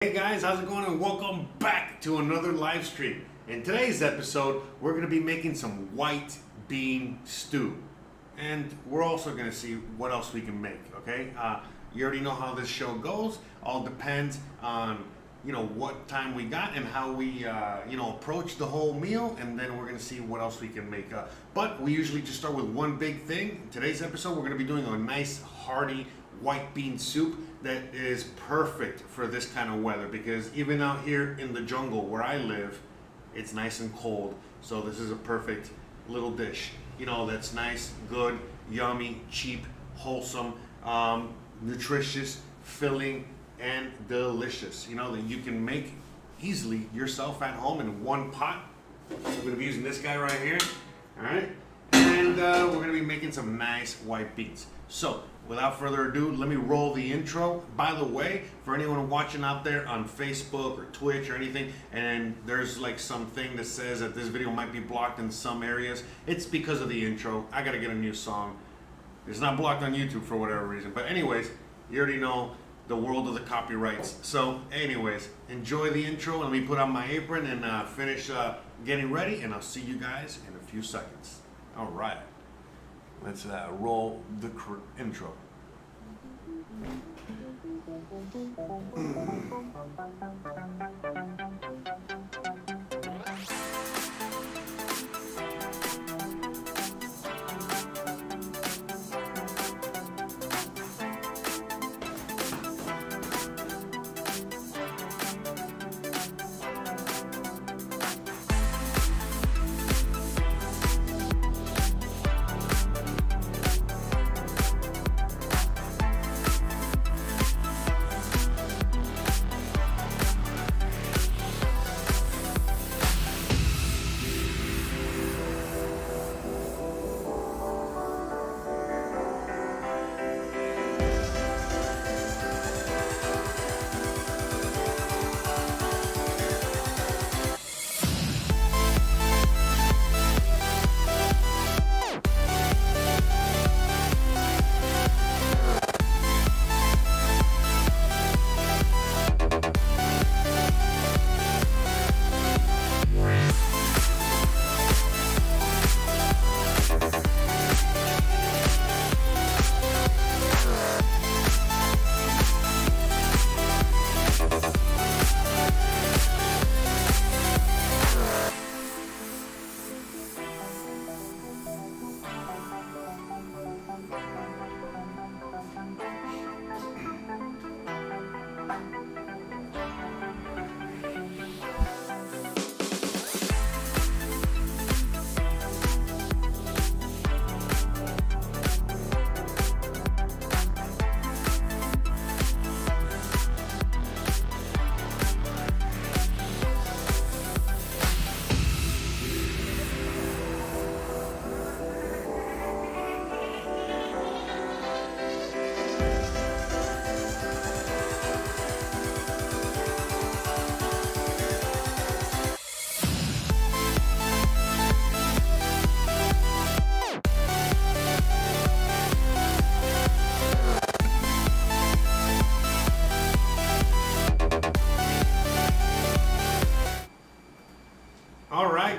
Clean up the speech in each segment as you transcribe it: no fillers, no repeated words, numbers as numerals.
Hey guys, how's it going and welcome back to another live stream. In today's episode, we're going to be making some white bean stew. And we're also going to see what else we can make, okay? You already know how this show goes. All depends on, what time we got and how we, approach the whole meal. And then we're going to see what else we can make. But we usually just start with one big thing. In today's episode, we're going to be doing a nice, hearty white bean soup that is perfect for this kind of weather, because even out here in the jungle where I live, it's nice and cold. So this is a perfect little dish, that's nice, good, yummy, cheap, wholesome, nutritious, filling, and delicious, that you can make easily yourself at home in one pot. So we're going to be using this guy right here, all right? And we're going to be making some nice white beans. So without further ado, let me roll the intro. By the way, for anyone watching out there on Facebook or Twitch or anything, and there's like something that says that this video might be blocked in some areas, it's because of the intro. I gotta get a new song. It's not blocked on YouTube for whatever reason. But anyways, you already know the world of the copyrights. So anyways, enjoy the intro and let me put on my apron and finish getting ready, and I'll see you guys in a few seconds. All right. Let's roll the intro.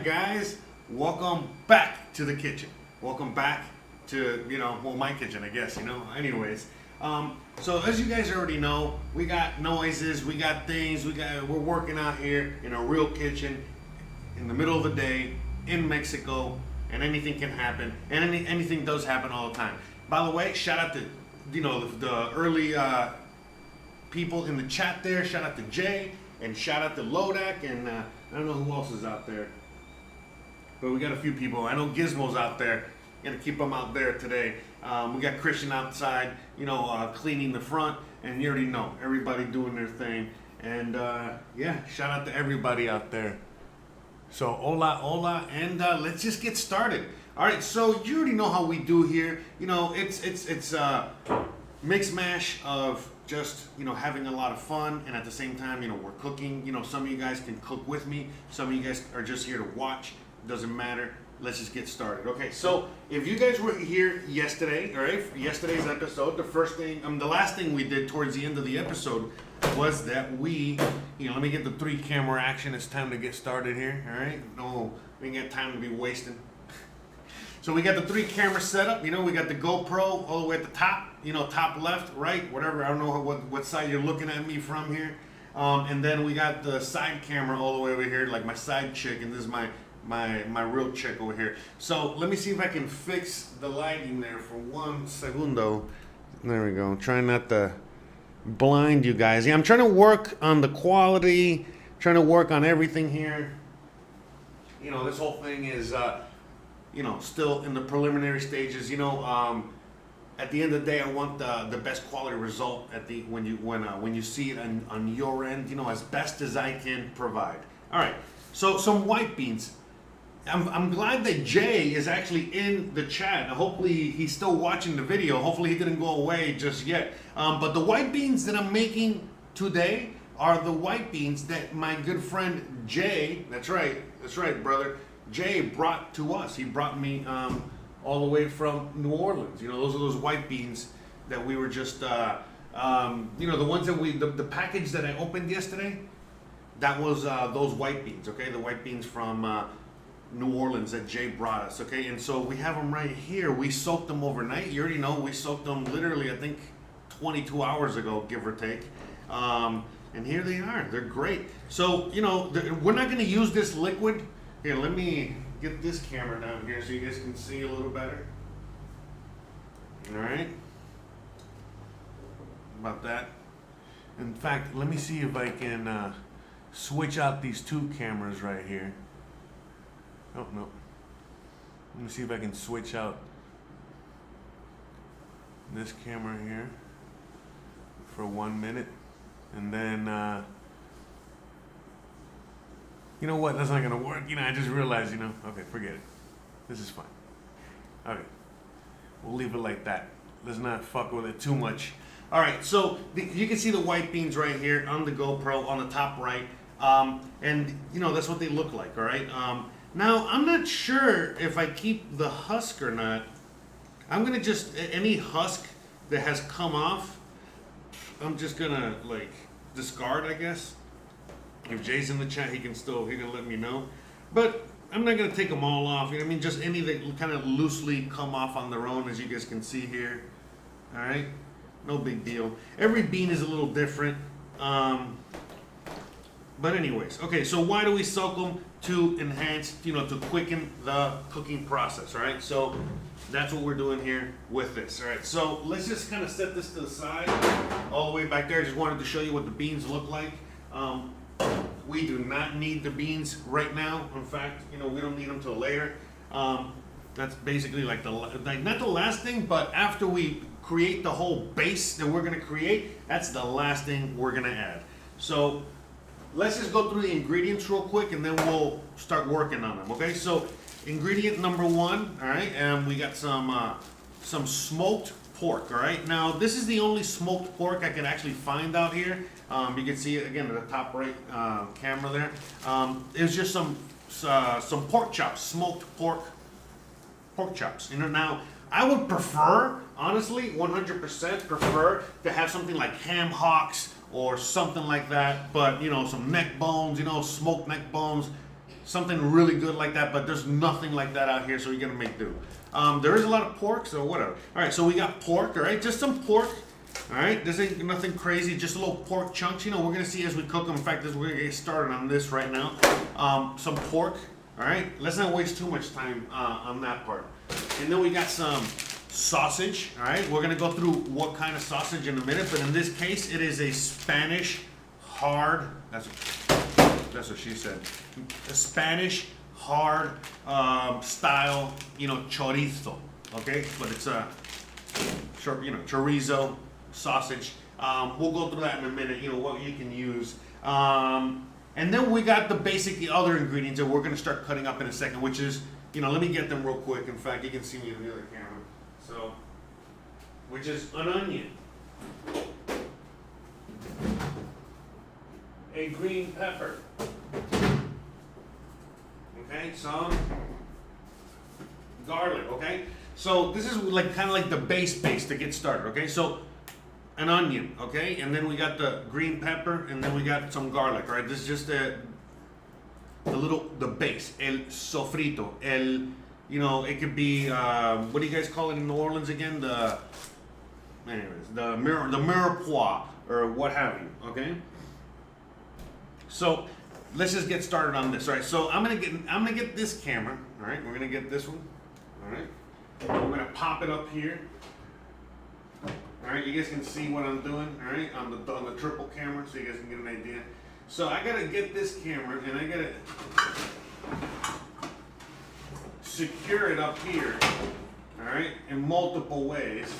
Guys, welcome back to the kitchen. Welcome back to, my kitchen, I guess, anyways. So as you guys already know, we got noises, we got things, we're working out here in a real kitchen in the middle of the day in Mexico, and anything can happen, and anything does happen all the time. By the way, shout out to, the early people in the chat there. Shout out to Jay, and shout out to Lodak, and I don't know who else is out there. But we got a few people. I know Gizmo's out there. Gonna keep them out there today. We got Christian outside, cleaning the front, and you already know everybody doing their thing. And shout out to everybody out there. So hola, and let's just get started. All right. So you already know how we do here. It's mix mash of just having a lot of fun, and at the same time we're cooking. Some of you guys can cook with me. Some of you guys are just here to watch. Doesn't matter. Let's just get started. Okay, so if you guys were here yesterday, all right, for yesterday's episode, the last thing we did towards the end of the episode was that we, let me get the 3-camera action. It's time to get started here, all right? No, we ain't got time to be wasting. So we got the 3-camera setup. We got the GoPro all the way at the top, top left, right, whatever. I don't know what side you're looking at me from here. And then we got the side camera all the way over here, like my side chick, and this is my real chick over here. So let me see if I can fix the lighting there for 1 segundo. There we go. Trying not to blind you guys. Yeah, I'm trying to work on the quality, trying to work on everything here. This whole thing is, still in the preliminary stages. At the end of the day, I want the best quality result when you see it on your end, as best as I can provide. All right. So some white beans. I'm glad that Jay is actually in the chat. Hopefully he's still watching the video. Hopefully he didn't go away just yet. But the white beans that I'm making today are the white beans that my good friend Jay, that's right, brother, Jay brought to us. He brought me all the way from New Orleans. Those are those white beans that we were just, the ones that the package that I opened yesterday, that was those white beans, okay? The white beans from New Orleans that Jay brought us, okay? And so we have them right here. We soaked them overnight. You already know we soaked them literally, I think, 22 hours ago, give or take. And here they are. They're great. So, we're not going to use this liquid. Here, let me get this camera down here so you guys can see a little better. All right. About that. In fact, let me see if I can switch out these 2 cameras right here. Oh, no. Let me see if I can switch out this camera here for 1 minute. And then, you know what? That's not going to work. I just realized, okay, forget it. This is fine. Okay. We'll leave it like that. Let's not fuck with it too much. All right. So you can see the white beans right here on the GoPro on the top right. And, that's what they look like. All right. Now, I'm not sure if I keep the husk or not. I'm going to just, any husk that has come off, I'm just going to, discard, I guess. If Jay's in the chat, he can let me know. But I'm not going to take them all off. Just any that kind of loosely come off on their own, as you guys can see here. All right? No big deal. Every bean is a little different. But anyways, okay, so why do we soak them? To enhance, to quicken the cooking process, all right? So that's what we're doing here with this, all right? So let's just kind of set this to the side, all the way back there. I just wanted to show you what the beans look like. We do not need the beans right now. In fact, we don't need them till later. That's basically not the last thing, but after we create the whole base that we're gonna create, that's the last thing we're gonna add. So let's just go through the ingredients real quick and then we'll start working on them, okay? So ingredient number 1, all right, and we got some smoked pork, all right? Now, this is the only smoked pork I can actually find out here. You can see it, again, at the top right camera there. It's just some pork chops, smoked pork chops. Now, I would prefer, honestly, 100% prefer to have something like ham hocks, or something like that, but some neck bones, smoked neck bones, something really good like that, but there's nothing like that out here, so you're gonna make do. There is a lot of pork, so whatever. All right, so we got pork, all right, just some pork, all right, this ain't nothing crazy, just a little pork chunks, we're gonna see as we cook them. In fact, we're gonna get started on this right now. Some pork, all right, let's not waste too much time on that part. And then we got some sausage, all right? We're gonna go through what kind of sausage in a minute, but in this case, it is a Spanish hard, that's what she said, a Spanish hard style, chorizo, okay? But it's a, chorizo sausage. We'll go through that in a minute, what you can use. And then we got the basic other ingredients that we're gonna start cutting up in a second, which is, let me get them real quick. In fact, you can see me in the other camera. So, which is an onion, a green pepper, okay, some garlic, okay? So this is kind of like the base to get started, okay? So an onion, okay? And then we got the green pepper, and then we got some garlic, right? This is just the base, el sofrito, it could be, what do you guys call it in New Orleans again? The mirepoix, or what have you, okay? So let's just get started on this, all right? So I'm gonna get this camera, all right? We're gonna get this one, all right? I'm gonna pop it up here. All right, you guys can see what I'm doing, all right, on the triple camera, so you guys can get an idea. So I gotta get this camera, and I gotta secure it up here, all right, in multiple ways.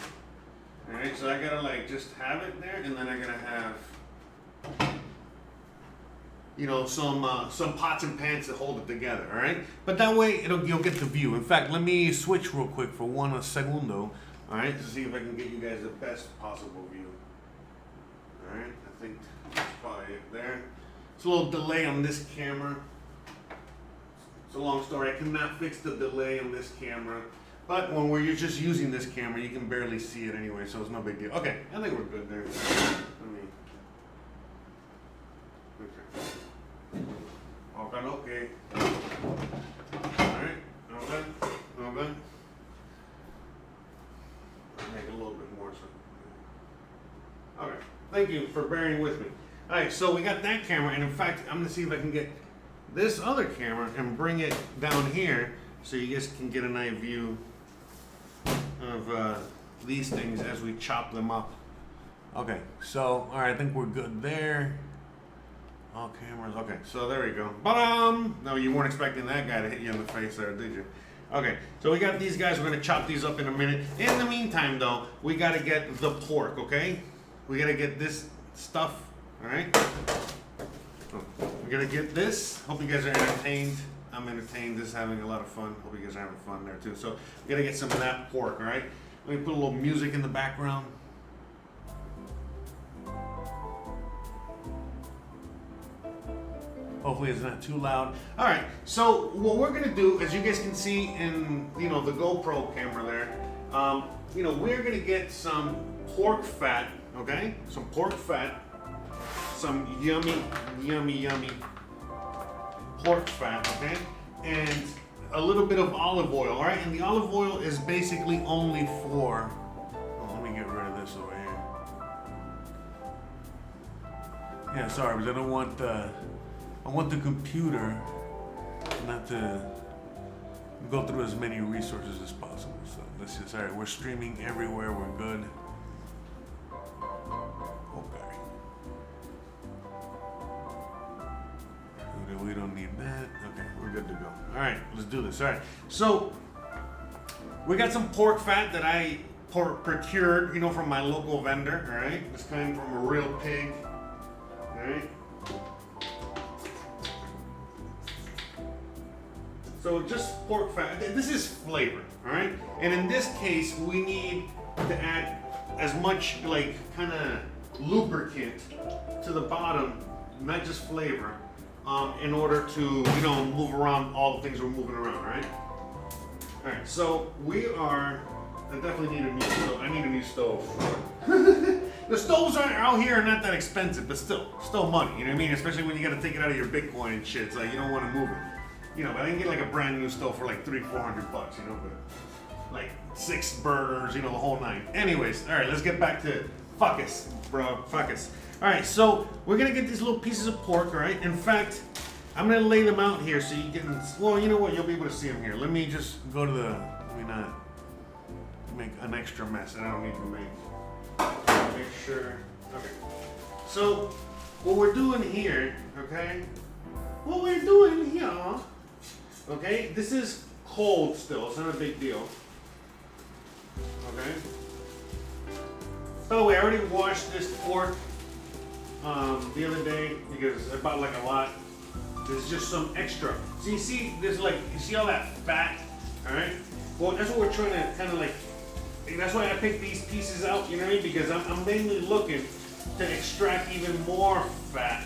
All right, so I gotta like just have it there, and then I gotta have, some pots and pans to hold it together, all right? But that way you'll get the view. In fact, let me switch real quick for one segundo. All right, to see if I can get you guys the best possible view. All right, I think that's probably it there. It's a little delay on this camera. It's a long story. I cannot fix the delay on this camera. But when we're just using this camera, you can barely see it anyway, so it's no big deal. Okay, I think we're good there. Okay. All right, okay. Make it a little bit more so. Okay, thank you for bearing with me. All right, so we got that camera, and in fact, I'm gonna see if I can get this other camera and bring it down here so you guys can get a nice view of these things as we chop them up. Okay, so, all right, I think we're good there. All cameras, okay, so there we go. No, you weren't expecting that guy to hit you in the face there, did you? Okay, so we got these guys. We're gonna chop these up in a minute. In the meantime, though, we gotta get the pork, okay? We gotta get this stuff, all right? We gotta get this. Hope you guys are entertained. I'm entertained. This is having a lot of fun. Hope you guys are having fun there, too. So we gotta get some of that pork, all right? Let me put a little music in the background. Hopefully it's not too loud. All right, so what we're gonna do, as you guys can see in the GoPro camera there, we're gonna get some pork fat, okay? Some pork fat, some yummy pork fat, okay? And a little bit of olive oil, all right? And the olive oil is basically only for, let me get rid of this over here. Yeah, sorry, because I want the computer not to go through as many resources as possible. So let's just, all right, we're streaming everywhere, we're good. Okay. We don't need that. Okay, we're good to go. All right, let's do this. All right, so we got some pork fat that I procured, from my local vendor, all right? This came from a real pig, all right? So just pork fat. This is flavor, all right? And in this case, we need to add as much kind of lubricant to the bottom, not just flavor, in order to move around all the things we're moving around, all right? All right. So I definitely need a new stove. I need a new stove. The stoves out here are not that expensive, but still money. You know what I mean? Especially when you got to take it out of your Bitcoin and shit. It's like you don't want to move it. But I can get like a brand new stove for like $300-400, but like 6 burners, the whole nine. Anyways, all right, let's get back to fuckus, bro, fuckus. All right, so we're gonna get these little pieces of pork, all right? In fact, I'm gonna lay them out here so you can, well, you know what, you'll be able to see them here. Let me just go to let me not make an extra mess that I don't need to make. Make sure, okay. So, what we're doing here, okay? Okay, this is cold still, it's not a big deal. Okay. By the way, I already washed this pork the other day because I bought like a lot. There's just some extra. So you see, you see all that fat, all right? Well, that's what we're trying to kind of that's why I picked these pieces out, you know what I mean? Because I'm mainly looking to extract even more fat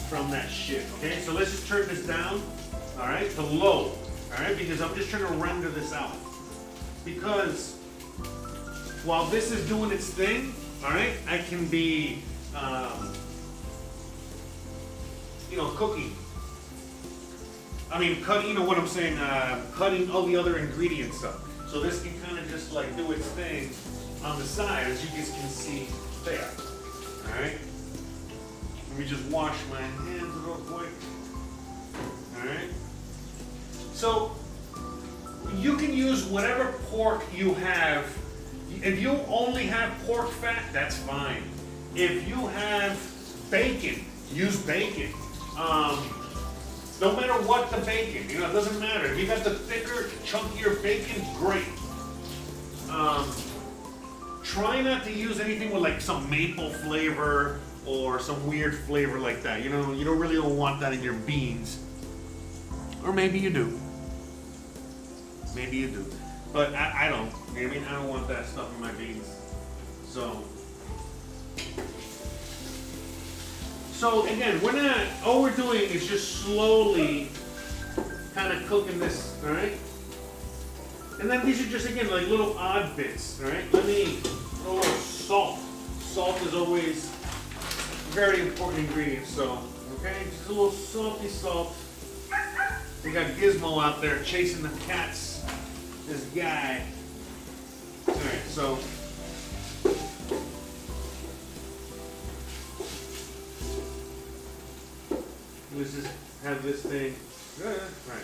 from that shit, okay? So let's just turn this down, all right, to low, all right? Because I'm just trying to render this out. Because while this is doing its thing, All right, I can be, cooking. I mean, you know what I'm saying, cutting all the other ingredients up. So this can kind of just like do its thing on the side, as you guys can see there. All right. Let me just wash my hands real quick. All right. So you can use whatever pork you have. If you only have pork fat, that's fine. If you have bacon, use bacon. No matter what the bacon, it doesn't matter. If you got the thicker, chunkier bacon, great. Try not to use anything with like some maple flavor or some weird flavor like that. You don't really want that in your beans. Or maybe you do. Maybe you do. But I don't. I mean, I don't want that stuff in my beans. So again, all we're doing is just slowly kind of cooking this, all right? And then these are just, again, like little odd bits, all right? A little salt. Salt is always a very important ingredient, so, okay? Just a little salty salt. We got Gizmo out there chasing the cats. This guy. All right, so. Let's just have this thing. Right. Okay.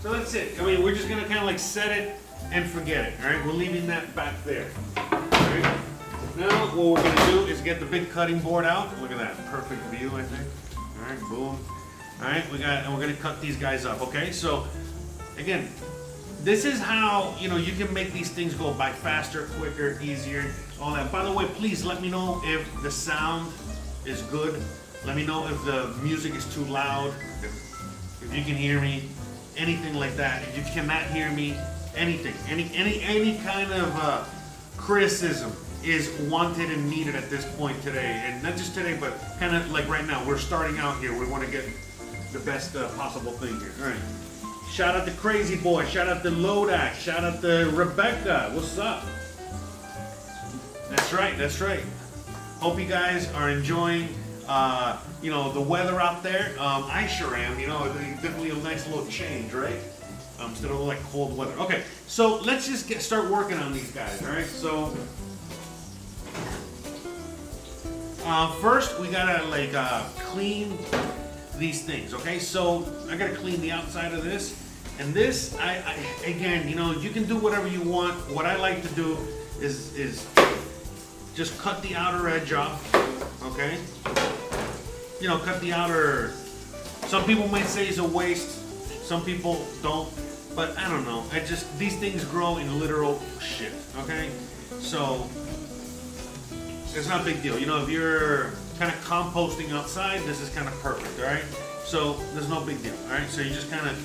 So that's it. I mean, we're just gonna kind of like set it and forget it. All right, we're leaving that back there. All right. Now what we're gonna do is get the big cutting board out. Look at that, perfect view, I think. All right, boom. All right, and we're gonna cut these guys up. Okay, so again, this is how you can make these things go by faster, quicker, easier, all that. By the way, please let me know if the sound is good. Let me know if the music is too loud, if you can hear me, anything like that. If you cannot hear me, anything, any kind of criticism is wanted and needed at this point today, and not just today, but kind of like right now. We're starting out here. We want to get the best possible thing here. All right. Shout out to Crazy Boy. Shout out to Lodak. Shout out to Rebecca. What's up? That's right. That's right. Hope you guys are enjoying, the weather out there. I sure am. Definitely a nice little change, right? Instead of like cold weather. Okay, so let's just start working on these guys. All right. So first we gotta clean these things. Okay. So I gotta clean the outside of this. And this, again, you can do whatever you want. What I like to do is just cut the outer edge off, okay? Cut the outer. Some people might say it's a waste. Some people don't. But I don't know. These things grow in literal shit, okay? So it's not a big deal. If you're kind of composting outside, this is kind of perfect, all right? So there's no big deal, all right? So you just kind of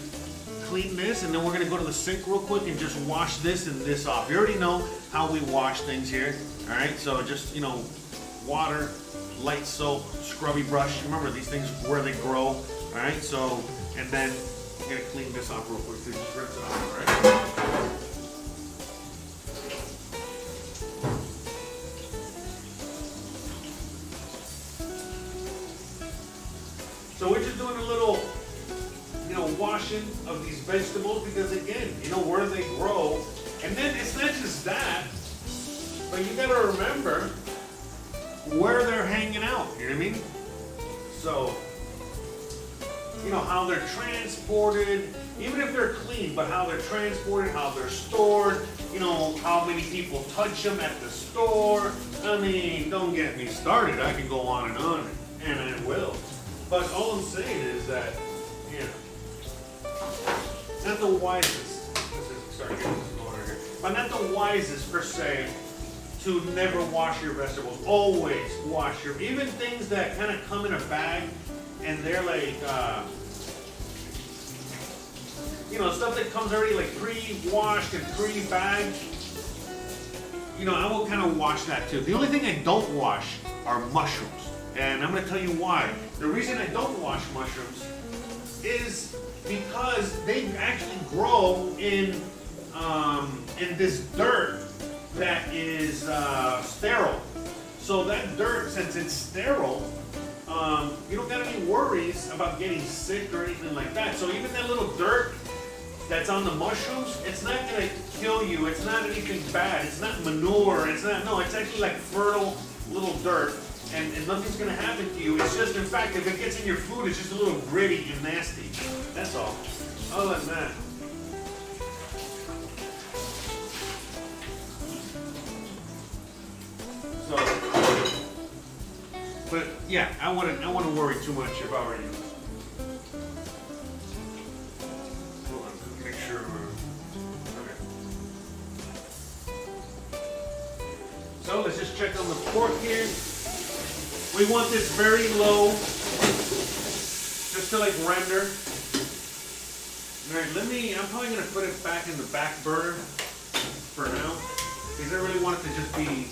clean this, and then we're gonna go to the sink real quick and just wash this and this off. You already know how we wash things here, all right? So just, water, light soap, scrubby brush. Remember, these things where they grow, all right? So, and then I'm gonna clean this off real quick. So just rinse it off, all right? So we're just doing a little washing of these vegetables, because again, where they grow. And then it's not just that, but you gotta remember where they're hanging out, you know what I mean? So, how they're transported, even if they're clean, but how they're transported, how they're stored, how many people touch them at the store. I mean, don't get me started. I can go on, and I will. But all I'm saying is that, not the wisest, but not the wisest per se to never wash your vegetables. Always wash even things that kind of come in a bag and they're like, stuff that comes already like pre-washed and pre-bagged. I will kind of wash that too. The only thing I don't wash are mushrooms. And I'm going to tell you why. The reason I don't wash mushrooms is because they actually grow in this dirt that is sterile. So that dirt, since it's sterile, you don't got any worries about getting sick or anything like that. So even that little dirt that's on the mushrooms, it's not gonna kill you. It's not anything bad. It's not manure. It's not, no, it's actually like fertile little dirt, and nothing's gonna happen to you. It's just, in fact, if it gets in your food, it's just a little gritty and nasty. That's all. Other than that. So, but yeah, I wouldn't worry too much if I were you. Hold on, make sure okay. So let's just check on the pork here. We want this very low, just to like render. Alright, I'm probably gonna put it back in the back burner for now, because I really want it to just be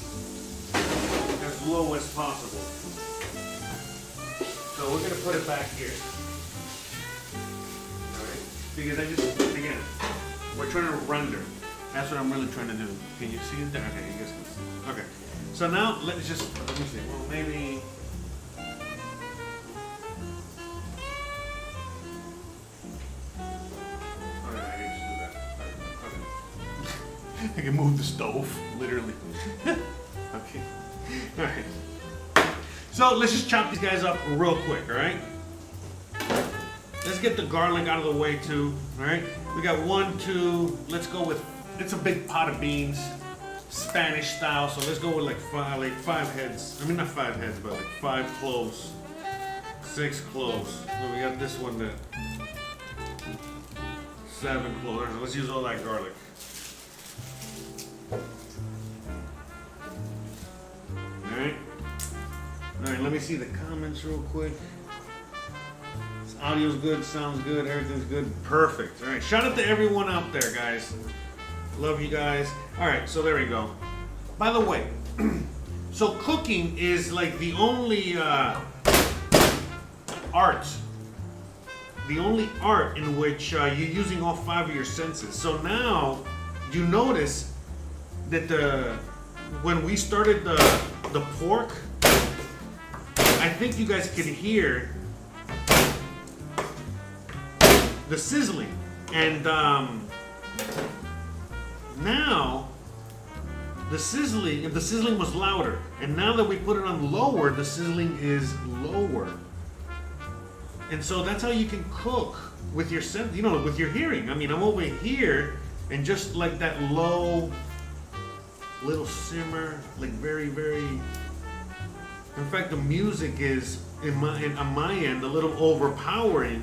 as low as possible. So we're gonna put it back here. Alright, because again, we're trying to render. That's what I'm really trying to do. Can you see it there? Okay, you guys can see. Okay. So now let me see. Well, maybe. I can move the stove, literally. Okay. Alright. So let's just chop these guys up real quick, alright? Let's get the garlic out of the way too, alright? We got 1, 2, let's go with, it's a big pot of beans, Spanish style, so let's go with like five heads. I mean, not 5 heads, but like 5 cloves, 6 cloves. So we got this one that, 7 cloves. Let's use all that garlic. Alright, let me see the comments real quick. This audio's good, sounds good, everything's good. Perfect. Alright, shout out to everyone out there, guys. Love you guys. Alright, so there we go. By the way, so cooking is like the only art. The only art in which you're using all 5 of your senses. So now you notice that when we started the pork, I think you guys could hear the sizzling, and now the sizzling was louder, and now that we put it on lower, the sizzling is lower, and so that's how you can cook with your sense, with your hearing. I mean, I'm over here, and just like that low little simmer, like very, very. In fact, the music is on my end a little overpowering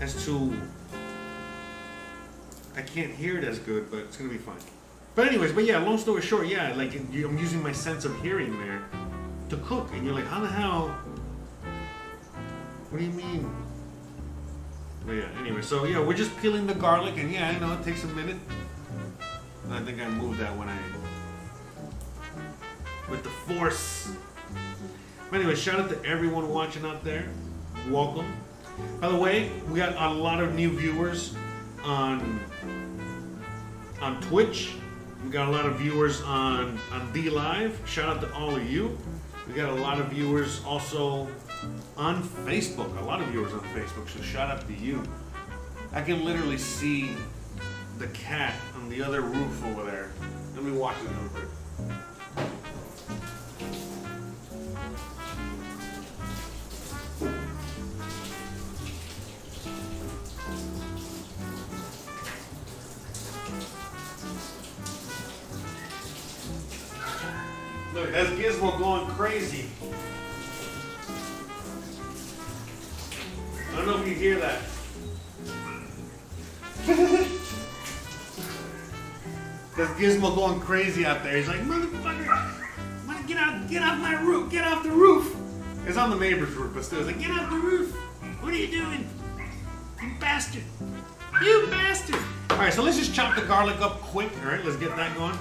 as to I can't hear it as good, but it's gonna be fine. But anyways, yeah, long story short, yeah, like I'm using my sense of hearing there to cook, and you're like, how the hell? What do you mean? But yeah, anyway, so yeah, we're just peeling the garlic, and yeah, I know it takes a minute. I think I moved that when with the force. But anyway, shout out to everyone watching out there. Welcome. By the way, we got a lot of new viewers on Twitch. We got a lot of viewers on D Live. Shout out to all of you. We got a lot of viewers also on Facebook. A lot of viewers on Facebook. So shout out to you. I can literally see the cat on the other roof over there. Let me watch it real quick. Look, that's Gizmo going crazy. I don't know if you hear that. That's Gizmo going crazy out there. He's like, motherfucker, get off my roof, get off the roof. It's on the neighbor's roof, but still, it's like, get off the roof. What are you doing? You bastard. You bastard. All right, so let's just chop the garlic up quick. All right, let's get that going.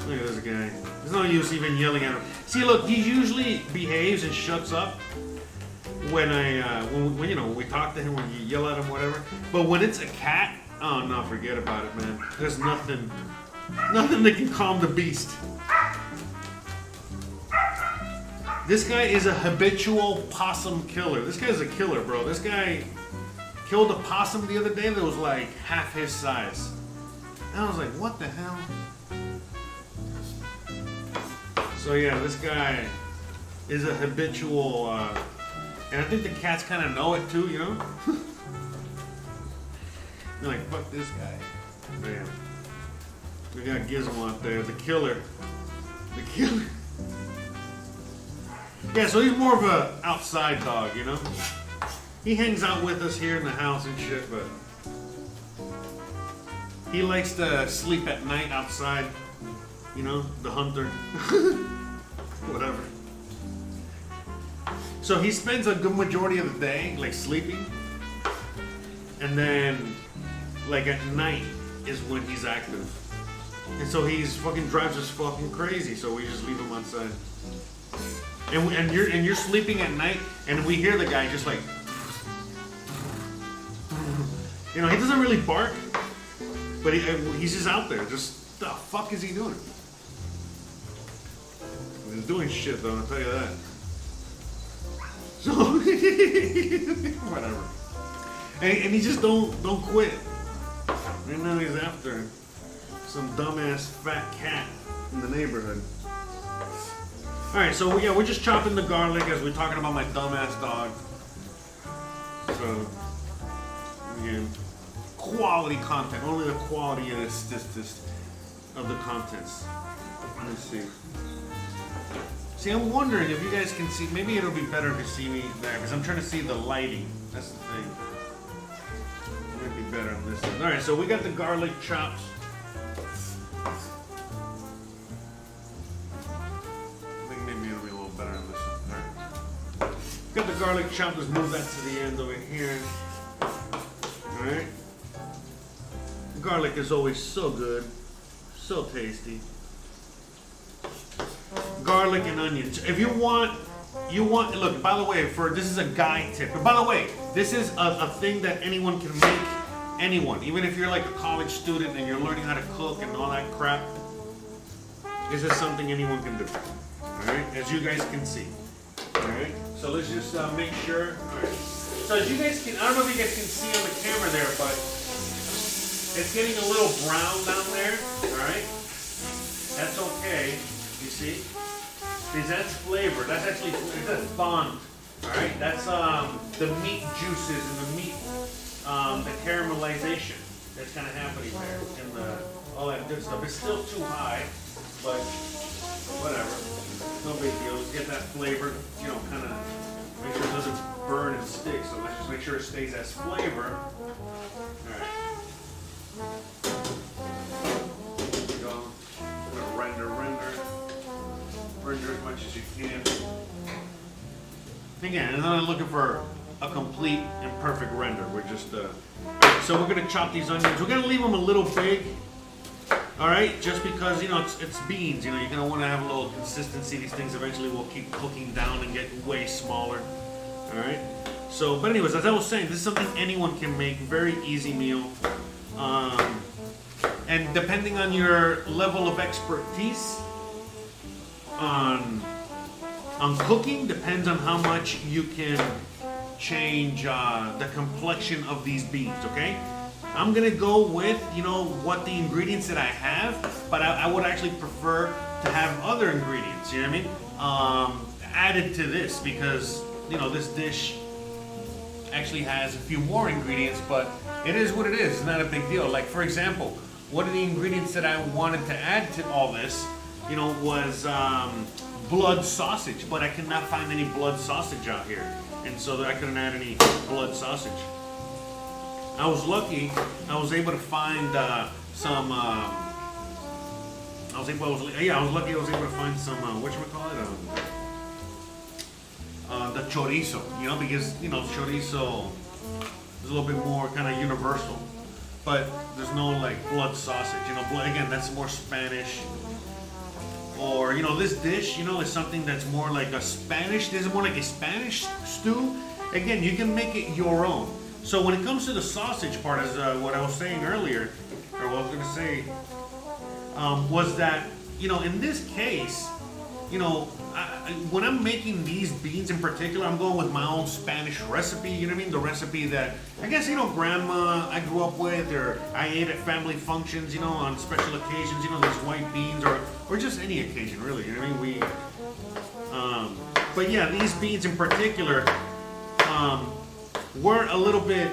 Look at this guy. There's no use even yelling at him. See, look, he usually behaves and shuts up. when you know, when we talk to him, when you yell at him, whatever. But when it's a cat, oh no, forget about it, man. There's nothing that can calm the beast. This guy is a habitual possum killer. This guy's a killer, bro. This guy killed a possum the other day that was like half his size. And I was like, what the hell? So yeah, this guy is a habitual, and I think the cats kind of know it too, you know? They're like, fuck this guy. Man. We got Gizmo out there, the killer. The killer. Yeah, so he's more of a outside dog, you know? He hangs out with us here in the house and shit, but he likes to sleep at night outside, you know, the hunter. Whatever. So he spends a good majority of the day, like, sleeping. And then, like, at night is when he's active. And so he's fucking drives us fucking crazy, so we just leave him outside. And you're sleeping at night, and we hear the guy just like, you know, he doesn't really bark, but he's just out there. Just the fuck is he doing? He's doing shit though, I'll tell you that. So whatever. And he just don't quit. Right now he's after some dumbass fat cat in the neighborhood. Alright, so yeah, we're just chopping the garlic as we're talking about my dumbass dog. So, again, quality content. Only the quality of the contents. Let me see. See, I'm wondering if you guys can see. Maybe it'll be better to see me there because I'm trying to see the lighting. That's the thing. It might be better on this side. Alright, so we got the garlic chops. Got the garlic chopped. Let's move that to the end over here. Alright. Garlic is always so good. So tasty. Garlic and onions. If you want, look, by the way, this is a guy tip. But by the way, this is a thing that anyone can make. Anyone. Even if you're like a college student and you're learning how to cook and all that crap. This is something anyone can do. Alright? As you guys can see. Alright, so let's just make sure. Alright. So as you guys can, I don't know if you guys can see on the camera there, but it's getting a little brown down there. Alright? That's okay. You see? Because that's flavor. That's actually, that's bond. Alright? That's the meat juices and the meat, the caramelization that's kind of happening there. And all that good stuff. It's still too high, but whatever. No big deal. Just get that flavor, you know, kind of make sure it doesn't burn and stick. So let's just make sure it stays as flavor. Alright. There you go. I'm gonna render as much as you can. Again, I'm not looking for a complete and perfect render. We're just so we're gonna chop these onions. We're gonna leave them a little big. Alright, just because, you know, it's beans, you know, you're going to want to have a little consistency. These things eventually will keep cooking down and get way smaller. Alright, so, but anyways, as I was saying, this is something anyone can make. Very easy meal. And depending on your level of expertise on cooking, depends on how much you can change the complexion of these beans, okay? I'm gonna go with, you know, what the ingredients that I have, but I would actually prefer to have other ingredients, you know what I mean? Added to this because, you know, this dish actually has a few more ingredients, but it is what it is. It's not a big deal. Like, for example, one of the ingredients that I wanted to add to all this, you know, was blood sausage, but I could not find any blood sausage out here, and so I couldn't add any blood sausage. I was lucky. I was able to find some. I was lucky. I was able to find some. Whatchamacallit? The chorizo. You know, because you know chorizo is a little bit more kind of universal, but there's no like blood sausage. You know, blood, again, that's more Spanish or or this dish, is something that's more like a Spanish. This is more like a Spanish stew. Again, you can make it your own. So when it comes to the sausage part, as what I was saying earlier, or what I was gonna say, was that in this case, when I'm making these beans in particular, I'm going with my own Spanish recipe. You know what I mean? The recipe that I guess grandma I grew up with, or I ate at family functions. On special occasions. These white beans, or just any occasion really. You know what I mean? But yeah, these beans in particular were a little bit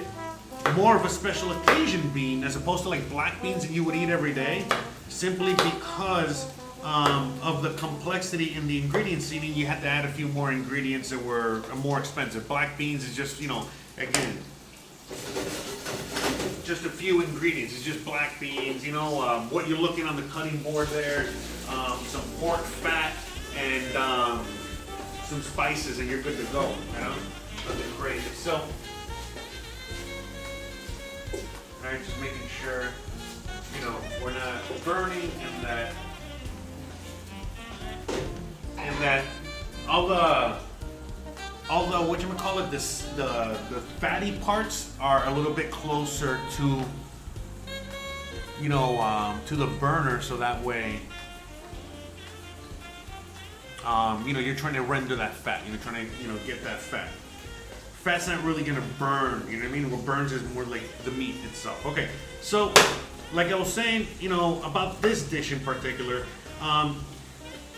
more of a special occasion bean as opposed to like black beans that you would eat every day, simply because of the complexity in the ingredients. You had to add a few more ingredients that were more expensive. Black beans is just, again, just a few ingredients. It's just black beans, what you're looking on the cutting board there, some pork fat and some spices, and you're good to go, Nothing crazy. So, alright, just making sure, we're not burning and that all the the fatty parts are a little bit closer to to the burner, so that way you're trying to render that fat. You're trying to get that fat. Fat's not really gonna burn. You know what I mean? What burns is more like the meat itself. Okay, so like I was saying, about this dish in particular.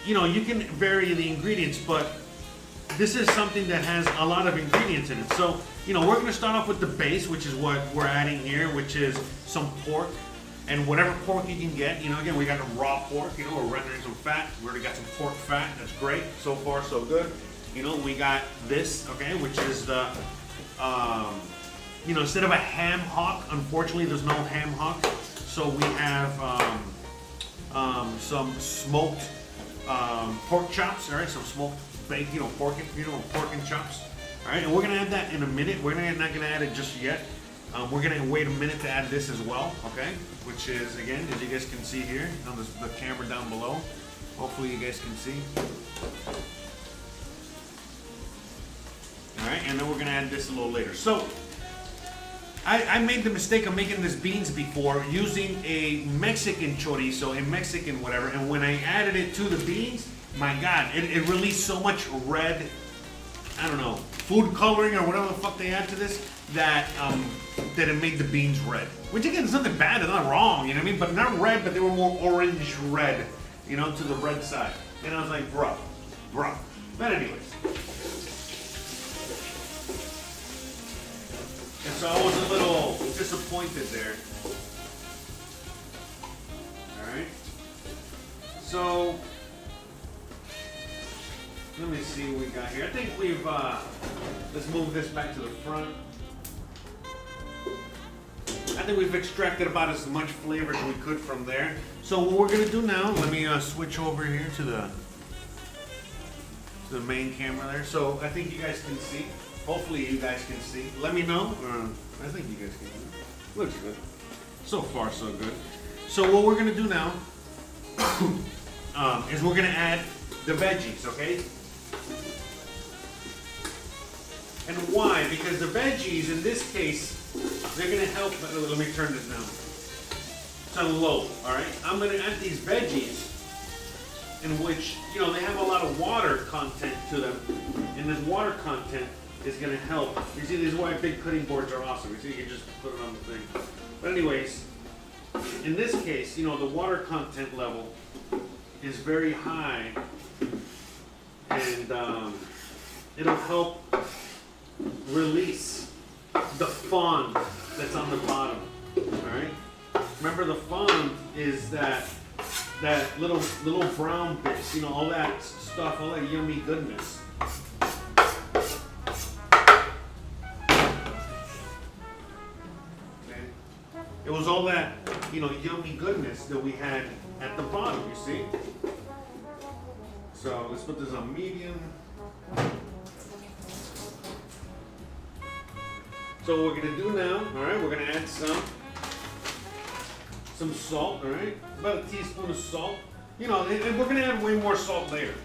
You can vary the ingredients, but this is something that has a lot of ingredients in it. So, we're going to start off with the base, which is what we're adding here, which is some pork, and whatever pork you can get. Again, we got the raw pork. We're rendering some fat. We already got some pork fat. That's great. So far, so good. We got this, okay, which is the, instead of a ham hock, unfortunately, there's no ham hock. So we have some smoked pork chops, all right, some smoked baked, pork and chops, all right, and we're gonna add that in a minute. We're not gonna add it just yet. We're gonna wait a minute to add this as well, okay? Which is, again, as you guys can see here on the camera down below. Hopefully you guys can see. All right, and then we're gonna add this a little later. So, I made the mistake of making this beans before using a Mexican chorizo, a Mexican whatever, and when I added it to the beans, my God, it released so much red, I don't know, food coloring or whatever the fuck they add to this, that that it made the beans red. Which again, is nothing bad, it's not wrong, you know what I mean? But not red, but they were more orange red, to the red side. And I was like, bro. But anyways. And so I was a little disappointed there. Alright. So, let me see what we got here. I think we've, let's move this back to the front. I think we've extracted about as much flavor as we could from there. So what we're gonna do now, let me switch over here to the main camera there. So I think you guys can see. Hopefully you guys can see. Let me know. I think you guys can see. Looks good. So far, so good. So what we're gonna do now is we're gonna add the veggies, okay? And why? Because the veggies, in this case, they're gonna help. Let me turn this down. It's on low, all right? I'm gonna add these veggies, in which, they have a lot of water content to them, and this water content is going to help. You see, this is why big cutting boards are awesome. You see, you can just put it on the thing. But anyways, in this case, the water content level is very high, and it'll help release the fond that's on the bottom. All right. Remember, the fond is that little brown bits. All that stuff, all that yummy goodness. It was all that, yummy goodness that we had at the bottom, you see? So let's put this on medium. So what we're gonna do now, all right, we're gonna add some salt, all right? About a teaspoon of salt. You know, and we're gonna add way more salt later.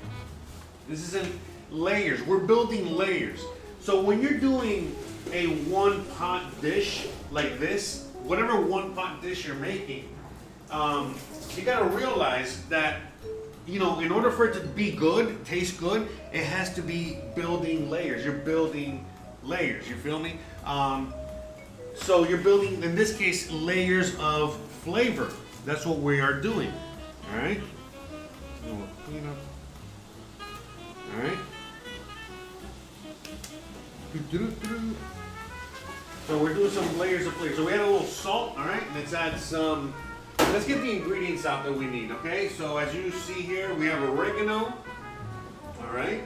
This isn't layers. We're building layers. So when you're doing a one pot dish like this, whatever one pot dish you're making, you gotta realize that, you know, in order for it to be good, taste good, it has to be building layers. You're building layers, you feel me? So you're building, in this case, layers of flavor. That's what we are doing, all right? Clean up. All right. So we're doing some layers of flavor. So we add a little salt, all right? Let's add some, let's get the ingredients out that we need, okay? So as you see here, we have oregano, all right?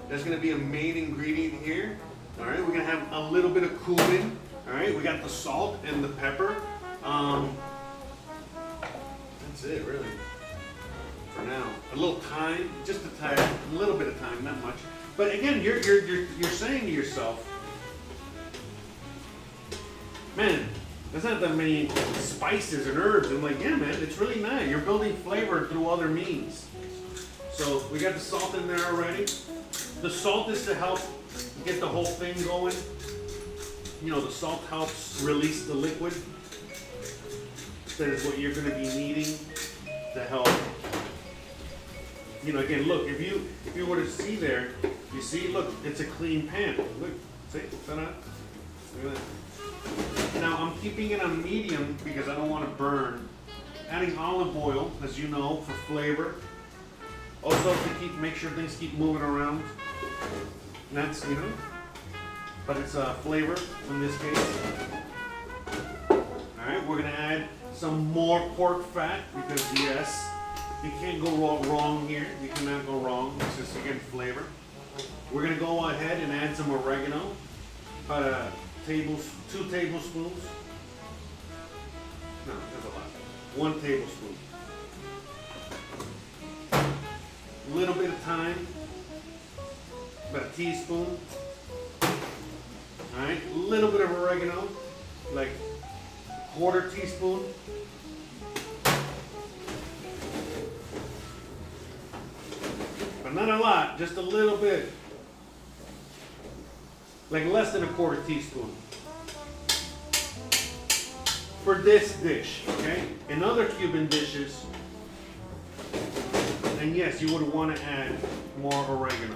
That's gonna be a main ingredient here, all right? We're gonna have a little bit of cumin, all right? We got the salt and the pepper. That's it, really. For now, a little thyme, just a little bit of thyme, not much. But again, you're saying to yourself, man, there's not that many spices and herbs. I'm like, yeah, man, it's really not. You're building flavor through other means. So we got the salt in there already. The salt is to help get the whole thing going. You know, the salt helps release the liquid. That is what you're going to be needing to help. You know, again, look, if you were to see there, you see, look, it's a clean pan. Look, see, look at that. Now, I'm keeping it on medium because I don't want to burn. Adding olive oil, as you know, for flavor. Also to make sure things keep moving around. And that's, you know, but it's flavor in this case. All right, we're gonna add some more pork fat because yes, you can't go wrong here. You cannot go wrong. It's just, again, flavor. We're going to go ahead and add some oregano. About 2 tablespoons. No, that's a lot. 1 tablespoon. A little bit of thyme. About a teaspoon. Alright, a little bit of oregano. Like 1/4 teaspoon. Not a lot, just a little bit. Like less than 1/4 teaspoon. For this dish, okay? In other Cuban dishes, and yes, you would want to add more oregano.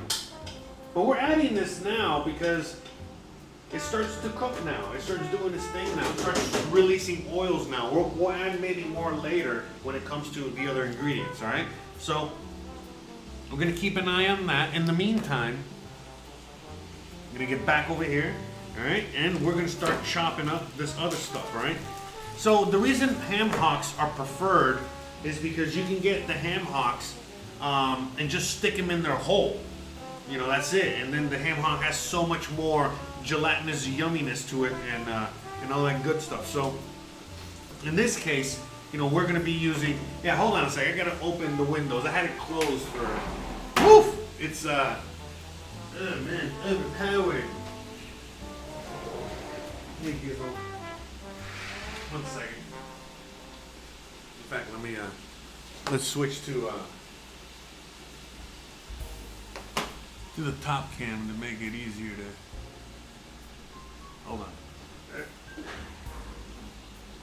But we're adding this now because it starts to cook now. It starts doing its thing now. It starts releasing oils now. We'll add maybe more later when it comes to the other ingredients, all right? So we're going to keep an eye on that. In the meantime, I'm going to get back over here, all right? And we're going to start chopping up this other stuff, all right? So the reason ham hocks are preferred is because you can get the ham hocks and just stick them in their hole. You know, that's it. And then the ham hock has so much more gelatinous yumminess to it and all that good stuff. So in this case, you know, we're going to be using, yeah, hold on a second. I got to open the windows. I had it closed for, woof! It's, oh man, overpowered. Thank you. 1 second. In fact, let's switch to the top cam to make it easier to, hold on.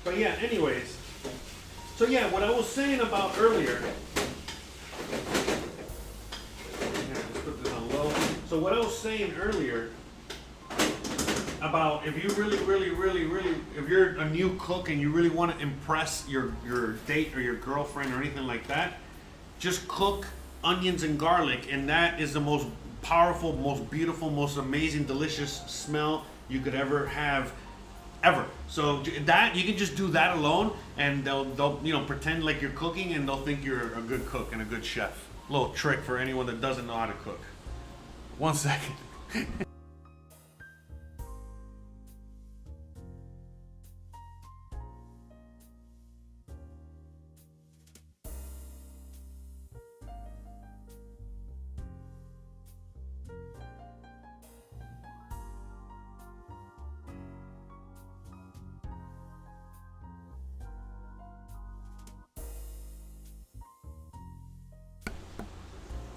But yeah, anyways. So yeah, what I was saying about earlier, let's put this on low. So what I was saying earlier about if you really, if you're a new cook and you really want to impress your date or your girlfriend or anything like that, just cook onions and garlic, and that is the most powerful, most beautiful, most amazing, delicious smell you could ever have. Ever. So that you can just do that alone, and they'll you know, pretend like you're cooking, and they'll think you're a good cook and a good chef. Little trick for anyone that doesn't know how to cook. 1 second.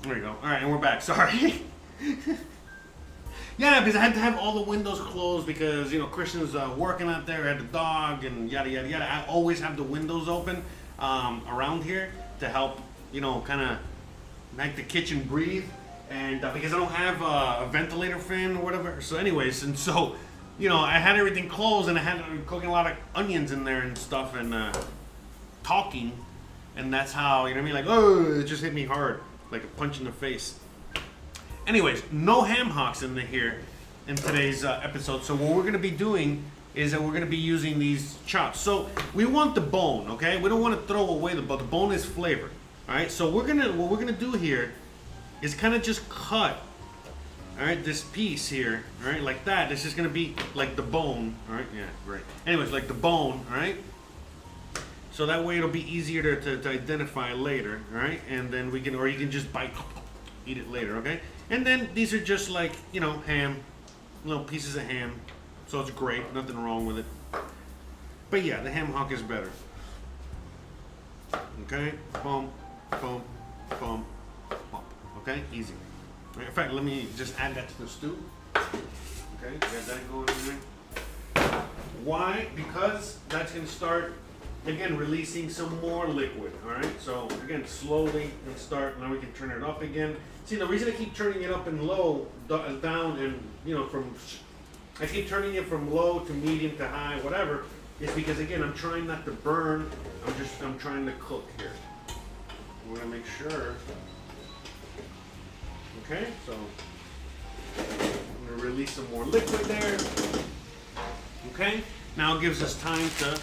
There you go. All right, and we're back. Sorry. Yeah, because I had to have all the windows closed because, you know, Christian's working out there, had the dog, and yada, yada, yada. I always have the windows open around here to help, you know, kind of make the kitchen breathe. And because I don't have a ventilator fan or whatever. So anyways, and so, you know, I had everything closed and I had cooking a lot of onions in there and stuff and talking. And that's how, you know what I mean? Like, oh, it just hit me hard. Like a punch in the face. Anyways, no ham hocks in here in today's episode. So what we're going to be doing is that we're going to be using these chops. So we want the bone, okay? We don't want to throw away the bone. The bone is flavor, all right? So what we're going to do here is kind of just cut, all right, this piece here, all right, like that. This is going to be like the bone, all right? Yeah, great. Anyways, like the bone, all right? So that way it'll be easier to identify later, all right? And then we can, or you can just bite, eat it later, okay? And then these are just like, you know, ham, little pieces of ham. So it's great, nothing wrong with it. But yeah, the ham hock is better. Okay, boom, boom, boom, boom. Okay, easy. In fact, let me just add that to the stew. Okay, got that going in there. Why? Because that's gonna start, again, releasing some more liquid, all right? So again, slowly and start, now we can turn it up again. See, the reason I keep turning it up and low, down and, you know, I keep turning it from low to medium to high, whatever, is because, again, I'm trying not to burn, I'm trying to cook here. I'm gonna make sure. Okay, so I'm gonna release some more liquid there. Okay, now it gives us time to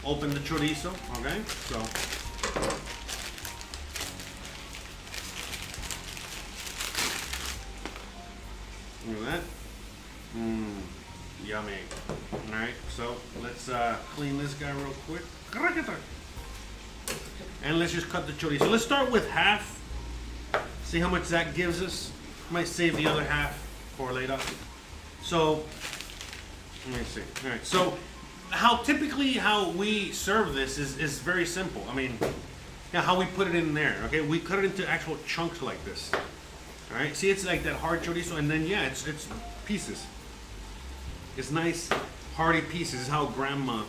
open the chorizo, okay? So, look at that. Yummy. Alright, so let's clean this guy real quick. And let's just cut the chorizo. Let's start with half. See how much that gives us. Might save the other half for later. So, let me see. Alright, so typically how we serve this is very simple. I mean, yeah, how we put it in there, okay? We cut it into actual chunks like this. All right, see, it's like that hard chorizo, and then yeah, it's pieces. It's nice, hearty pieces. This is how Grandma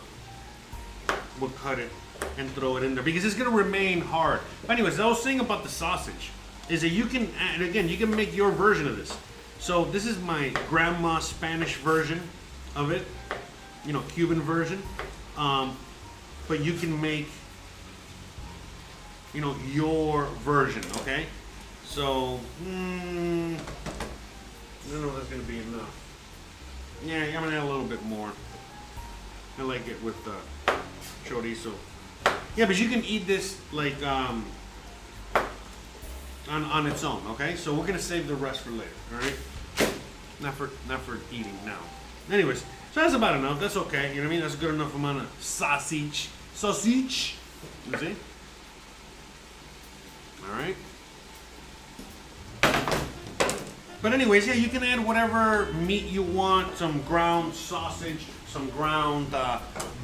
would cut it and throw it in there because it's gonna remain hard. But anyways, I was saying about the sausage is that you can, and again, you can make your version of this. So this is my Grandma Spanish version of it. You know, Cuban version, but you can make, you know, your version, okay? So, I don't know if that's gonna be enough. Yeah, I'm gonna add a little bit more. I like it with chorizo. Yeah, but you can eat this like on its own, okay? So we're gonna save the rest for later, all right? Not for eating now. Anyways, so that's about enough. That's okay. You know what I mean? That's a good enough amount of sausage. Sausage. You see? All right. But anyways, yeah, you can add whatever meat you want. Some ground sausage, some ground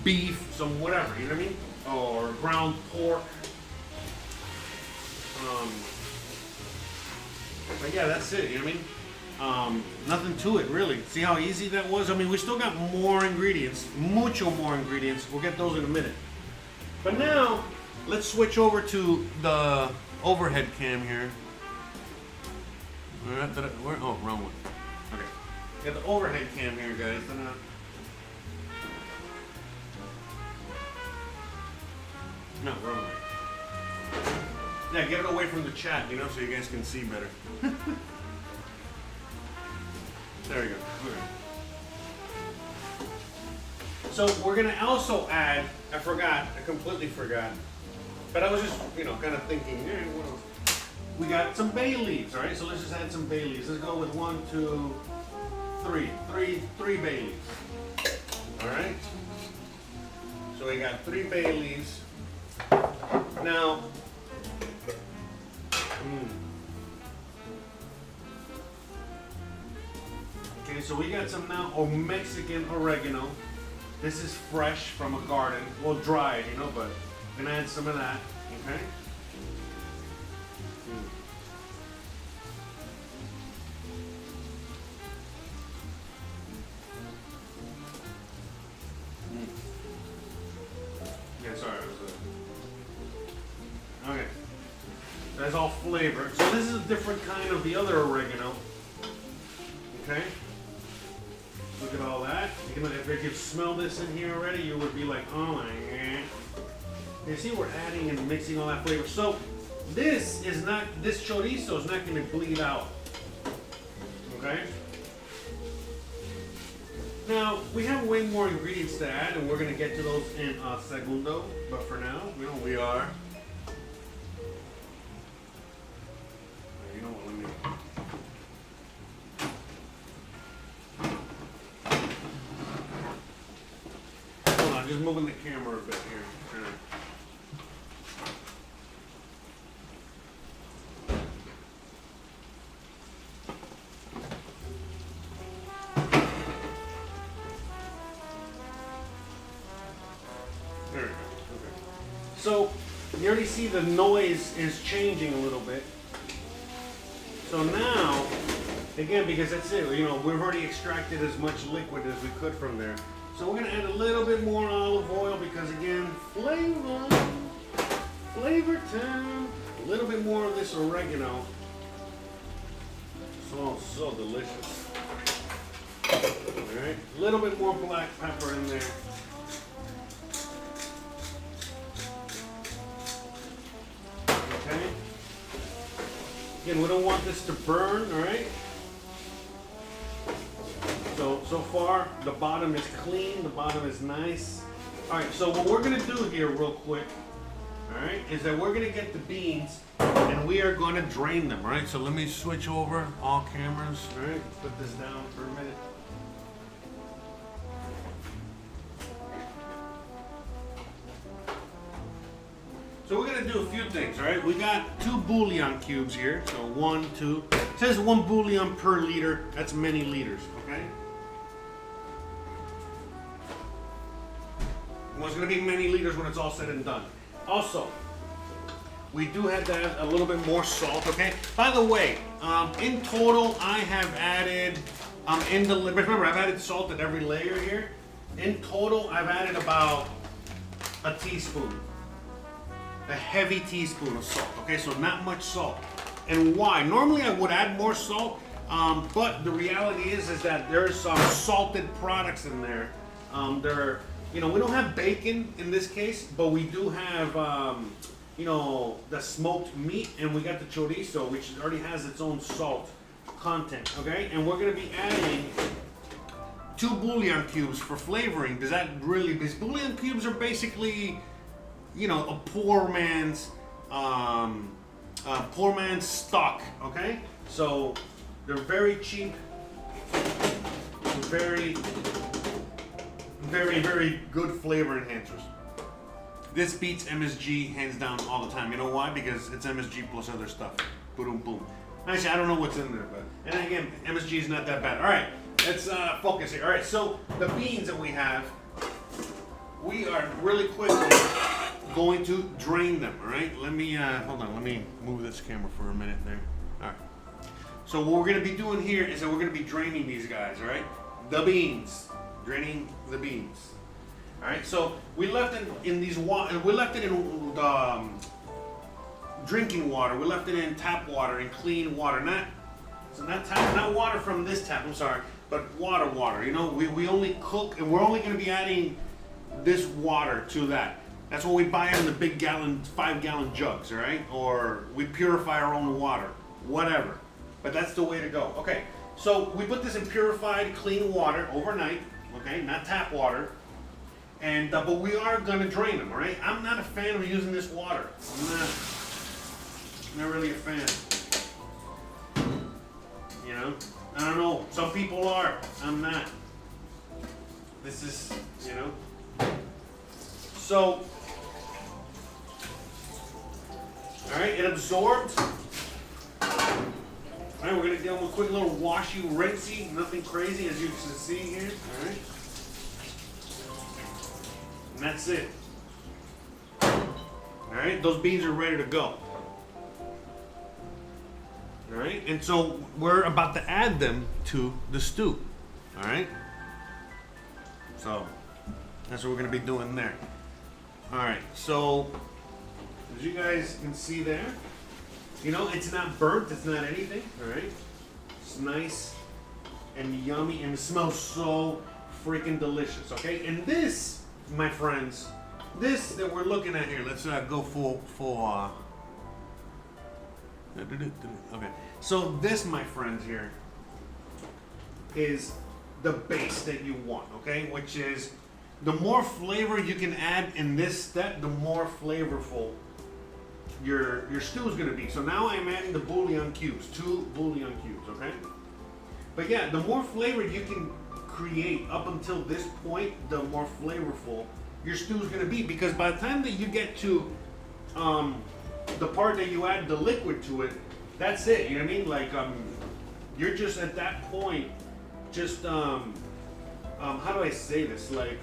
beef, some whatever. You know what I mean? Or ground pork. But yeah, that's it. You know what I mean? Nothing to it, really. See how easy that was? I mean, we still got more ingredients, mucho more ingredients. We'll get those in a minute. But now, let's switch over to the overhead cam here. Oh, wrong one. Okay. Got the overhead cam here, guys. No, wrong one. Yeah, get it away from the chat, you know, so you guys can see better. There we go. Okay. So we're gonna also add, I completely forgot. But I was just, you know, kind of thinking, what else? We got some bay leaves, all right? So let's just add some bay leaves. Let's go with 1, 2, 3. Three bay leaves. All right? So we got 3 bay leaves. Now, okay, so we got some now Mexican oregano. This is fresh from a garden. Well, dried, you know, but we're gonna add some of that, okay? flavored. So this is a different kind of the other oregano. Okay. Look at all that. You can, if you could smell this in here already, you would be like, oh my god. You see, we're adding and mixing all that flavor. So this chorizo is not going to bleed out. Okay. Now we have way more ingredients to add, and we're going to get to those in a segundo. But for now, you know, we are. You know what? Let me. Hold on, just moving the camera a bit here. There we go. Okay. So you already see the noise is changing a little bit. So now, again, because that's it, you know, we've already extracted as much liquid as we could from there. So we're gonna add a little bit more olive oil because again, flavor time. A little bit more of this oregano. So delicious. All right, a little bit more black pepper in there. Okay. Again, we don't want this to burn, all right? So far, the bottom is clean, the bottom is nice. All right, so what we're gonna do here real quick, all right, is that we're gonna get the beans and we are gonna drain them, all right? So let me switch over all cameras, all right? Put this down for a minute. So we're gonna do a few things, all right? We got 2 bouillon cubes here. So 1, 2. It says 1 bouillon per liter. That's many liters, okay? Well, it's gonna be many liters when it's all said and done. Also, we do have to add a little bit more salt, okay? By the way, in total, I have added, remember, I've added salt at every layer here. In total, I've added about a teaspoon. A heavy teaspoon of salt, okay? So not much salt. And why? Normally I would add more salt, but the reality is that there's some salted products in there. You know, we don't have bacon in this case, but we do have, you know, the smoked meat, and we got the chorizo, which already has its own salt content, okay? And we're gonna be adding 2 bouillon cubes for flavoring. Because bouillon cubes are basically, you know, a poor man's stock, okay? So they're very cheap, very good flavor enhancers. This beats MSG hands down all the time. You know why? Because it's MSG plus other stuff. Boom, boom. Actually, I don't know what's in there, but and again, MSG is not that bad. All right, let's focus here. All right, so the beans that we have, we are really quickly going to drain them. All right, let me hold on. Let me move this camera for a minute there. All right. So what we're gonna be doing here is that we're gonna be draining these guys. All right, the beans. Draining the beans. All right, so we left it in these we left it in drinking water. We left it in tap water and clean water, not water from this tap. I'm sorry, but water. You know, we only cook, and we're only going to be adding this water to that. That's what we buy in the big 5-gallon jugs, all right? Or we purify our own water, whatever. But that's the way to go. Okay, so we put this in purified, clean water overnight. Okay, not tap water, and but we are gonna drain them. All right, I'm not a fan of using this water. I'm not really a fan. You know, I don't know. Some people are. I'm not. This is, you know. So, all right, it absorbed. All right, we're gonna give them a quick little washy, rinsey, nothing crazy as you can see here. All right, and that's it. All right, those beans are ready to go. All right, and so we're about to add them to the stew. All right, so that's what we're gonna be doing there. All right, so as you guys can see there, You know, it's not burnt, it's not anything, all right? It's nice and yummy and it smells so freaking delicious, okay? And this, my friends, this that we're looking at here, let's go full, okay. So this, my friends here, is the base that you want, okay? Which is, the more flavor you can add in this step, the more flavorful your stew is gonna be. So now I'm adding the bouillon cubes, 2 bouillon cubes, okay? But yeah, the more flavor you can create up until this point, the more flavorful your stew is gonna be. Because by the time that you get to the part that you add the liquid to it, that's it. You know what I mean? Like you're just at that point, just how do I say this? Like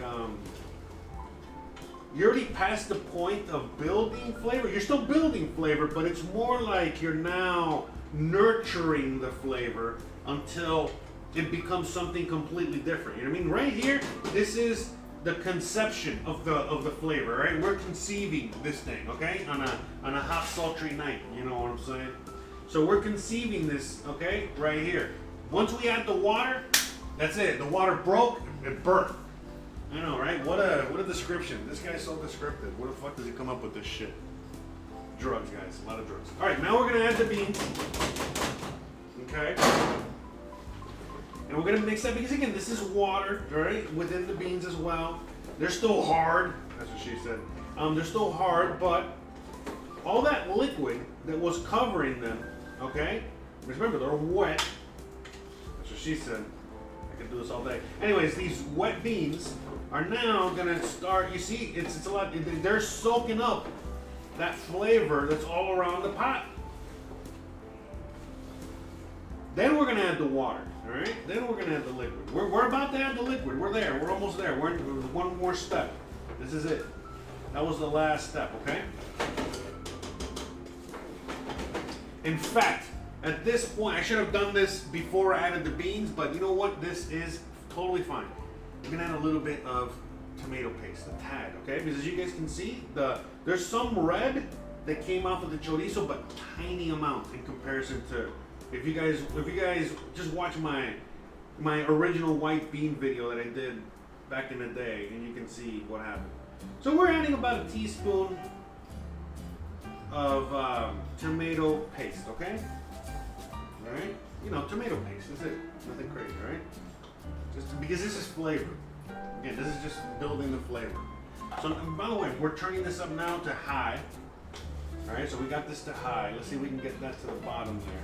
you're already past the point of building flavor. You're still building flavor, but it's more like you're now nurturing the flavor until it becomes something completely different. You know what I mean? Right here, this is the conception of the flavor, right? We're conceiving this thing, okay? On a hot, sultry night, you know what I'm saying? So we're conceiving this, okay, right here. Once we add the water, that's it. The water broke, it burnt. I know, right? What a description. This guy's so descriptive. Where the fuck does he come up with this shit? Drugs, guys. A lot of drugs. All right, now we're gonna add the beans. Okay. And we're gonna mix that because again, this is water, right? Within the beans as well. They're still hard. That's what she said. They're still hard, but all that liquid that was covering them, okay? Remember, they're wet. That's what she said. I could do this all day. Anyways, these wet beans are now gonna start. You see, it's a lot. They're soaking up that flavor that's all around the pot. Then we're gonna add the water. All right. Then we're gonna add the liquid. We're about to add the liquid. We're there. We're almost there. We're one more step. This is it. That was the last step. Okay. In fact, at this point, I should have done this before I added the beans, but you know what? This is totally fine. We're gonna add a little bit of tomato paste, a tad, okay? Because as you guys can see, there's some red that came off of the chorizo, but tiny amount in comparison to if you guys just watch my original white bean video that I did back in the day, and you can see what happened. So we're adding about a teaspoon of tomato paste, okay? All right, you know, tomato paste. That's it. Nothing crazy, right? Just because this is flavor. Again, this is just building the flavor. So, by the way, we're turning this up now to high. All right, so we got this to high. Let's see if we can get that to the bottom there.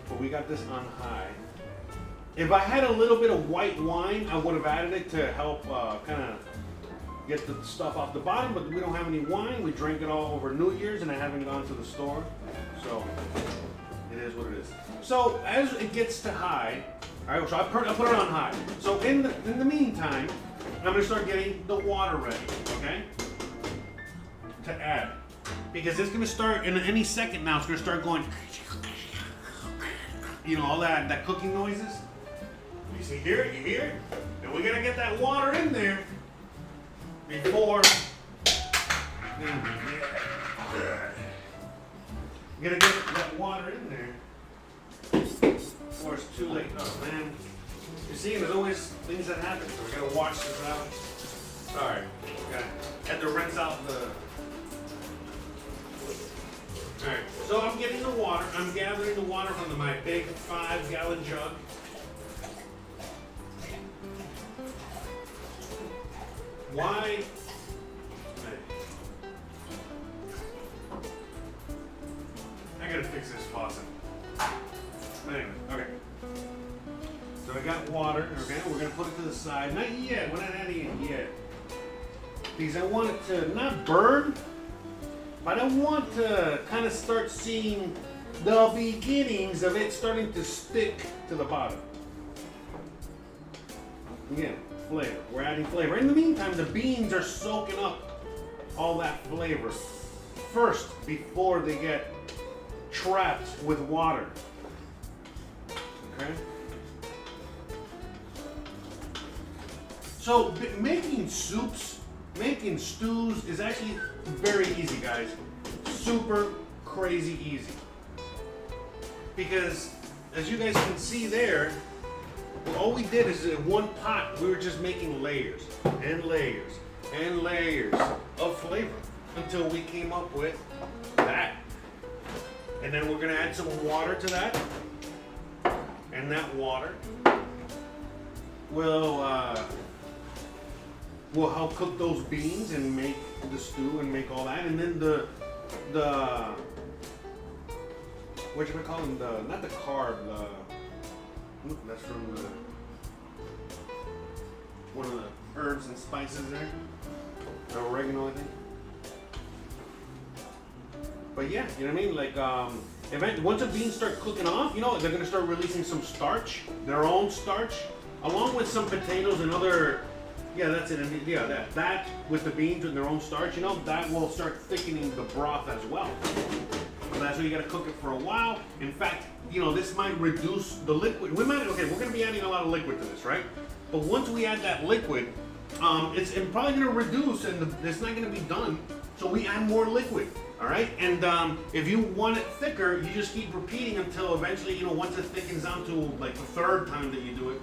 But we got this on high. If I had a little bit of white wine, I would have added it to help kind of get the stuff off the bottom, but we don't have any wine. We drank it all over New Year's, and I haven't gone to the store. So, it is what it is. So, as it gets to high, all right, so I put it on high. So, in the meantime, I'm going to start getting the water ready, okay, to add. Because it's going to start, in any second now, it's going to start going, you know, all that cooking noises. You see here, you hear it? And we're going to get that water in there before, you're going to get that water in there before it's too late. Oh, man. You see, there's always things that happen, so we got to watch this out. Sorry. Had to rinse out the... Alright, so I'm getting the water. I'm gathering the water from my big 5-gallon jug. Why? I gotta fix this faucet. Anyway, okay. So I got water, okay? We're gonna put it to the side. Not yet, we're not adding it yet. Because I want it to not burn, but I want to kind of start seeing the beginnings of it starting to stick to the bottom. Again, flavor. We're adding flavor. In the meantime, the beans are soaking up all that flavor first before they get trapped with water. Okay? So, making soups, making stews is actually very easy, guys. Super crazy easy. because as you guys can see there, all we did is in one pot, we were just making layers and layers and layers of flavor until we came up with that. And then we're gonna add some water to that. And that water will help cook those beans and make the stew and make all that. And then the what you call them? Not the carb. That's from one of the herbs and spices there. The oregano, I think. But yeah, you know what I mean? Like, once the beans start cooking off, you know, they're gonna start releasing some starch, their own starch, along with some potatoes and other. Yeah, that's it. And yeah, that with the beans and their own starch, you know, that will start thickening the broth as well. So that's why you gotta cook it for a while. In fact, you know, this might reduce the liquid. We're gonna be adding a lot of liquid to this, right? But once we add that liquid, it's probably gonna reduce, and it's not gonna be done. So we add more liquid, all right? And if you want it thicker, you just keep repeating until eventually, you know, once it thickens down to like the third time that you do it,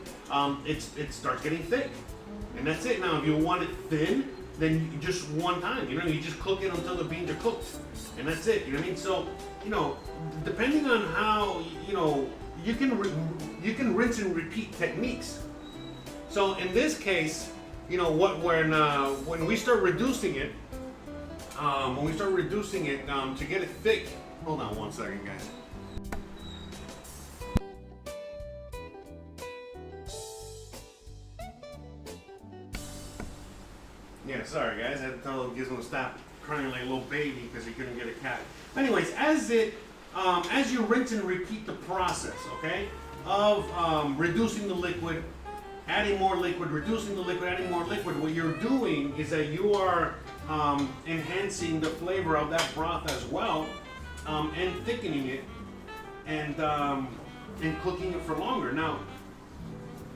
it starts getting thick, and that's it. Now, if you want it thin, then you just one time, you know, you just cook it until the beans are cooked, and that's it. You know what I mean? So, you know, depending on how, you know, you can rinse and repeat techniques. So in this case, you know, when we start reducing it, to get it thick. Hold on one second, guys. Yeah, sorry guys, I had to tell Gizmo to stop crying like a little baby because he couldn't get a cat. Anyways, as you rinse and repeat the process, okay, of reducing the liquid, adding more liquid, reducing the liquid, adding more liquid, what you're doing is that you are enhancing the flavor of that broth as well, and thickening it, and cooking it for longer. Now,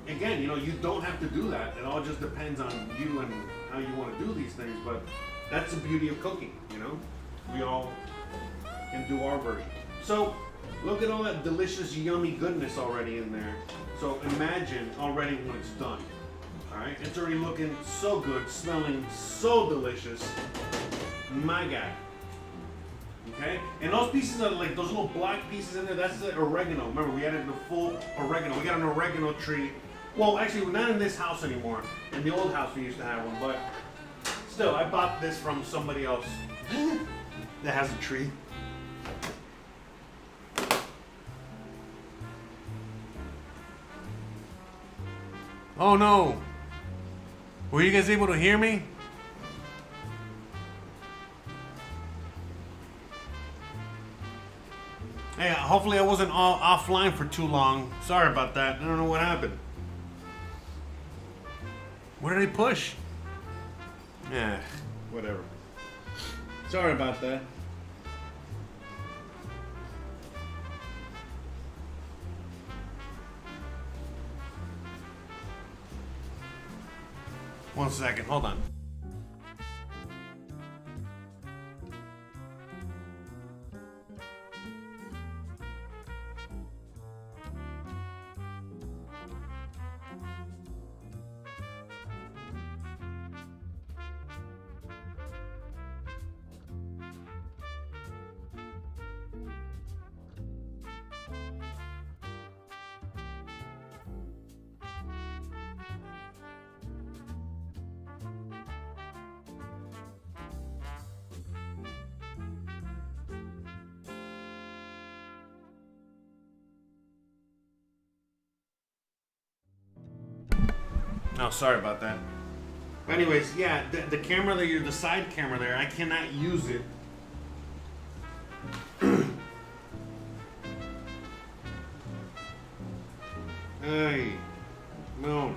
again, you know, you don't have to do that. It all just depends on you and how you want to do these things, but that's the beauty of cooking, you know? We all can do our version. So, look at all that delicious, yummy goodness already in there. So imagine already when it's done. Alright, it's already looking so good, smelling so delicious. My God. Okay? And those pieces are like those little black pieces in there, that's the oregano. Remember, we added the full oregano. We got an oregano tree. Well, actually, we're not in this house anymore. In the old house, we used to have one, but still, I bought this from somebody else that has a tree. Oh no! Were you guys able to hear me? Hey, hopefully I wasn't offline for too long. Sorry about that. I don't know what happened. What did I push? Yeah, whatever. Sorry about that. One second, hold on. Oh, sorry about that. But anyways, yeah, the camera there, the side camera there, I cannot use it. Hey, no.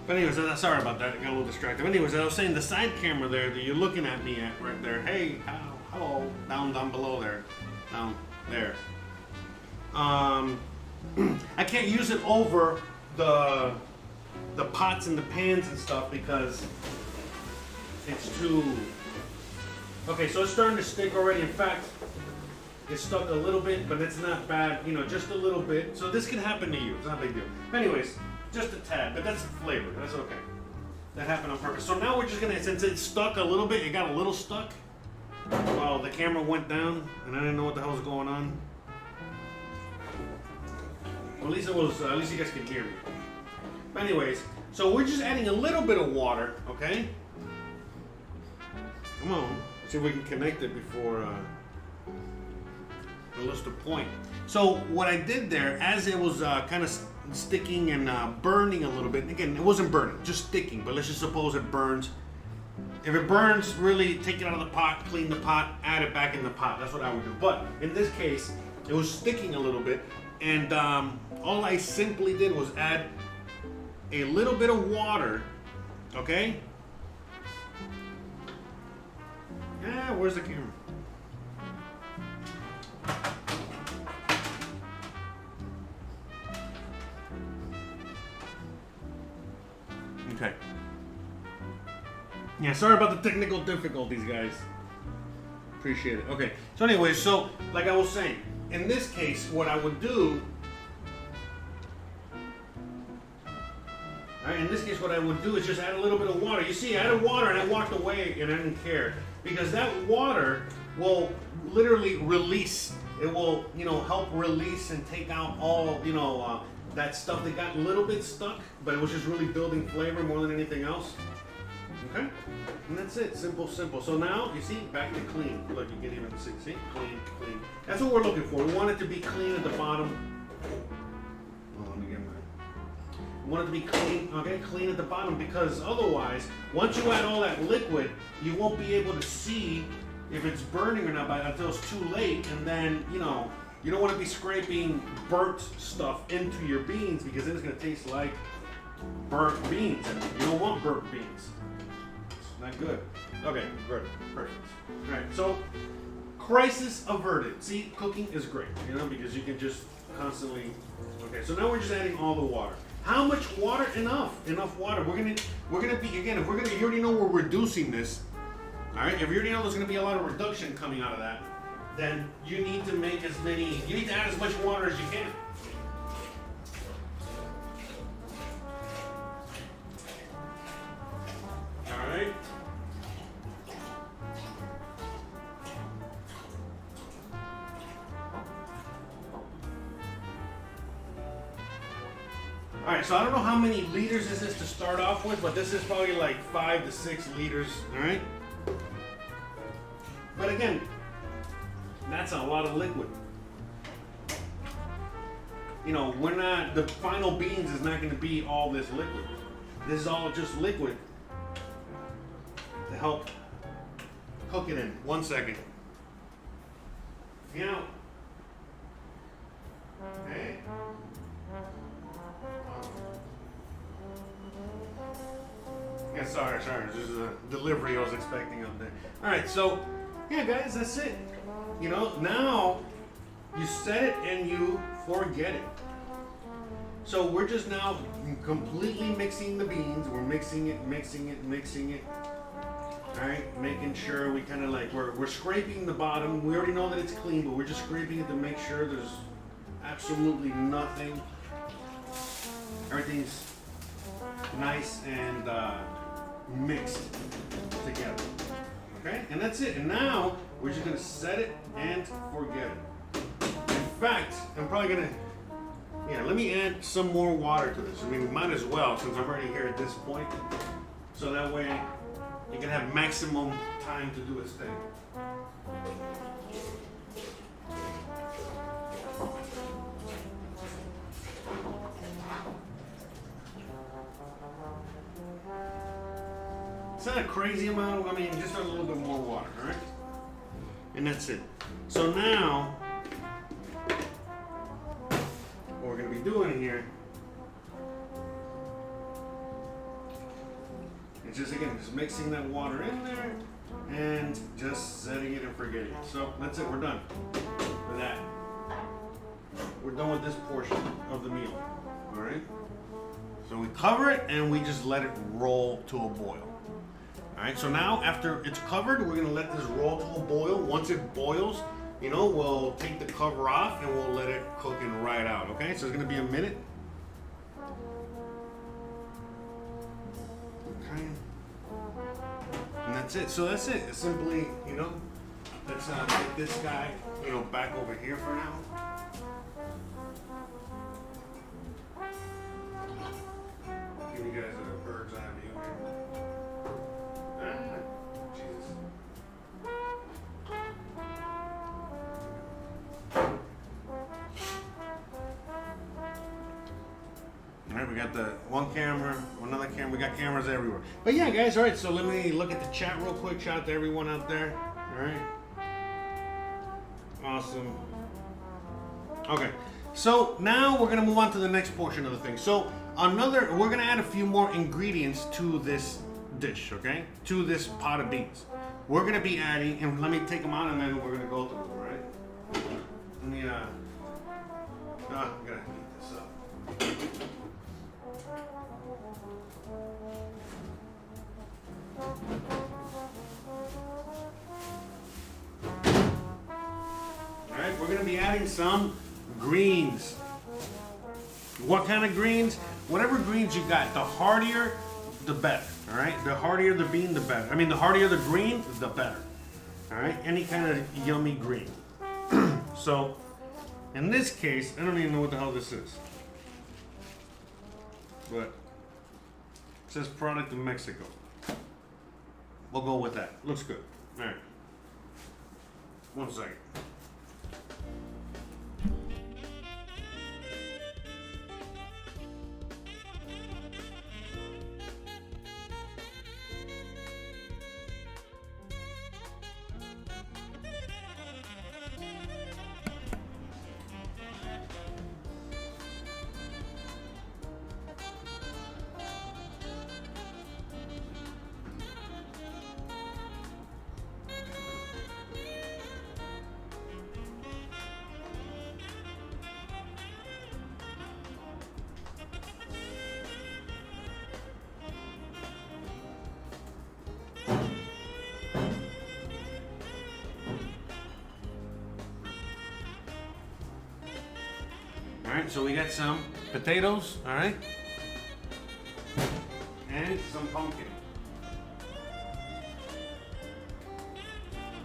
But anyways, sorry about that. I got a little distracted. But anyways, I was saying the side camera there that you're looking at me at right there. Hey, hello, down below there, down there. I can't use it over the pots and the pans and stuff because it's too Okay, so it's starting to stick already. In fact, it's stuck a little bit, but it's not bad, you know, just a little bit. So this can happen to you. It's not a big deal. Anyways, just a tad, but that's flavor. That's okay. That happened on purpose. So now we're just gonna, since it's stuck a little bit, it got a little stuck while the camera went down, and I didn't know what the hell was going on. Well, at least it was, at least you guys can hear me. But anyways, so we're just adding a little bit of water, okay? Come on, let's see if we can connect it before I lost the point. So what I did there, as it was kind of sticking and burning a little bit, again, it wasn't burning, just sticking, but let's just suppose it burns. If it burns, really take it out of the pot, clean the pot, add it back in the pot. That's what I would do. But in this case, it was sticking a little bit, and all I simply did was add a little bit of water, okay? Yeah, where's the camera? Okay. Yeah, sorry about the technical difficulties, guys. Appreciate it. Okay. So anyway, so like I was saying, in this case, what I would do, all right, in this case, what I would do is just add a little bit of water. You see, I added water and I walked away and I didn't care because that water will literally release. It will, you know, help release and take out all, you know, that stuff that got a little bit stuck, but it was just really building flavor more than anything else. Okay? And that's it. Simple, simple. So now, you see, back to clean. Look, you can even see, clean, clean. That's what we're looking for. We want it to be clean at the bottom. Oh, let me get mine. We want it to be clean, okay? Clean at the bottom, because otherwise, once you add all that liquid, you won't be able to see if it's burning or not until it's too late, and then, you know, you don't want to be scraping burnt stuff into your beans because then it's going to taste like burnt beans, and you don't want burnt beans. It's not good. Okay, good. Perfect. All right, so crisis averted. See, cooking is great, you know, because you can just constantly. Okay, so now we're just adding all the water. How much water? Enough. Enough water. We're gonna be, again, if we're gonna, you already know we're reducing this. All right, if you already know there's gonna be a lot of reduction coming out of that, then you need to make as many, you need to add as much water as you can. All right. All right, so I don't know how many liters this is to start off with, but this is probably like 5 to 6 liters, all right? But again, that's a lot of liquid. You know, we're not, the final beans is not gonna be all this liquid. This is all just liquid to help cook it in. 1 second. You know, okay. Yeah, sorry, this is a delivery I was expecting up there. All right, so, yeah, guys, that's it. You know, now you set it and you forget it. So we're just now completely mixing the beans. We're mixing it. All right, making sure we kind of like, we're scraping the bottom. We already know that it's clean, but we're just scraping it to make sure there's absolutely nothing. Everything's nice and mixed together. Okay, and that's it. And now we're just gonna set it and forget it. In fact, I'm probably gonna, yeah, let me add some more water to this. I mean, we might as well, since I'm already here at this point. So that way it can have maximum time to do its thing. It's not a crazy amount, I mean, just a little bit more water, all right? And that's it. So now, what we're gonna be doing here is just, again, just mixing that water in there and just setting it and forgetting it. So that's it, we're done with that. We're done with this portion of the meal, all right? So we cover it and we just let it roll to a boil. All right, so now after it's covered, we're gonna let this roll to a boil. Once it boils, you know, we'll take the cover off and we'll let it cook and right out, okay? So it's gonna be a minute. Okay. And that's it. So that's it. It's simply, you know, let's get this guy, you know, back over here for now. Give you guys a bird's eye view here. Jesus. All right, we got the one camera, another camera. We got cameras everywhere. But yeah, guys. All right, so let me look at the chat real quick. Shout out to everyone out there. All right. Awesome. Okay, so now we're gonna move on to the next portion of the thing. So we're gonna add a few more ingredients to this dish, okay? To this pot of beans. We're gonna be adding, and let me take them out, and then we're gonna go through them, all right? Let me, I'm gonna heat this up. Alright, we're going to be adding some greens. What kind of greens? Whatever greens you got. The heartier, the better. Alright? The heartier the bean, the better. I mean, the heartier the green, the better. Alright? Any kind of yummy green. So, in this case, I don't even know what the hell this is. But, it says product of Mexico. We'll go with that. Looks good. Alright. One second. Alright, so we got some potatoes, alright? And some pumpkin.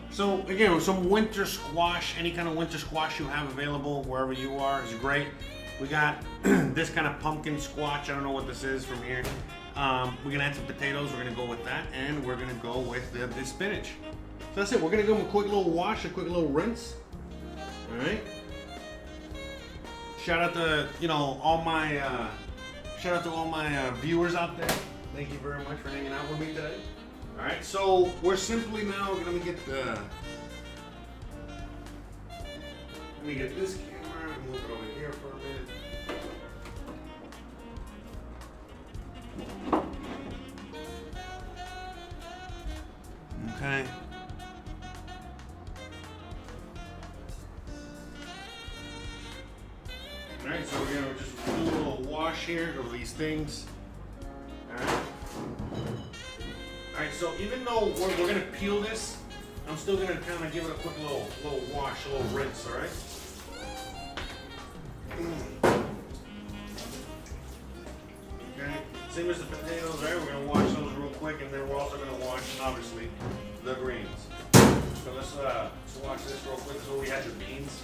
So again, some winter squash, any kind of winter squash you have available wherever you are is great. We got this kind of pumpkin squash, I don't know what this is from here. We're gonna add some potatoes, we're gonna go with that, and we're gonna go with the spinach. So that's it, we're gonna give them a quick little wash, a quick little rinse. Alright. Shout out to all my viewers out there. Thank you very much for hanging out with me today. All right, so we're simply now gonna get the. Let me get this camera and move it over here for a minute. Okay. Alright, so we're gonna just do a little wash here of these things. Alright. Alright, so even though we're gonna peel this, I'm still gonna kind of give it a quick little wash, a little rinse, alright? Okay, same as the potatoes, right? We're gonna wash those real quick, and then we're also gonna wash, obviously, the greens. So let's wash this real quick. So we had the beans.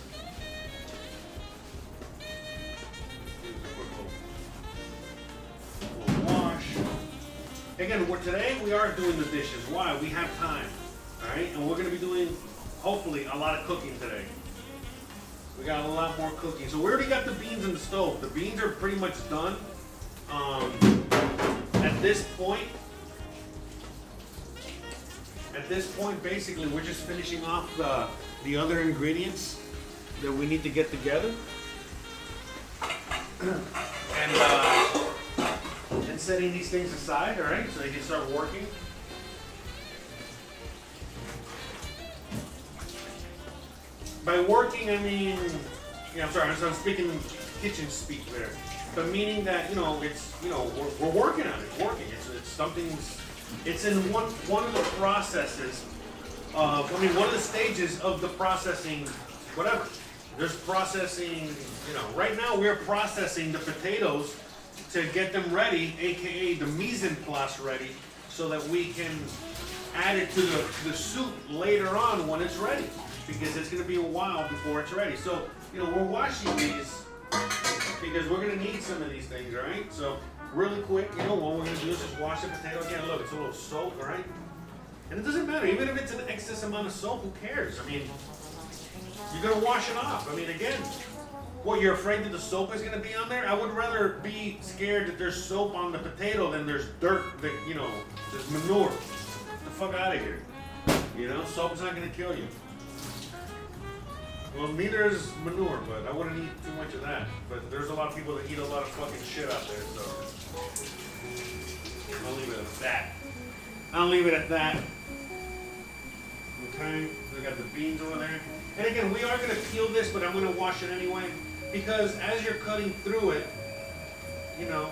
Again, today we are doing the dishes. Why? We have time, all right? And we're going to be doing, hopefully, a lot of cooking today. We got a lot more cooking. So we already got the beans in the stove. The beans are pretty much done. At this point, basically, we're just finishing off the other ingredients that we need to get together. And setting these things aside, all right, so they can start working. By working, I mean, I'm sorry, I'm speaking kitchen speak there, but meaning that it's we're working on it, working. It's something's It's in one of the processes of, one of the stages of the processing, whatever. There's processing, right now we're processing the potatoes to get them ready, aka the mise en place ready, so that we can add it to the soup later on when it's ready. Because it's gonna be a while before it's ready. So, we're washing these because we're gonna need some of these things, right? So, really quick, what we're gonna do is just wash the potato again. Look, it's a little soap, right? And it doesn't matter, even if it's an excess amount of soap, who cares? You're gonna wash it off. Again, what, you're afraid that the soap is gonna be on there? I would rather be scared that there's soap on the potato than there's dirt, that, there's manure. Get the fuck out of here. Soap's not gonna kill you. Well, neither is manure, but I wouldn't eat too much of that. But there's a lot of people that eat a lot of fucking shit out there, so I'll leave it at that. Okay, we got the beans over there. And again, we are gonna peel this, but I'm gonna wash it anyway, because as you're cutting through it, you're gonna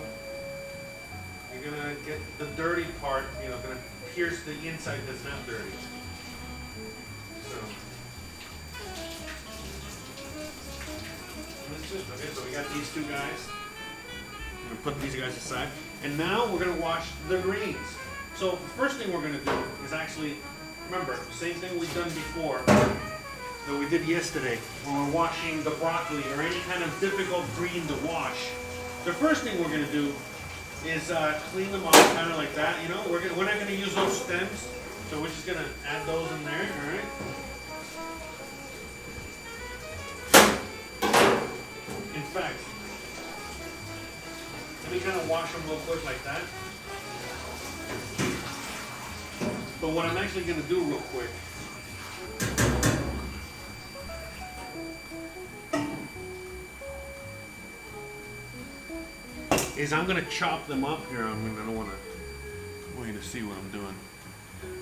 get the dirty part, gonna pierce the inside that's not dirty. Okay, so we got these two guys. I'm gonna put these guys aside. And now we're gonna wash the greens. So the first thing we're gonna do is actually, remember, same thing we've done before that we did yesterday when we're washing the broccoli or any kind of difficult green to wash. The first thing we're gonna do is clean them off kind of like that, We're not gonna use those stems, so we're just gonna add those in there, all right? In fact, let me kind of wash them real quick like that. But what I'm actually going to do real quick is I'm going to chop them up here. I don't want you to see what I'm doing.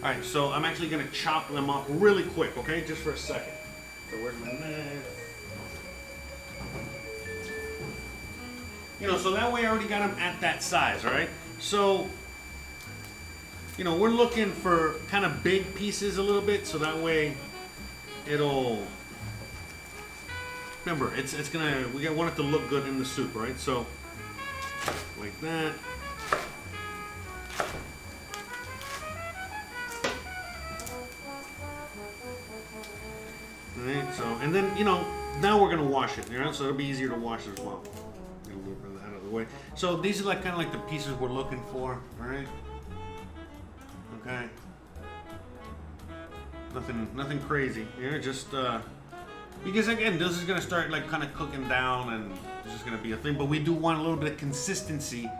All right, so I'm actually going to chop them up really quick, okay? Just for a second. So where's my knife? So that way I already got them at that size, all right? So, we're looking for kind of big pieces a little bit, so that way it'll, remember, we want it to look good in the soup, right? So, like that. All right, so, and then, now we're gonna wash it, so it'll be easier to wash as well. Get a little bit out of the way. So these are kind of like the pieces we're looking for, all right? Okay. Nothing crazy. Just because again, this is gonna start kind of cooking down, and it's just gonna be a thing. But we do want a little bit of consistency,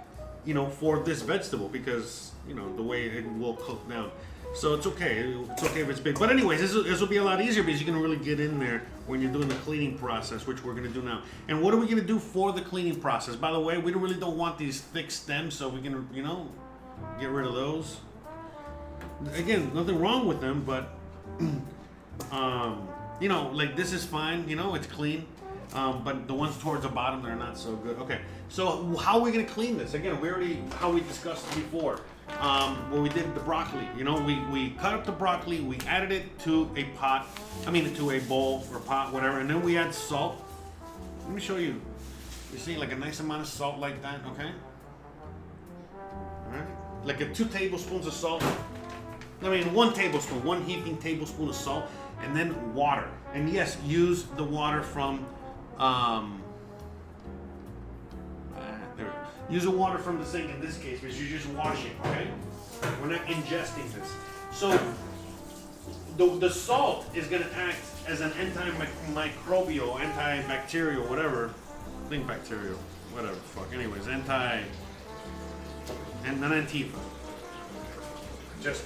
for this vegetable because the way it will cook down. So it's okay. It's okay if it's big. But anyways, this will be a lot easier because you can really get in there when you're doing the cleaning process, which we're going to do now. And what are we going to do for the cleaning process? By the way, we really don't want these thick stems, so we can, get rid of those. Again, nothing wrong with them, but, this is fine. It's clean. But the ones towards the bottom, they're not so good. Okay, so how are we going to clean this? Again, how we discussed before. When we did the broccoli, we cut up the broccoli, we added it to a to a bowl or pot, whatever, and then we add salt. Let me show you. You see, like a nice amount of salt like that, okay? All right, like 2 tablespoons of salt. 1 tablespoon, 1 heaping tablespoon of salt, and then water. And yes, use the water from use the water from the sink in this case because you're just washing, okay? We're not ingesting this. So the salt is going to act as an antimicrobial, antibacterial, whatever. I think bacterial, whatever the fuck. Anyways, and not Antifa. Just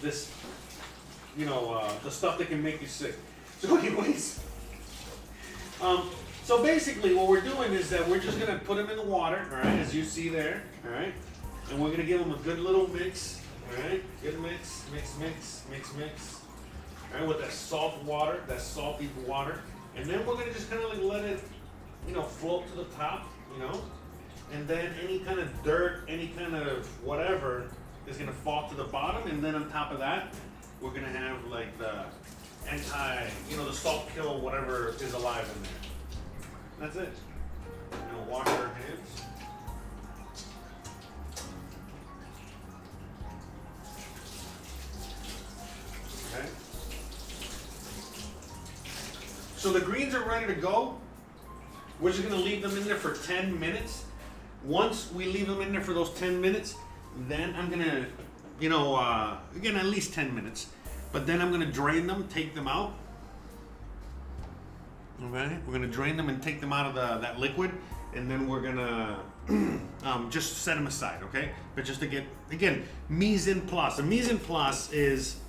this, the stuff that can make you sick. So anyways, so basically what we're doing is that we're just going to put them in the water, all right, as you see there, all right, and we're going to give them a good little mix, all right, good mix, all right, with that salt water, that salty water, and then we're going to just kind of let it, float to the top, And then any kind of dirt, any kind of whatever is gonna fall to the bottom. And then on top of that, we're gonna have like the the salt kill whatever is alive in there. That's it. We're gonna wash our hands. Okay. So the greens are ready to go. We're just gonna leave them in there for 10 minutes. Once we leave them in there for those 10 minutes, then I'm gonna, again, at least 10 minutes. But then I'm gonna drain them, take them out. Okay, we're gonna drain them and take them out of that liquid, and then we're gonna just set them aside. Okay, but just to get again mise en place. A mise en place is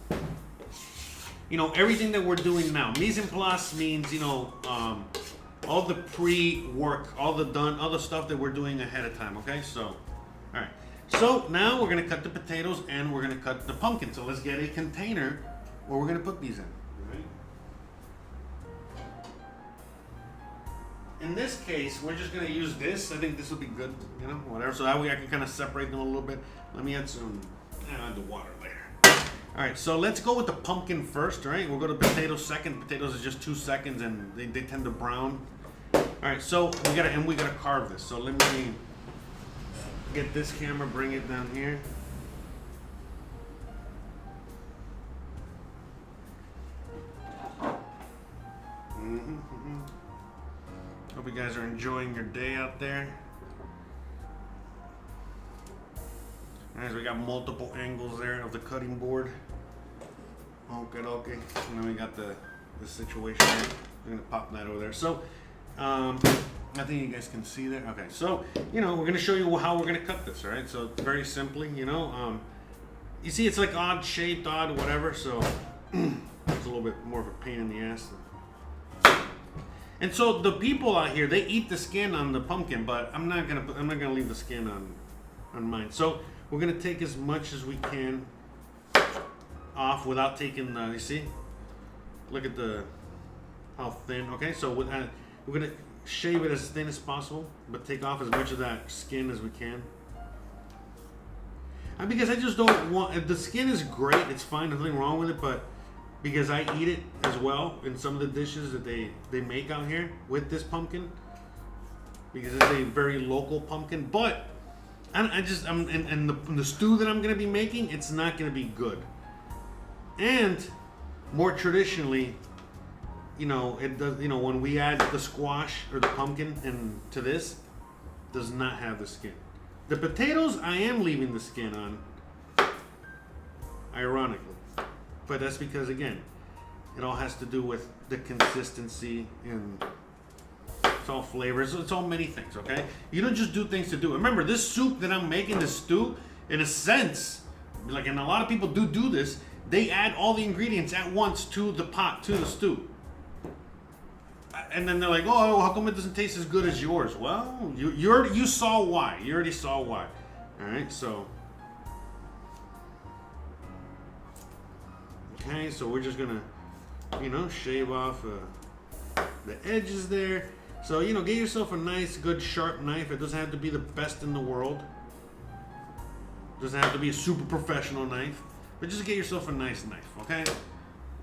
everything that we're doing now. Mise en place means all the pre-work, all the stuff that we're doing ahead of time. Okay, so all right. So now we're gonna cut the potatoes and we're gonna cut the pumpkin. So let's get a container where we're gonna put these in. Right. In this case, we're just gonna use this. I think this will be good, whatever. So that way I can kind of separate them a little bit. Let me add add the water later. All right, so let's go with the pumpkin first. All right, we'll go to potatoes second. Potatoes is just 2 seconds and they tend to brown. All right, so we gotta carve this. So let me get this camera, bring it down here. Hope you guys are enjoying your day out there. Alright, so we got multiple angles there of the cutting board. Okay. And then we got the situation here. We're gonna pop that over there. So I think you guys can see there. Okay, so we're gonna show you how we're gonna cut this, alright? So very simply, you see it's like odd shaped, odd whatever, so it's a little bit more of a pain in the ass. And so the people out here, they eat the skin on the pumpkin, but I'm not gonna leave the skin on mine. So we're gonna take as much as we can off without taking you see? Look at how thin. Okay, so we're gonna shave it as thin as possible, but take off as much of that skin as we can. And because I just don't want, the skin is great, it's fine, there's nothing wrong with it, but because I eat it as well in some of the dishes that they make out here with this pumpkin, because it's a very local pumpkin. But and the stew that I'm gonna be making, it's not gonna be good. And more traditionally, it does. When we add the squash or the pumpkin to this, does not have the skin. The potatoes, I am leaving the skin on, ironically. But that's because, again, it all has to do with the consistency and it's all flavors. It's all many things, okay? You don't just do things to do it. Remember, this soup that I'm making, this stew, in a sense, and a lot of people do this, they add all the ingredients at once to the pot, to the stew. And then they're like, oh, how come it doesn't taste as good as yours? Well, you saw why. You already saw why. All right, so... Okay, so we're just gonna, shave off the edges there. So, get yourself a nice, good, sharp knife. It doesn't have to be the best in the world. It doesn't have to be a super professional knife. But just get yourself a nice knife, okay?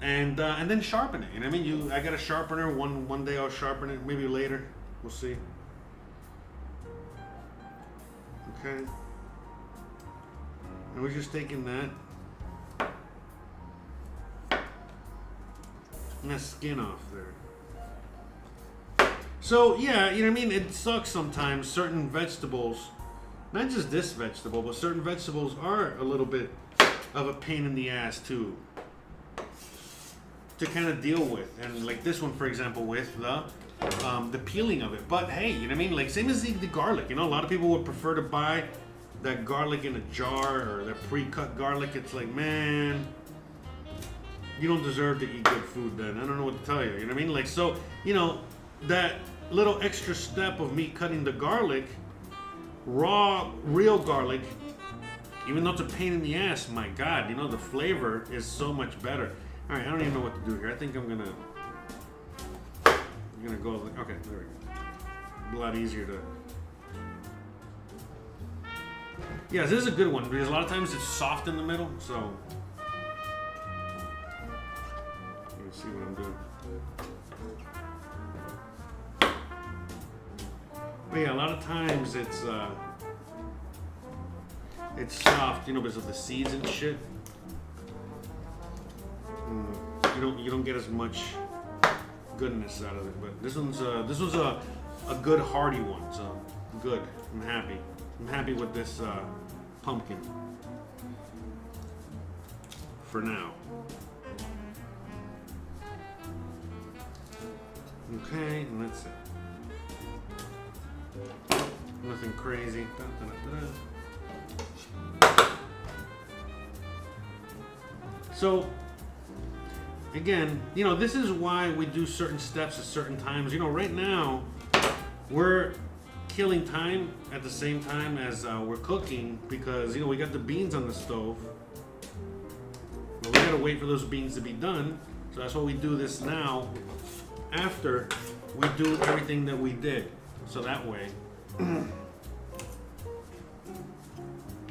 And then sharpen it. I mean, I got a sharpener. One day I'll sharpen it. Maybe later. We'll see. Okay. And we're just taking that. And that skin off there. So yeah, it sucks sometimes. Certain vegetables, not just this vegetable, but certain vegetables are a little bit of a pain in the ass to kind of deal with. And like this one, for example, with the peeling of it. But hey, like same as the garlic. A lot of people would prefer to buy that garlic in a jar or that pre-cut garlic. It's like, man, you don't deserve to eat good food then. I don't know what to tell you. You know what I mean? Like, so, that little extra step of me cutting the garlic, raw, real garlic, even though it's a pain in the ass, my God, the flavor is so much better. All right, I don't even know what to do here. I think I'm gonna go, okay, there we go. A lot easier to Yeah, this is a good one because a lot of times it's soft in the middle, so let me see what I'm doing. But yeah, a lot of times it's soft, you know, because of the seeds and shit. You don't get as much goodness out of it. But this was a good hearty one, so good. I'm happy. I'm happy with this pumpkin for now. Okay, and that's it. Nothing crazy. So, again, you know, this is why we do certain steps at certain times. You know, right now, we're killing time at the same time as we're cooking because, you know, we got the beans on the stove. But we gotta wait for those beans to be done. So that's why we do this now after we do everything that we did. So that way, you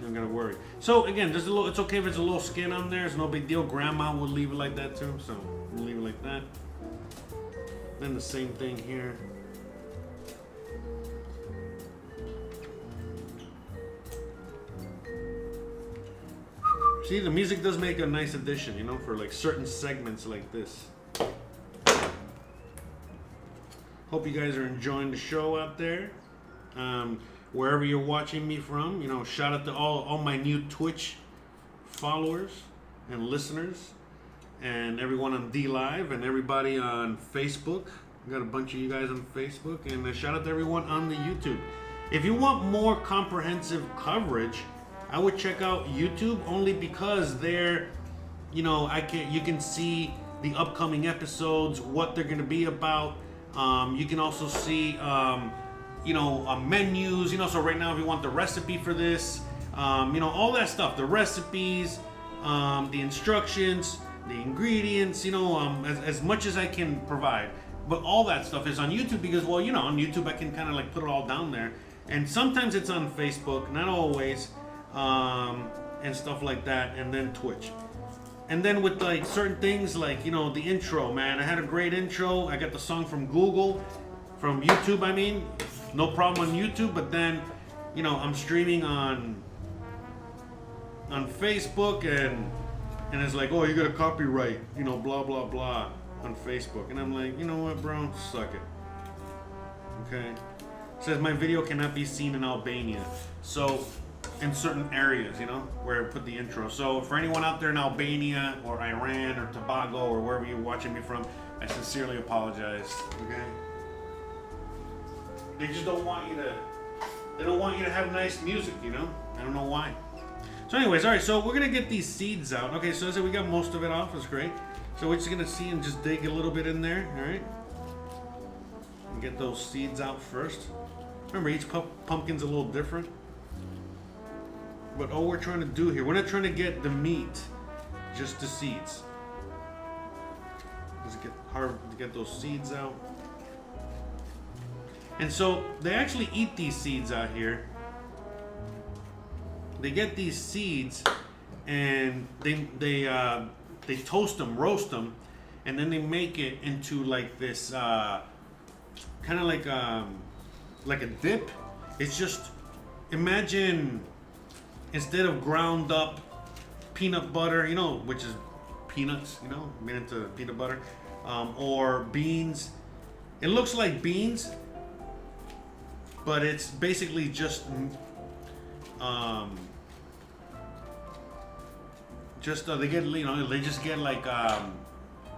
don't gotta worry. So again, there's a little. It's okay if it's a little skin on there. It's no big deal. Grandma would leave it like that too. So we'll leave it like that. Then the same thing here. See, the music does make a nice addition, you know, for like certain segments like this. Hope you guys are enjoying the show out there. Wherever you're watching me from, you know, shout out to all my new Twitch followers and listeners and everyone on D Live and everybody on Facebook. I got a bunch of you guys on Facebook, and shout out to everyone on the YouTube. If you want more comprehensive coverage, I would check out YouTube only because there, you know, you can see the upcoming episodes, what they're going to be about. You can also see you know, menus, you know, so right now if you want the recipe for this, you know, all that stuff, the recipes, the instructions, the ingredients, you know, as much as I can provide. But all that stuff is on YouTube because, well, you know, on YouTube I can kind of like put it all down there. And sometimes it's on Facebook, not always, and stuff like that, and then Twitch. And then with like certain things like, you know, the intro, man, I had a great intro. I got the song from YouTube, I mean. No problem on YouTube, but then, you know, I'm streaming on Facebook and it's like, oh, you got a copyright, you know, blah blah blah on Facebook, and I'm like, you know what, bro, suck it. Okay, it says my video cannot be seen in Albania, so in certain areas, you know, where I put the intro. So for anyone out there in Albania or Iran or Tobago or wherever you're watching me from, I sincerely apologize. Okay. They just don't want you to. They don't want you to have nice music, you know. I don't know why. So, anyways, all right. So we're gonna get these seeds out. Okay. So as I said, we got most of it off. That's great. So we're just gonna see and just dig a little bit in there. All right. And get those seeds out first. Remember, each pumpkin's a little different. But all we're trying to do here, we're not trying to get the meat, just the seeds. Just get those seeds out. And so they actually eat these seeds out here. They get these seeds and they toast them, roast them, and then they make it into like this kind of like a dip. It's just, imagine instead of ground up peanut butter, you know, which is peanuts, you know, made into peanut butter, or beans. It looks like beans, but it's basically just they get, you know, they just get like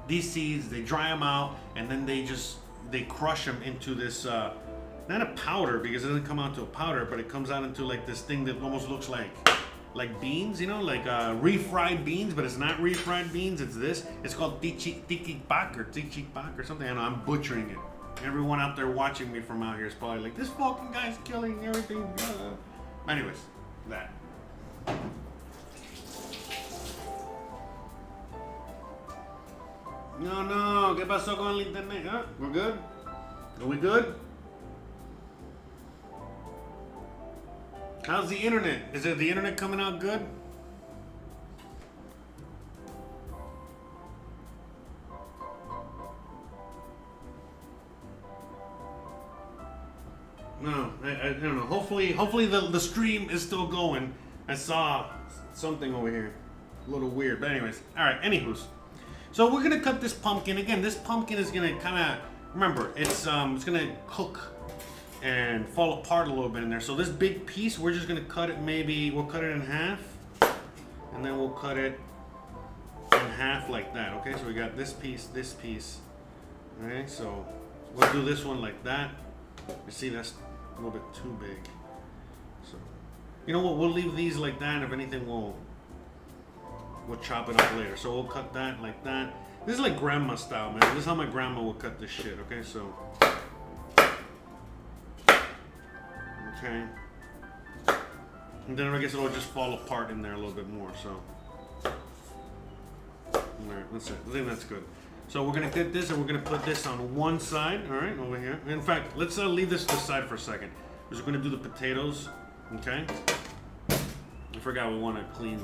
these seeds, they dry them out, and then they crush them into this not a powder, because it doesn't come out to a powder, but it comes out into like this thing that almost looks like beans, you know, like refried beans, but it's not refried beans. It's this. It's called tikipak or something. I know I'm butchering it. Everyone out there watching me from out here is probably like, this fucking guy's killing everything. Anyways, that. No, ¿qué pasó con el internet? Huh? We're good? Are we good? How's the internet? Is it the internet coming out good? No, I don't know. Hopefully the stream is still going. I saw something over here, a little weird. But anyways, all right. Anywho's, so we're gonna cut this pumpkin again. This pumpkin is gonna kind of remember it's gonna cook and fall apart a little bit in there. So this big piece, we're just gonna cut it. Maybe we'll cut it in half, and then we'll cut it in half like that. Okay, so we got this piece. All right, so we'll do this one like that. You see, that's a little bit too big. So, you know what? We'll leave these like that. If anything, we'll chop it up later. So we'll cut that like that. This is like grandma style, man. This is how my grandma would cut this shit. Okay, so okay, and then I guess it'll just fall apart in there a little bit more. So, all right, that's it. I think that's good. So we're gonna get this and we're gonna put this on one side, all right, over here. In fact, let's leave this to the side for a second. Because we're gonna do the potatoes, okay? I forgot we wanna clean.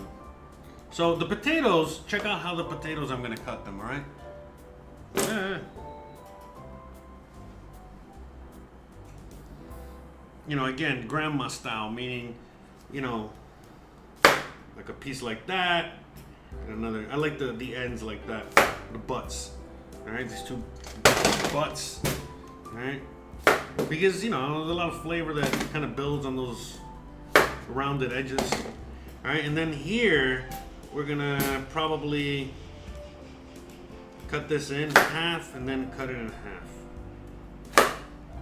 So the potatoes, check out how the potatoes I'm gonna cut them, all right? Yeah. You know, again, grandma style, meaning, you know, like a piece like that, and another, I like the ends like that, the butts. All right, these two butts, all right? Because, you know, there's a lot of flavor that kind of builds on those rounded edges. All right, and then here, we're gonna probably cut this in half and then cut it in half.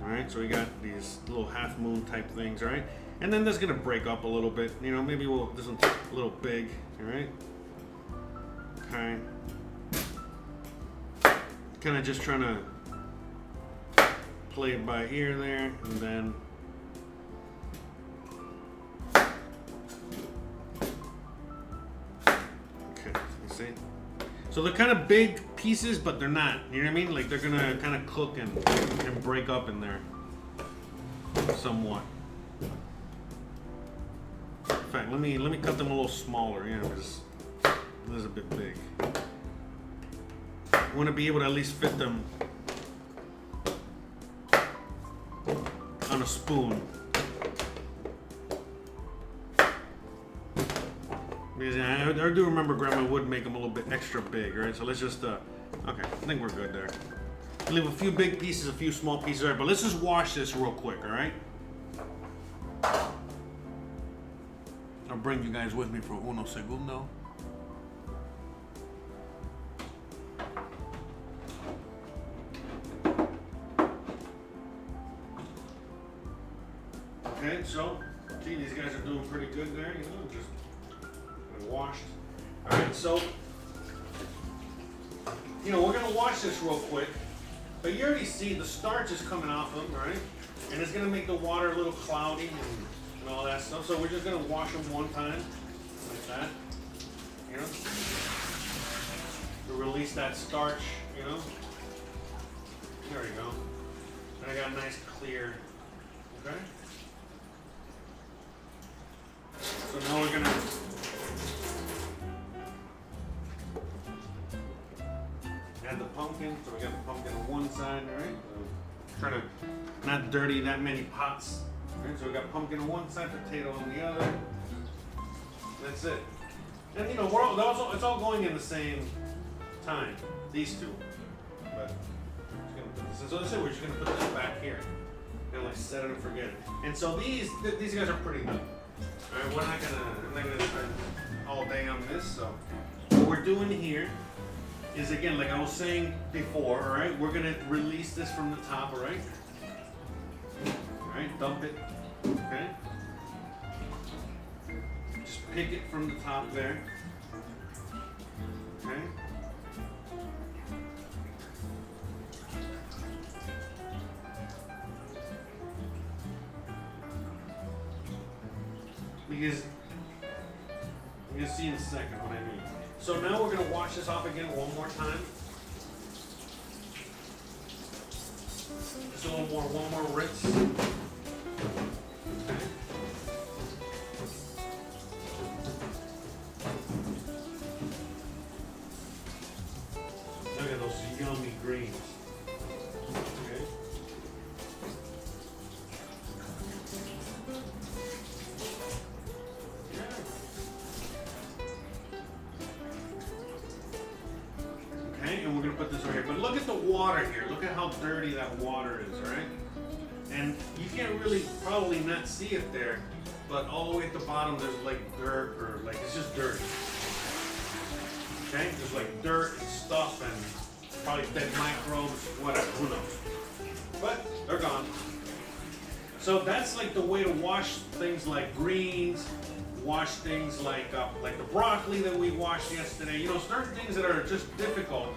All right, so we got these little half moon type things, all right? And then that's gonna break up a little bit. You know, maybe this one's a little big, all right? Okay. Kind of just trying to play it by ear there, and then okay, you see? So they're kind of big pieces, but they're not. You know what I mean? Like they're gonna kind of cook and break up in there somewhat. In fact, let me cut them a little smaller. You know, because this is a bit big. I want to be able to at least fit them on a spoon. Because I do remember Grandma would make them a little bit extra big, right? So let's just, okay, I think we're good there. Leave a few big pieces, a few small pieces, all right? But let's just wash this real quick, all right? I'll bring you guys with me for uno segundo. Okay, so, gee, these guys are doing pretty good there, you know, just washed. All right, so, you know, we're gonna wash this real quick, but you already see the starch is coming off them, right? And it's gonna make the water a little cloudy and all that stuff. So we're just gonna wash them one time, like that, you know, to release that starch, you know. There we go. And I got a nice clear, okay? So now we're gonna add the pumpkin. So we got the pumpkin on one side, all right? So try to not dirty that many pots. All right, so we got pumpkin on one side, potato on the other. That's it. And you know, it's all going in the same time. These two. But so that's it. We're just gonna put this back here. Kind of like set it and forget it. And so these guys are pretty good. All right, I'm not gonna spend all day on this. So what we're doing here is, again, like I was saying before, all right, we're gonna release this from the top, all right? All right, dump it, okay? Just pick it from the top there, okay? Because you're gonna see in a second what I mean. So now we're gonna wash this off again one more time. Just one more rinse. Okay. greens. Okay. Okay, and we're gonna put this over here. But look at the water here. Look at how dirty that water is, right? And you can't really probably not see it there, but all the way at the bottom there's like dirt or like it's just dirt. Okay, there's like dirt and stuff and probably dead microbes, whatever, who knows. But they're gone. So that's like the way to wash things like greens, wash things like the broccoli that we washed yesterday. You know, certain things that are just difficult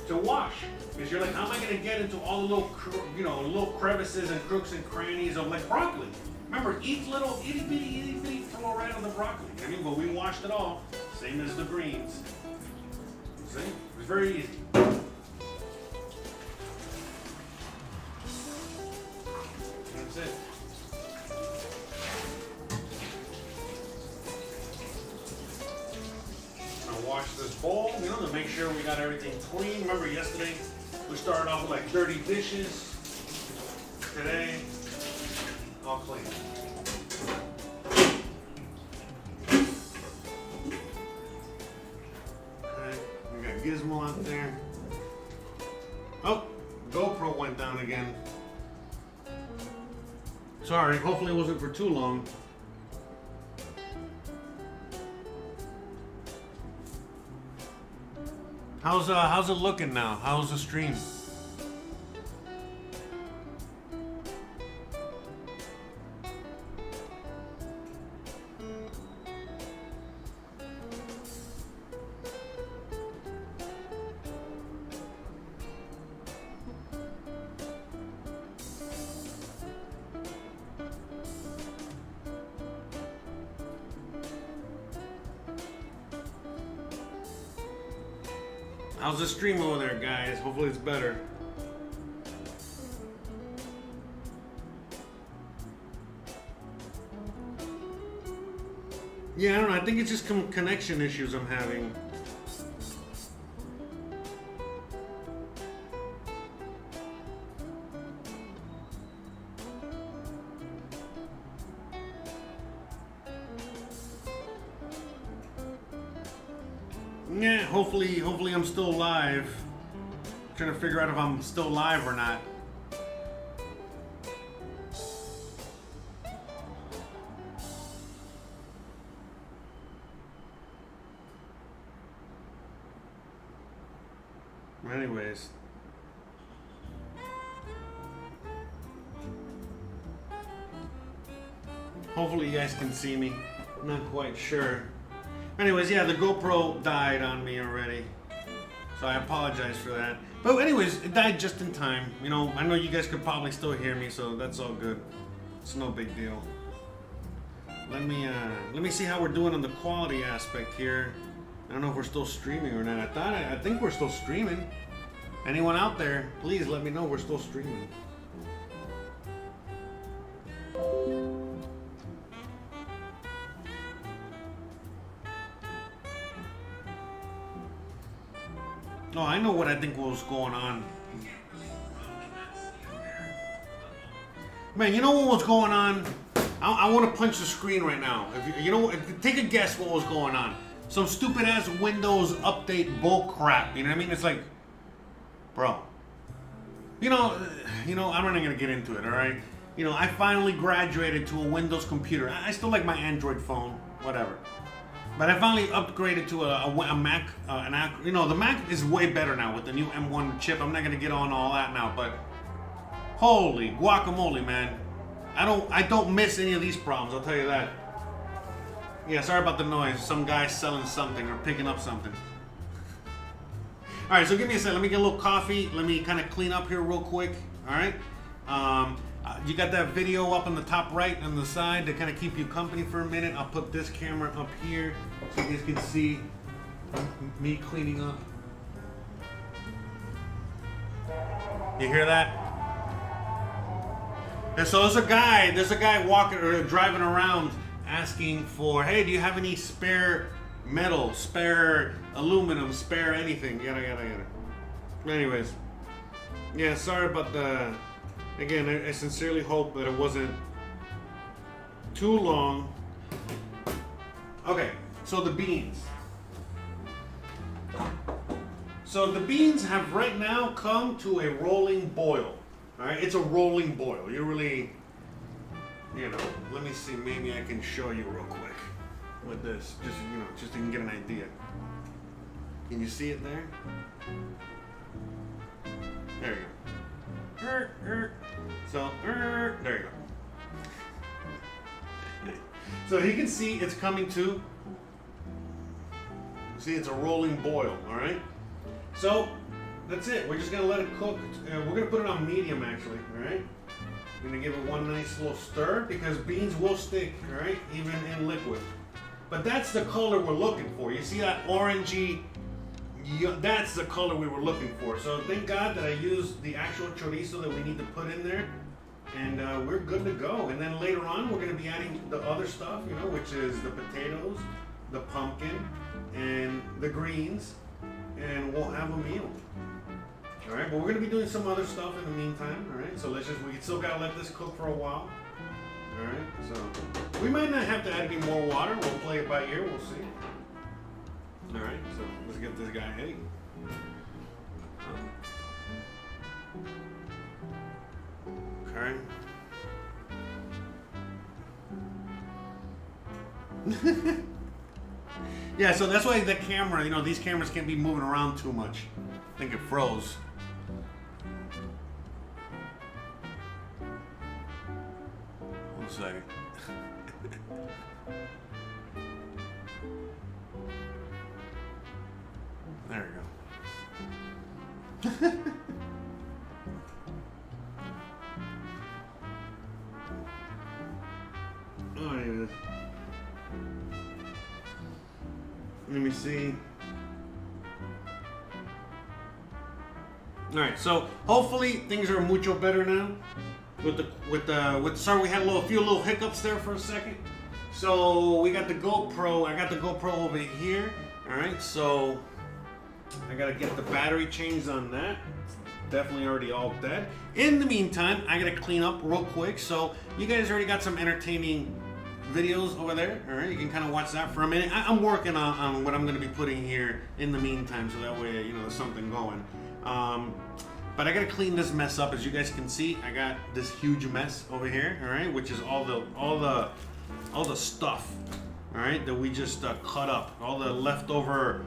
to wash. Because you're like, how am I going to get into all the little, little crevices and crooks and crannies of like broccoli? Remember, each little itty bitty fluoride of the broccoli. I mean, but we washed it all, same as the greens. See, it's very easy. That's it. Now wash this bowl, to make sure we got everything clean. Remember yesterday? We started off with like dirty dishes. Today, all clean. Okay, we got Gizmo out there. Oh, GoPro went down again. Sorry, hopefully it wasn't for too long. How's it looking now? How's the stream? How's the stream over there, guys? Hopefully it's better. Yeah, I don't know. I think it's just connection issues I'm having. Yeah, hopefully I'm still live. I'm trying to figure out if I'm still live or not. Anyways. Hopefully you guys can see me. I'm not quite sure. Anyways, yeah, the GoPro died on me already. So I apologize for that. But anyways, it died just in time. I know you guys could probably still hear me, so that's all good. It's no big deal. Let me see how we're doing on the quality aspect here. I don't know if we're still streaming or not. I think we're still streaming. Anyone out there, please let me know we're still streaming. Oh, I know what I think was going on. Man, you know what was going on? I want to punch the screen right now. Take a guess what was going on. Some stupid ass Windows update bull crap. You know what I mean? It's like, bro. I'm not gonna get into it. All right. I finally graduated to a Windows computer. I still like my Android phone, whatever. But I finally upgraded to a Mac. The Mac is way better now with the new M1 chip. I'm not gonna get on all that now, but holy guacamole, man! I don't miss any of these problems. I'll tell you that. Yeah, sorry about the noise. Some guy selling something or picking up something. All right, so give me a second. Let me get a little coffee. Let me kind of clean up here real quick. All right. You got that video up on the top right on the side to kind of keep you company for a minute. I'll put this camera up here so you guys can see me cleaning up. You hear that? And so there's a guy walking or driving around asking for, hey, do you have any spare metal, spare aluminum, spare anything? Yada, yada, yada. Anyways, Yeah, sorry about the. Again, I sincerely hope that it wasn't too long. Okay, so the beans. So the beans have right now come to a rolling boil. All right, it's a rolling boil. You really, let me see. Maybe I can show you real quick with this, just so you can get an idea. Can you see it there? There you go. So, there you go. So you can see it's coming to. See, it's a rolling boil. All right. So that's it. We're just gonna let it cook. We're gonna put it on medium, actually. All right. We're gonna give it one nice little stir because beans will stick. All right, even in liquid. But that's the color we're looking for. You see that orangey? That's the color we were looking for. So thank God that I used the actual chorizo that we need to put in there. And we're good to go. And then later on, we're going to be adding the other stuff, which is the potatoes, the pumpkin, and the greens. And we'll have a meal. All right, but we're going to be doing some other stuff in the meantime. All right, so we still got to let this cook for a while. All right, so we might not have to add any more water. We'll play it by ear. We'll see. All right, so let's get this guy hitting. Okay. Yeah, so that's why the camera, these cameras can't be moving around too much. I think it froze. One second. There we go. Oh, it is. Let me see. All right, so hopefully things are mucho better now. Sorry, we had a few little hiccups there for a second. So we got the GoPro. I got the GoPro over here. All right, so I gotta get the battery changed on that. It's definitely already all dead. In the meantime, I gotta clean up real quick. So you guys already got some entertaining videos over there. All right, you can kind of watch that for a minute. I'm working on what I'm gonna be putting here in the meantime, so that way there's something going. But I gotta clean this mess up. As you guys can see, I got this huge mess over here. All right, which is all the stuff. All right, that we just cut up, all the leftover.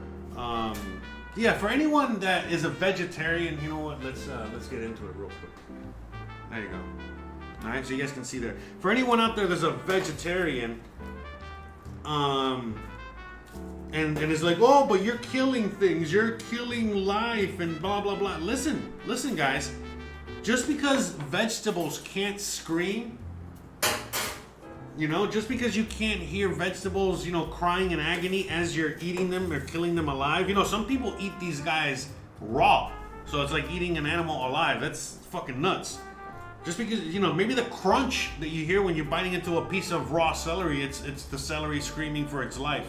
Yeah, for anyone that is a vegetarian, you know what? Let's get into it real quick. There you go. All right, so you guys can see there. For anyone out there that's a vegetarian, and it's like, oh, but you're killing things, you're killing life, and blah blah blah. Listen, guys. Just because vegetables can't scream, just because you can't hear vegetables, crying in agony as you're eating them or killing them alive. Some people eat these guys raw, so it's like eating an animal alive. That's fucking nuts. Just because, maybe the crunch that you hear when you're biting into a piece of raw celery, it's the celery screaming for its life.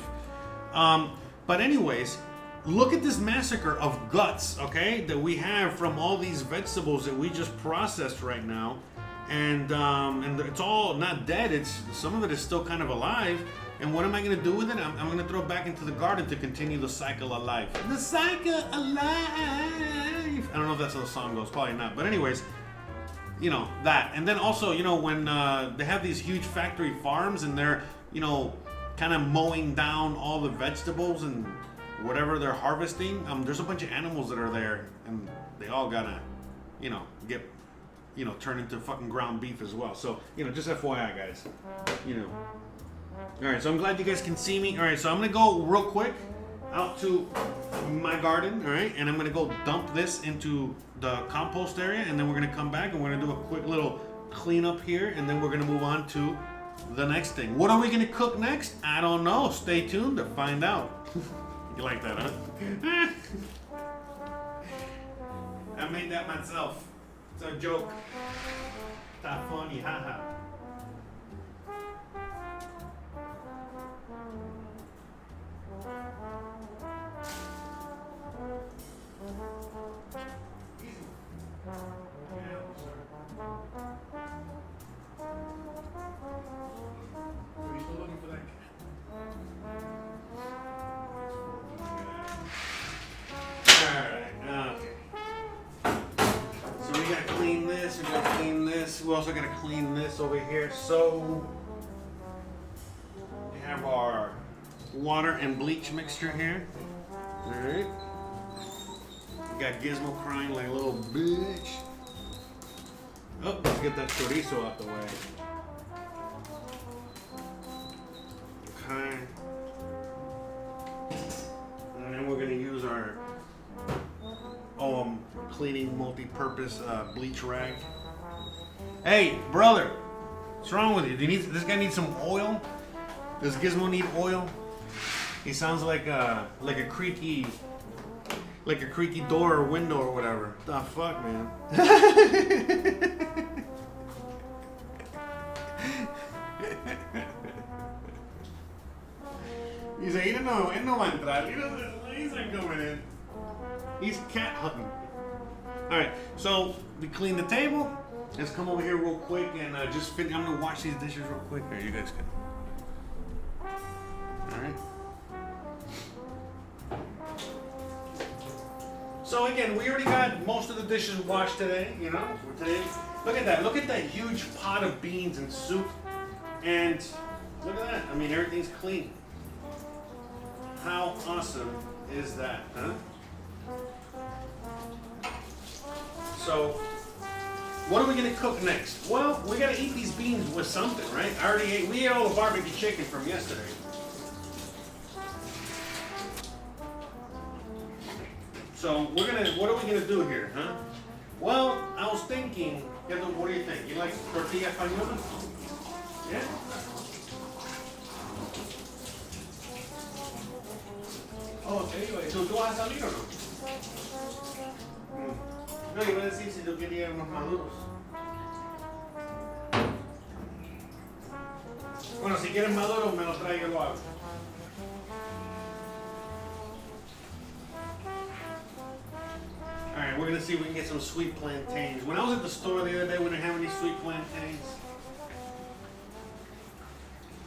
But anyways, look at this massacre of guts, okay, that we have from all these vegetables that we just processed right now. And it's all not dead. Some of it is still kind of alive. And what am I going to do with it? I'm going to throw it back into the garden to continue the cycle of life. The cycle of life. I don't know if that's how the song goes. Probably not. But anyways, that. And then also, when they have these huge factory farms and they're, kind of mowing down all the vegetables and whatever they're harvesting, there's a bunch of animals that are there and they all gotta, get, turn into fucking ground beef as well. So, just FYI, guys, All right, so I'm glad you guys can see me. All right, so I'm gonna go real quick out to my garden, all right, and I'm gonna go dump this into the compost area, and then we're gonna come back and we're gonna do a quick little cleanup here, and then we're gonna move on to the next thing. What are we gonna cook next? I don't know. Stay tuned to find out. You like that, huh? I made that myself. It's a joke. Not funny, haha. Easy. this. We're also gonna clean this over here. So we have our water and bleach mixture here. All right. We got Gizmo crying like a little bitch. Oh, let's get that chorizo out the way. Okay. And then we're gonna use our cleaning multi-purpose bleach rag. Hey, brother, what's wrong with you? This guy need some oil? Does Gizmo need oil? He sounds like a creaky door or window or whatever. The fuck, man? He's like, él no va a entrar. He's not coming in. He's cat hunting. All right, so we clean the table. Let's come over here real quick and just finish. I'm gonna wash these dishes real quick. There, you guys can. All right. So again, we already got most of the dishes washed today. You know, look at that. Look at that huge pot of beans and soup, and look at that. I mean, everything's clean. How awesome is that, huh? So, what are we gonna cook next? Well, we gotta eat these beans with something, right? We ate all the barbecue chicken from yesterday. So what are we gonna do here, huh? Well, I was thinking, what do you think? You like tortilla española? Yeah? Oh, anyway, so ¿tú vas a salir o no? No, iba a decir si tú querías unos maduros. Bueno, si quieres maduros, me los trae y yo lo hago. Alright, we're gonna see if we can get some sweet plantains. When I was at the store the other day, we didn't have any sweet plantains.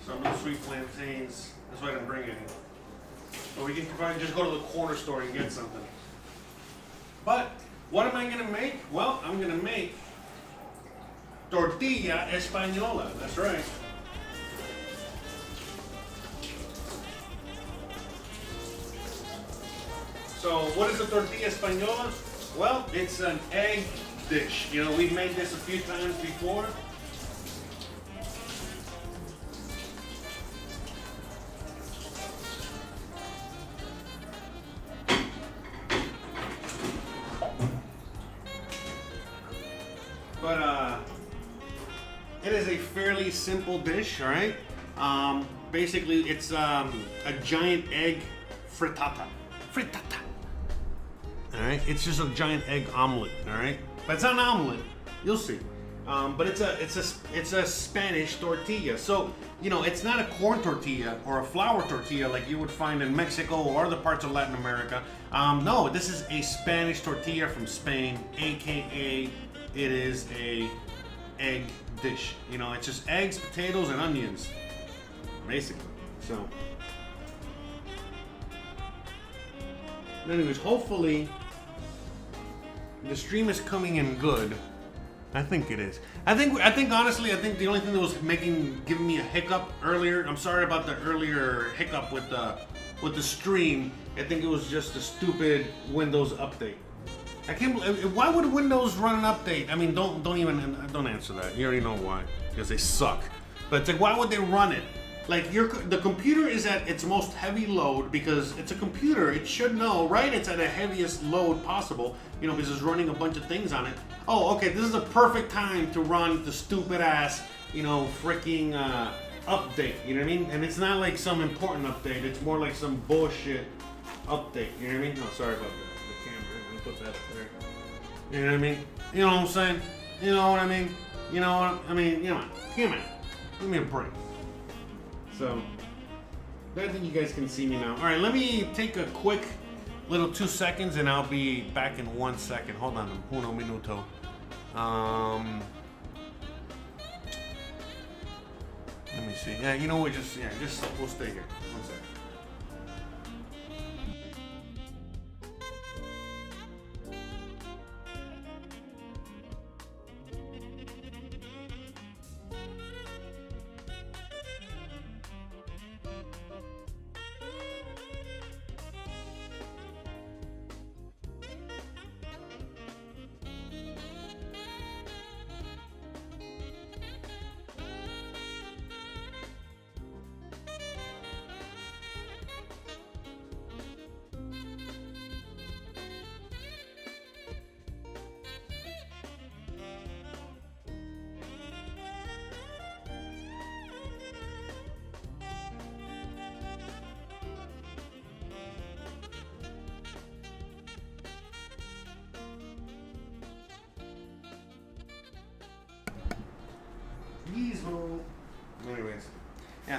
So no sweet plantains. That's why I didn't bring any. But we can probably just go to the corner store and get something. But what am I gonna make? Well, I'm gonna make tortilla española. That's right. So what is a tortilla española? Well, it's an egg dish. You know, we've made this a few times before. But it is a fairly simple dish, all right? Basically, it's a giant egg frittata. Frittata. All right, it's just a giant egg omelet. All right, but it's not an omelet. You'll see. But it's a Spanish tortilla. So you know, it's not a corn tortilla or a flour tortilla like you would find in Mexico or other parts of Latin America. No, this is a Spanish tortilla from Spain, aka it is a egg dish. You know, it's just eggs, potatoes, and onions, basically. So, anyways, hopefully the stream is coming in good. I think it is. I think honestly, the only thing that was giving me a hiccup earlier. I'm sorry about the earlier hiccup with the stream. I think it was just a stupid Windows update. I can't believe. Why would Windows run an update? I mean, don't answer that. You already know why. Because they suck. But it's like, why would they run it? Like the computer is at its most heavy load because it's a computer. It should know, right? It's at the heaviest load possible, you know, because it's running a bunch of things on it. Oh, okay, this is the perfect time to run the stupid ass, you know, freaking update. You know what I mean? And it's not like some important update. It's more like some bullshit update. You know what I mean? No, sorry about the camera. I'm gonna put that up there. You know what I mean? You know what I'm saying? You know what I mean? You know what I mean? Come on. Give me a break. So, I think you guys can see me now. All right, let me take a quick little 2 seconds and I'll be back in 1 second. Hold on, uno minuto. Let me see. Yeah, you know what? Just we'll stay here. 1 second.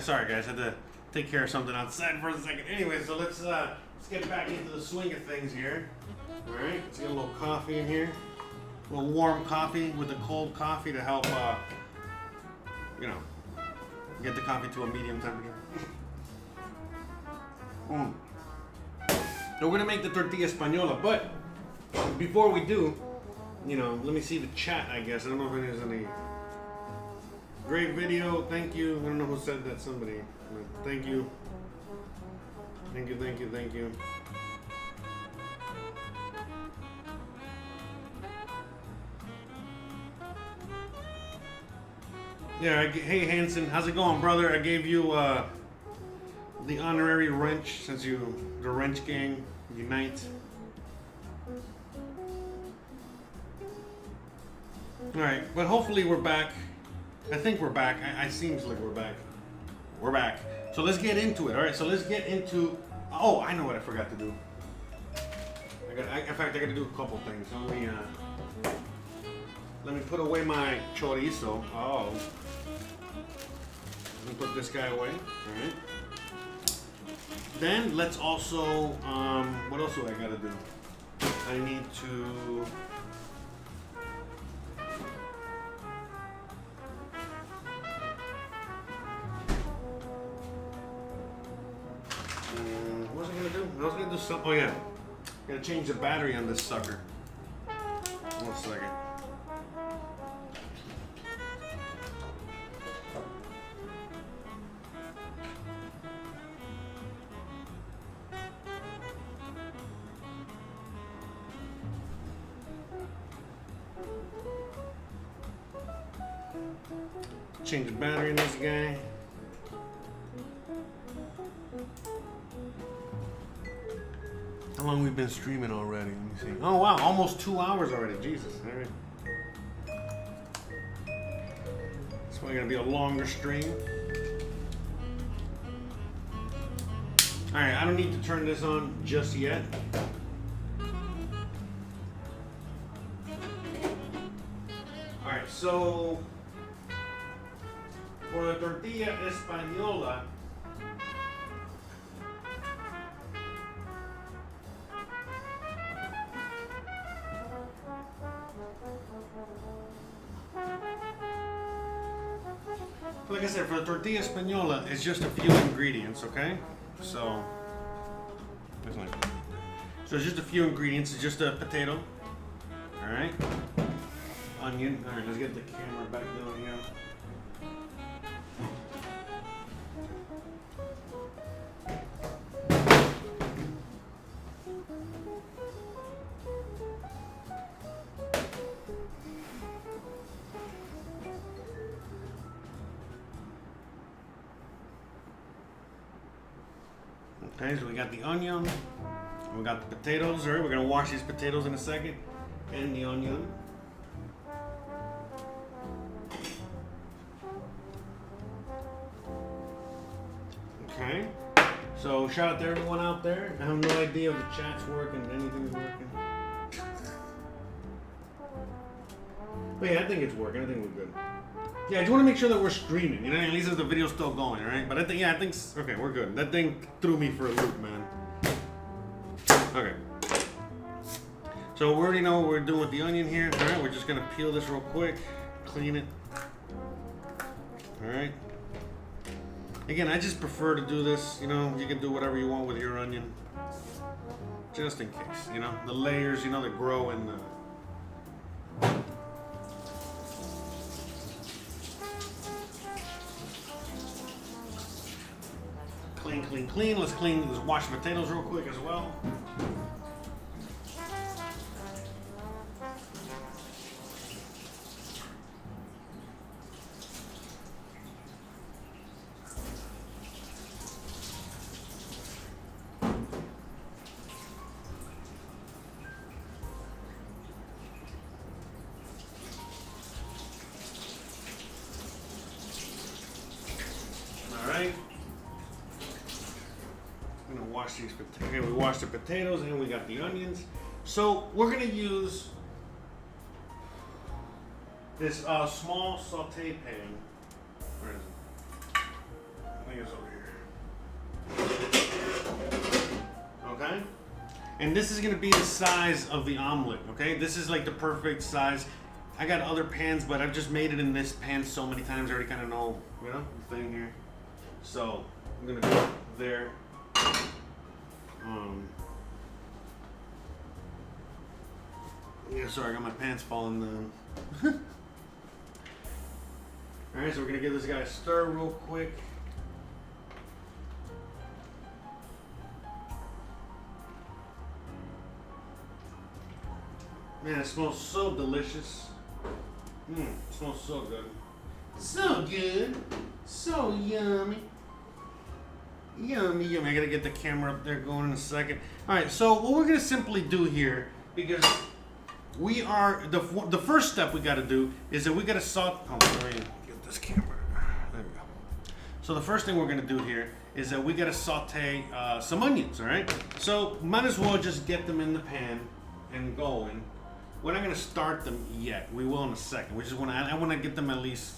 sorry guys, I had to take care of something outside for a second. Anyway, so let's get back into the swing of things here. All right, let's get a little coffee in here. A little warm coffee with the cold coffee to help, you know, get the coffee to a medium temperature. So we're gonna make the tortilla española, but before we do, you know, let me see the chat, I guess. I don't know if there's any. Great video, thank you. I don't know who said that, somebody. Thank you. Thank you, thank you, thank you. Yeah, hey Hanson, how's it going, brother? I gave you the honorary wrench since the wrench gang unite. Alright, but hopefully we're back. I think we're back. I seems like we're back. We're back. So let's get into it. Alright, so let's get into. Oh, I know what I forgot to do. In fact, I got to do a couple things. So let me put away my chorizo. Oh. Let me put this guy away. Alright. Then let's also. What else do I got to do? I need to. What was I gonna do? I was gonna do something. Oh yeah, gotta change the battery on this sucker. 1 second. Change the battery in this guy. How long we've been streaming already? Let me see. Oh wow, almost 2 hours already. Jesus. All right. It's probably gonna be a longer stream. All right, I don't need to turn this on just yet. All right, so for the tortilla española. Like I said, for the tortilla española, it's just a few ingredients, okay? So it's just a few ingredients. It's just a potato, all right? Onion. All right, let's get the camera back down here. Okay, so we got the onion, we got the potatoes. All right, we're gonna wash these potatoes in a second, and the onion. Okay, so shout out to everyone out there. I have no idea if the chat's working, anything's working. But yeah, I think it's working. I think we're good. Yeah, I just want to make sure that we're streaming. You know, at least if the video's still going, all right? But I think, okay, we're good. That thing threw me for a loop, man. Okay. So we already know what we're doing with the onion here. All right, we're just gonna peel this real quick, clean it. All right. Again, I just prefer to do this. You know, you can do whatever you want with your onion, just in case. You know, the layers, you know, that grow in the. Clean. Let's wash the potatoes real quick as well. All right. These potatoes. Okay, we washed the potatoes and we got the onions. So we're gonna use this small saute pan. Where is it? onions over here. Okay? And this is gonna be the size of the omelet, okay? This is like the perfect size. I got other pans, but I've just made it in this pan so many times, I already kind of know, you know, the thing here. So, I'm gonna go there. Yeah, sorry, I got my pants falling down. Alright, so we're gonna give this guy a stir real quick. Man, it smells so delicious. It smells so good. So good. So yummy. Yummy, yummy. I gotta get the camera up there going in a second. Alright, so what we're gonna simply do here, because we are, the first step we gotta do is that we gotta saute. Oh, let me get this camera. There we go. So the first thing we're gonna do here is that we gotta saute some onions, alright? So might as well just get them in the pan and going. We're not gonna start them yet. We will in a second. We just I wanna get them at least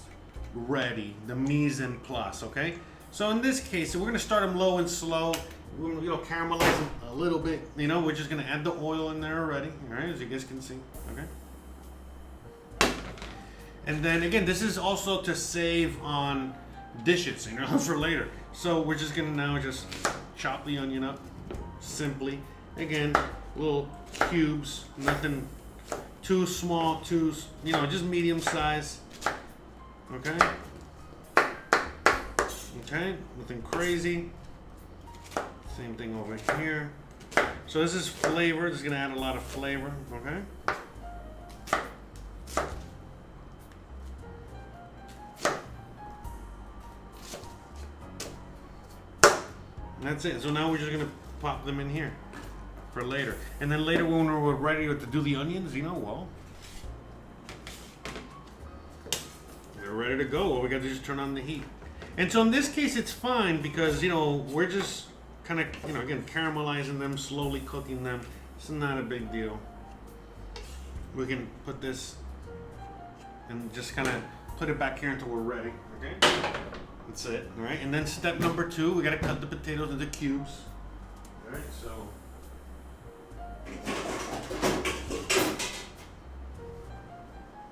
ready, the mise en place, okay? So in this case, we're gonna start them low and slow. We're gonna, caramelize them a little bit. You know, we're just gonna add the oil in there already, all right, as you guys can see, okay? And then again, this is also to save on dishes, you know, for later. So we're just gonna now just chop the onion up, simply. Again, little cubes, nothing too small, just medium size, okay? Okay, nothing crazy. Same thing over here. So this is flavor. This is gonna add a lot of flavor, okay? And that's it. So now we're just gonna pop them in here for later. And then later when we're ready to do the onions, well, they're ready to go. Well, we got to just turn on the heat. And so in this case, it's fine because, we're just kind of, again, caramelizing them, slowly cooking them. It's not a big deal. We can put this and just kind of put it back here until we're ready, okay? That's it, all right? And then step number 2, we got to cut the potatoes into cubes. All right, so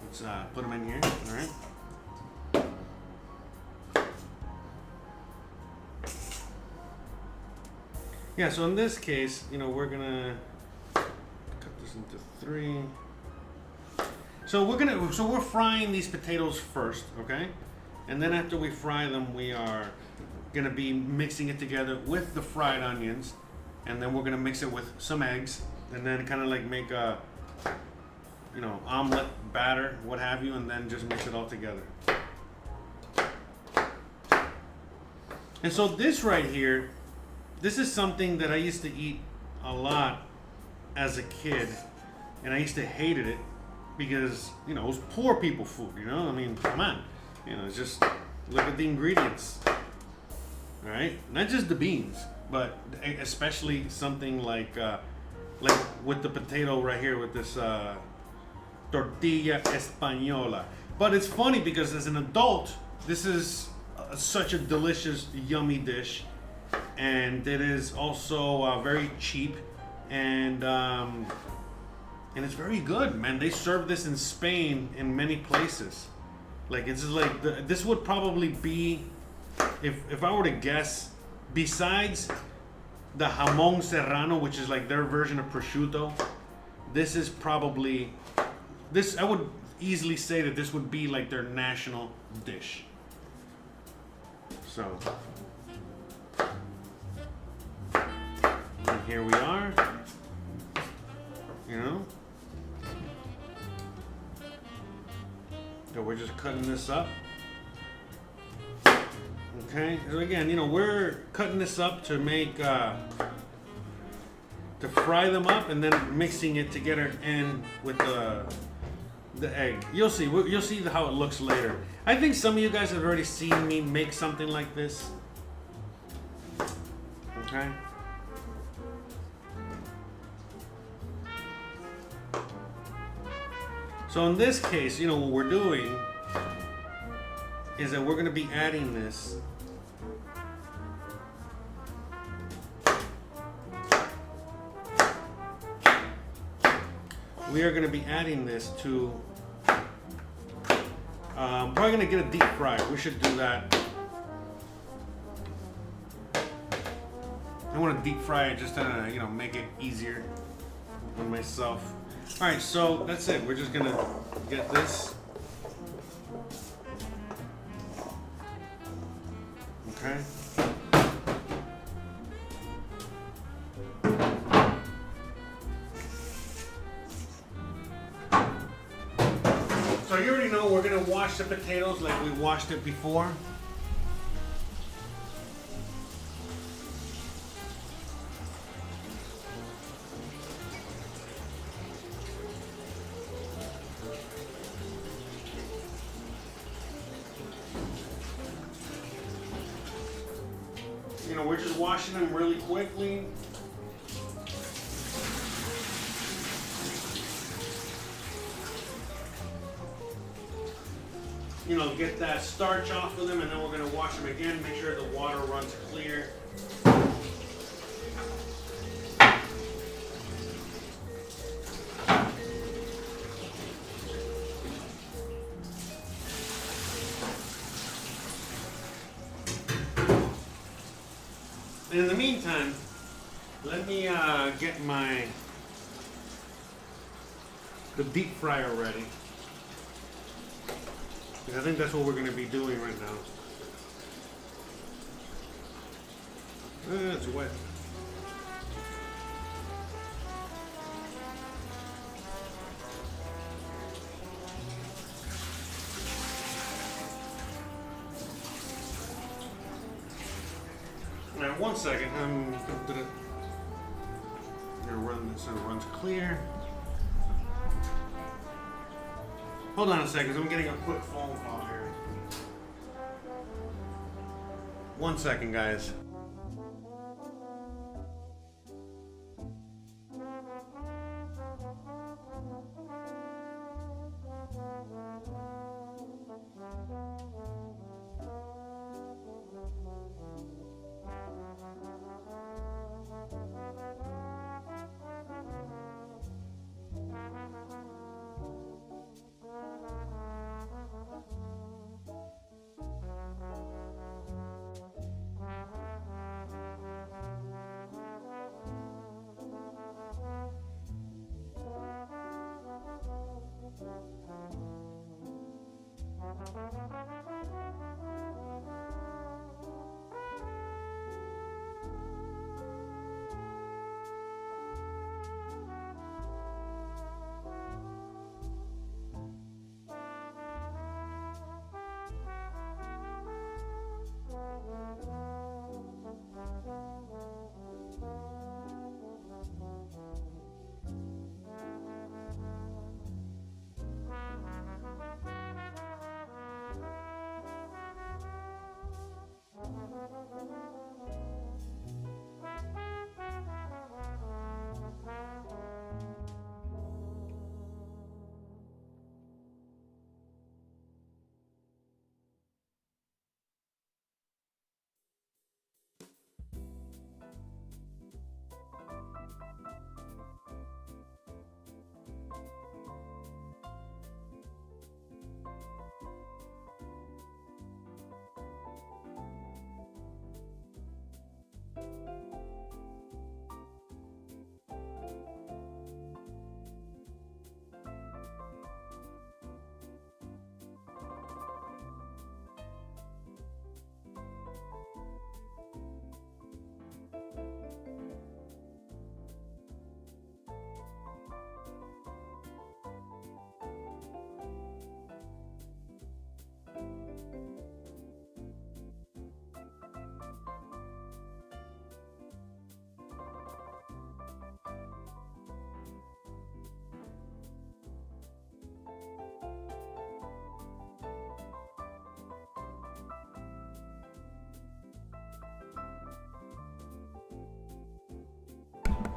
let's put them in here, all right? Yeah, so in this case, we're gonna cut this into 3. So we're frying these potatoes first, okay? And then after we fry them, we are gonna be mixing it together with the fried onions, and then we're gonna mix it with some eggs, and then kind of like make a, omelet batter, what have you, and then just mix it all together. And so this right here, this is something that I used to eat a lot as a kid, and I used to hated it because, it was poor people food, I mean, come on. It's just, look at the ingredients, all right? Not just the beans, but especially something like with the potato right here with this tortilla española. But it's funny because as an adult, this is such a delicious, yummy dish. And it is also very cheap, and it's very good, man. They serve this in Spain in many places. Like it's like this would probably be, if I were to guess, besides the jamón serrano, which is like their version of prosciutto, this is probably I would easily say that this would be like their national dish. So. And here we are, So we're just cutting this up. Okay, so again, we're cutting this up to make, to fry them up and then mixing it together and with the egg. You'll see how it looks later. I think some of you guys have already seen me make something like this. Okay. So in this case, what we're doing is that we're going to be adding this we are going to be adding this to. Probably going to get a deep fryer. We should do that. I want to deep fry it just to, you know, make it easier on myself. All right, so that's it. We're just going to get this. Okay. So you already know we're going to wash the potatoes like we washed it before. You know, we're just washing them really quickly. You know, get that starch off of them, and then we're going to wash them again, make sure the water runs clear. And in the meantime, let me get the deep fryer ready. Because I think that's what we're going to be doing right now. It's wet. Alright, 1 second. I'm going to run this so it runs clear. Hold on a second, I'm getting a quick phone call here. 1 second, guys.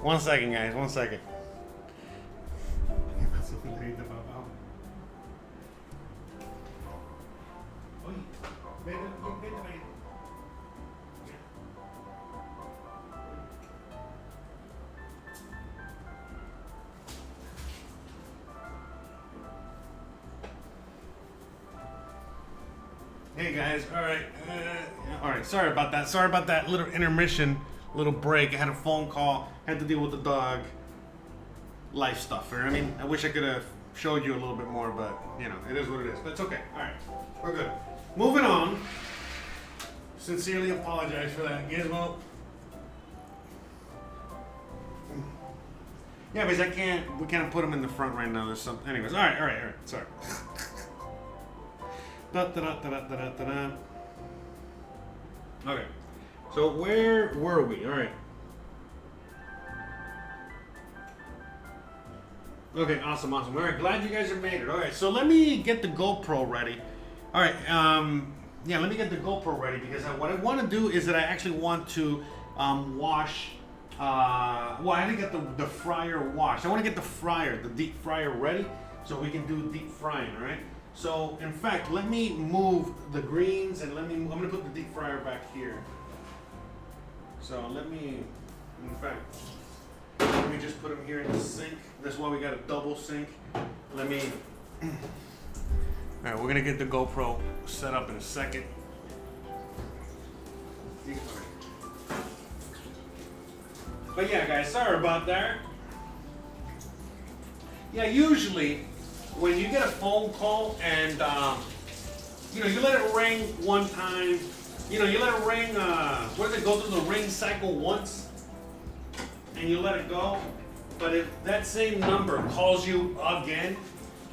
One second, guys. 1 second. Hey guys, all right. Sorry about that. Sorry about that little intermission, little break. I had a phone call. Had to deal with the dog. Life stuff. I mean, I wish I could have showed you a little bit more, but you know, it is what it is. But it's okay. All right, we're good. Moving on. Sincerely apologize for that, Gizmo. Yeah, because we can't put them in the front right now. There's some. Anyways, all right. Sorry. Da. Okay, so where were we? All right. Okay, awesome. All right, glad you guys have made it. All right, so let me get the GoPro ready. All right, yeah, let me get the GoPro ready because what I want to do is that I actually want to wash. Well, I didn't get the fryer washed. I want to get the deep fryer ready so we can do deep frying. All right. So, in fact, let me move the greens and I'm going to put the deep fryer back here. So, let me just put them here in the sink. That's why we got a double sink. Let me, all right, we're going to get the GoPro set up in a second. But yeah, guys, sorry about that. Yeah, usually, when you get a phone call and you let it ring one time, you let it ring. What does it go through the ring cycle once, and you let it go? But if that same number calls you again,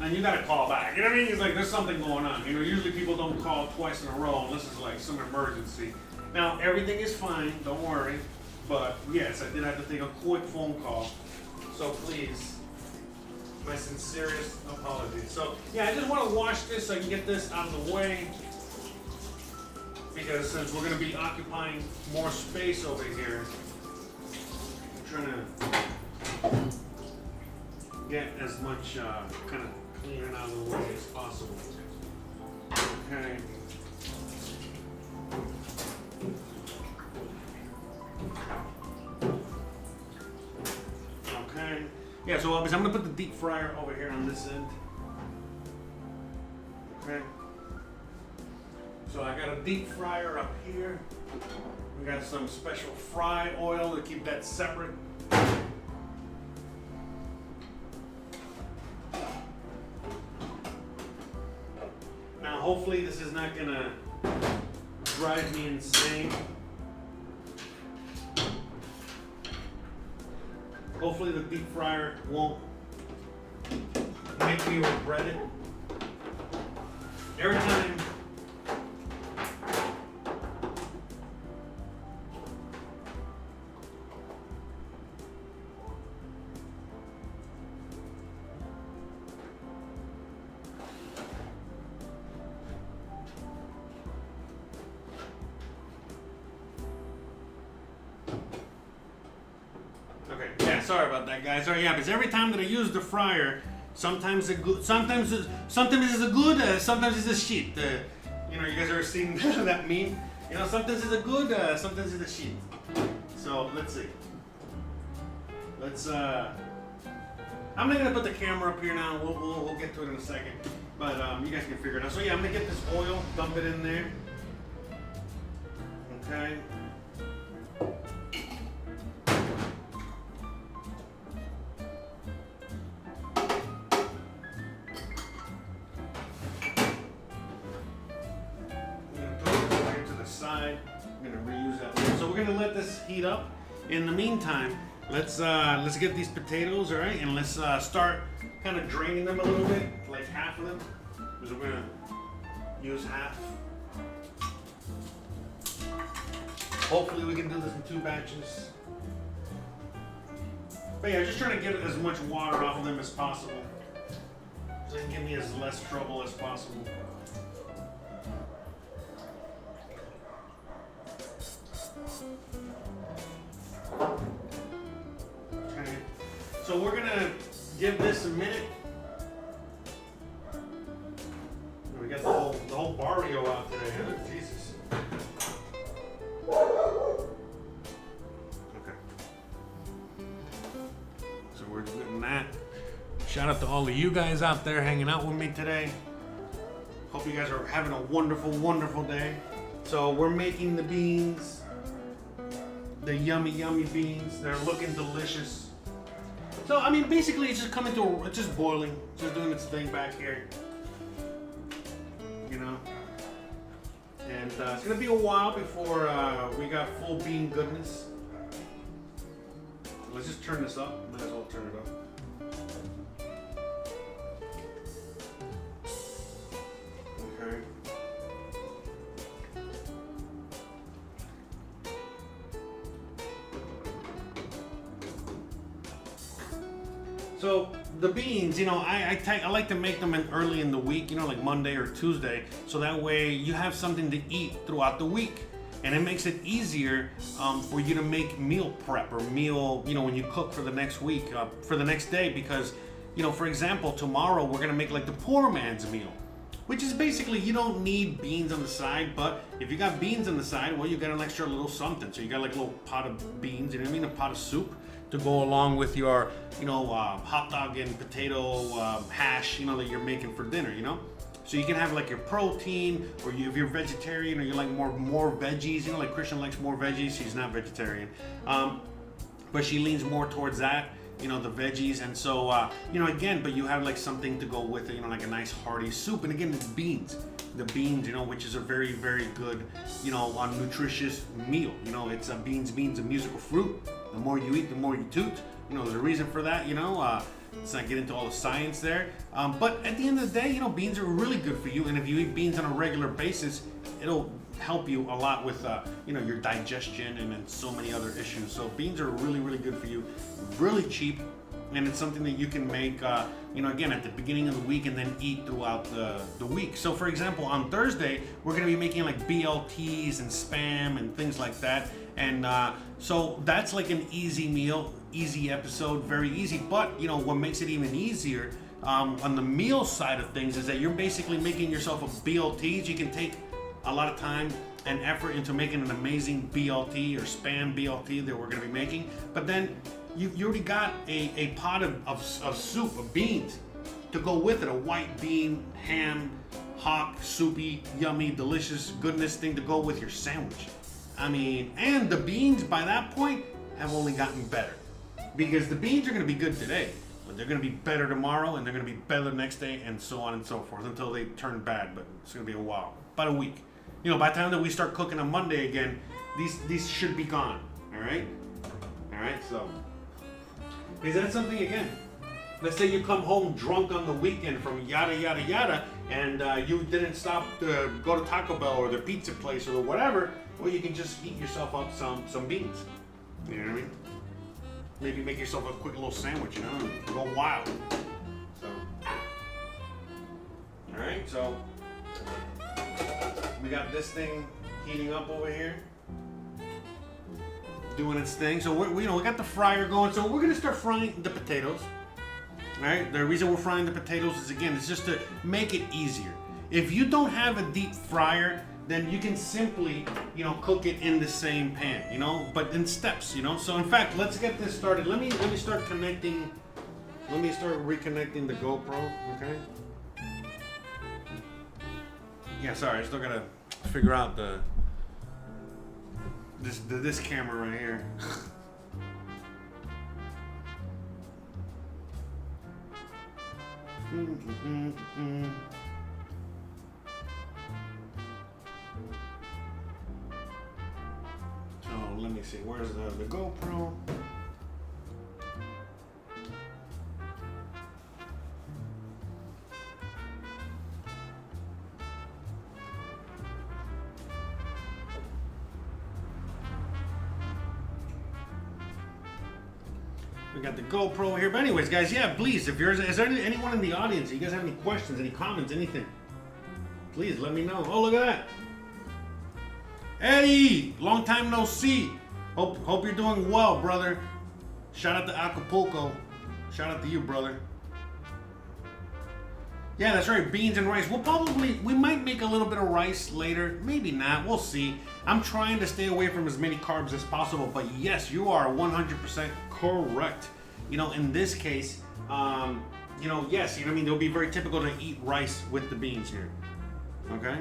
then you gotta call back. You know what I mean? It's like there's something going on. Usually people don't call twice in a row unless it's like some emergency. Now everything is fine. Don't worry. But yes, I did have to take a quick phone call. So please. My sincerest apologies. So yeah, I just want to wash this so I can get this out of the way because since we're going to be occupying more space over here, I'm trying to get as much kind of cleaning out of the way as possible. Okay. Okay. Yeah, so I'm going to put the deep fryer over here on this end. Okay. So I got a deep fryer up here. We got some special fry oil to keep that separate. Now hopefully this is not going to drive me insane. Hopefully the deep fryer won't make me regret it. Every time sorry about that, guys. Sorry, yeah, because every time that I use the fryer, sometimes it's good, sometimes it's a good, sometimes it's a shit. You guys ever seen that meme? Sometimes it's a good, sometimes it's a shit. So let's see. I'm not gonna put the camera up here now. We'll get to it in a second, but you guys can figure it out. So yeah, I'm gonna get this oil, dump it in there. Okay. I'm gonna reuse that later. So we're gonna let this heat up. In the meantime, let's get these potatoes, all right, and let's start kind of draining them a little bit, like half of them, because we're gonna use half. Hopefully we can do this in 2 batches. But yeah, just trying to get as much water off of them as possible, so it can give me as less trouble as possible. Okay, so we're gonna give this a minute. We got the whole barrio out today, huh? Jesus. Okay. So we're doing that. Shout out to all of you guys out there hanging out with me today. Hope you guys are having a wonderful, wonderful day. So we're making the beans, the yummy, yummy beans. They're looking delicious. So, I mean, basically it's just coming to, it's just boiling, just doing its thing back here. You know? And it's gonna be a while before we got full bean goodness. Let's just turn this up. Might as well turn it up. Okay. So the beans, you know, I like to make them early in the week, you know, like Monday or Tuesday, so that way you have something to eat throughout the week. And it makes it easier for you to make meal prep or meal, you know, when you cook for the next week, for the next day, because, you know, for example, tomorrow we're gonna make like the poor man's meal, which is basically you don't need beans on the side, but if you got beans on the side, well, you got an extra little something. So you got like a little pot of beans, you know what I mean, a pot of soup to go along with your, you know, hot dog and potato hash, you know, that you're making for dinner, you know. So you can have like your protein, or if you're vegetarian, or you like more veggies, you know, like Christian likes more veggies. She's not vegetarian, but she leans more towards that, you know, the veggies. And so, you know, again, but you have like something to go with it, you know, like a nice hearty soup. And again, it's beans, the beans, you know, which is a very, very good, you know, nutritious meal. You know, it's beans, a musical fruit. The more you eat, the more you toot. You know, there's a reason for that, you know. Let's not get into all the science there. But at the end of the day, you know, beans are really good for you. And if you eat beans on a regular basis, it'll help you a lot with, you know, your digestion and so many other issues. So beans are really, really good for you. Really cheap. And it's something that you can make, you know, again, at the beginning of the week and then eat throughout the week. So, for example, on Thursday, we're going to be making like BLTs and Spam and things like that. And so that's like an easy meal, easy episode, very easy. But, you know, what makes it even easier on the meal side of things is that you're basically making yourself a BLTs. You can take a lot of time and effort into making an amazing BLT or Spam BLT that we're going to be making. But then you already got a pot of soup, of beans to go with it, a white bean, ham, hock, soupy, yummy, delicious goodness thing to go with your sandwich. I mean, and the beans by that point have only gotten better, because the beans are going to be good today, but they're going to be better tomorrow, and they're going to be better the next day, and so on and so forth until they turn bad. But it's going to be a while, about a week. You know, by the time that we start cooking on Monday again, these should be gone. All right. So, is that something again? Let's say you come home drunk on the weekend from yada yada yada, and you didn't stop to go to Taco Bell or the pizza place or whatever. Well, you can just heat yourself up some beans. You know what I mean? Maybe make yourself a quick little sandwich, you know, and go wild. So, all right. So we got this thing heating up over here, doing its thing. So we got the fryer going. So we're gonna start frying the potatoes. All right. The reason we're frying the potatoes is, again, it's just to make it easier. If you don't have a deep fryer, then you can simply, you know, cook it in the same pan, you know, but in steps, you know. So in fact, let's get this started. Let me start connecting. Let me start reconnecting the GoPro. Okay. Yeah. Sorry, I still gotta figure out this camera right here. Oh, let me see. Where's the GoPro? We got the GoPro here. But anyways, guys, yeah, please, is there anyone in the audience, you guys have any questions, any comments, anything, please let me know. Oh, look at that. Eddie, long time no see. Hope you're doing well, brother. Shout out to Acapulco. Shout out to you, brother. Yeah, that's right, beans and rice. We might make a little bit of rice later. Maybe not, we'll see. I'm trying to stay away from as many carbs as possible, but yes, you are 100% correct. You know, in this case, you know, yes, you know what I mean? It'll be very typical to eat rice with the beans here. Okay?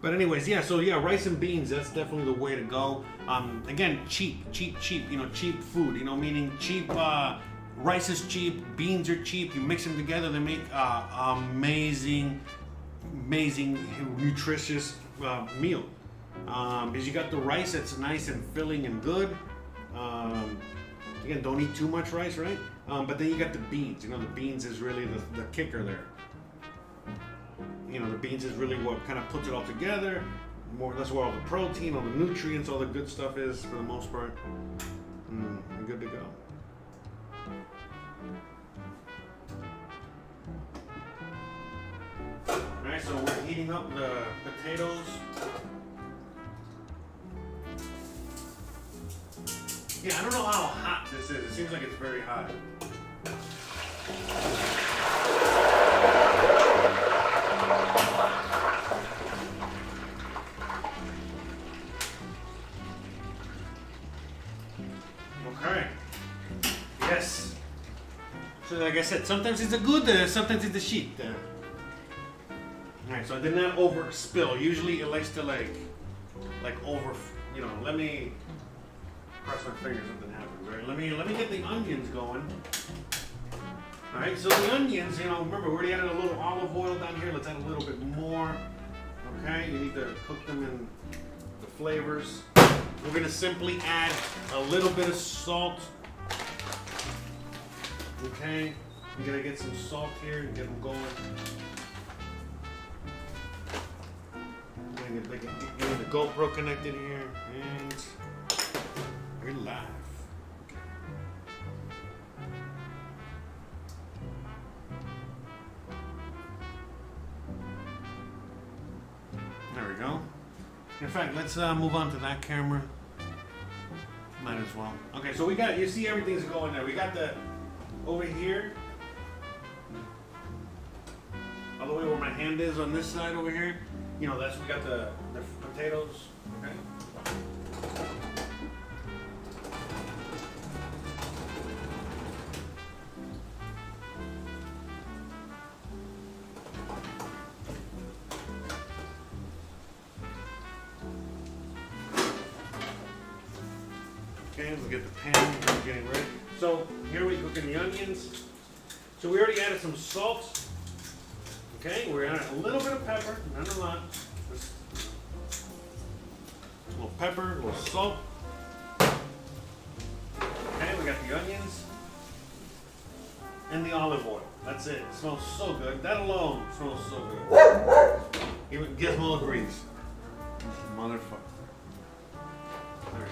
But anyways, yeah, so yeah, rice and beans, that's definitely the way to go. Again, cheap, cheap food, meaning cheap, rice is cheap, beans are cheap, you mix them together, they make amazing, nutritious meal. Because you got the rice that's nice and filling and good. Again, don't eat too much rice, right? But then you got the beans, the beans is really the kicker there. The beans is really what kind of puts it all together. That's where all the protein, all the nutrients, all the good stuff is for the most part. You're good to go. Alright, so we're heating up the potatoes. Yeah, I don't know how hot this is. It seems like it's very hot. Okay. Yes. So like I said, sometimes it's a good, sometimes it's a shit. Alright, so I did not over spill. Usually it likes to like over, let me cross my fingers, something happens, right? Let me get the onions going. Alright, so the onions, remember we already added a little olive oil down here. Let's add a little bit more. Okay, you need to cook them in the flavors. We're gonna simply add a little bit of salt. Okay, you're gonna get some salt here and get them going. Get the GoPro connected here, and we're live. There we go. In fact, let's move on to that camera. Might as well. Okay, so you see everything's going there. We got over here, all the way where my hand is on this side over here. We got the potatoes, okay? Okay, we'll get the pan getting ready. So here we cook in the onions. So we already added some salt. Okay, we're adding a little bit of pepper, not a lot. Just a little pepper, a little salt. Okay, we got the onions and the olive oil. That's it. It smells so good. That alone smells so good. Even Gizmo agrees. Motherfucker. There.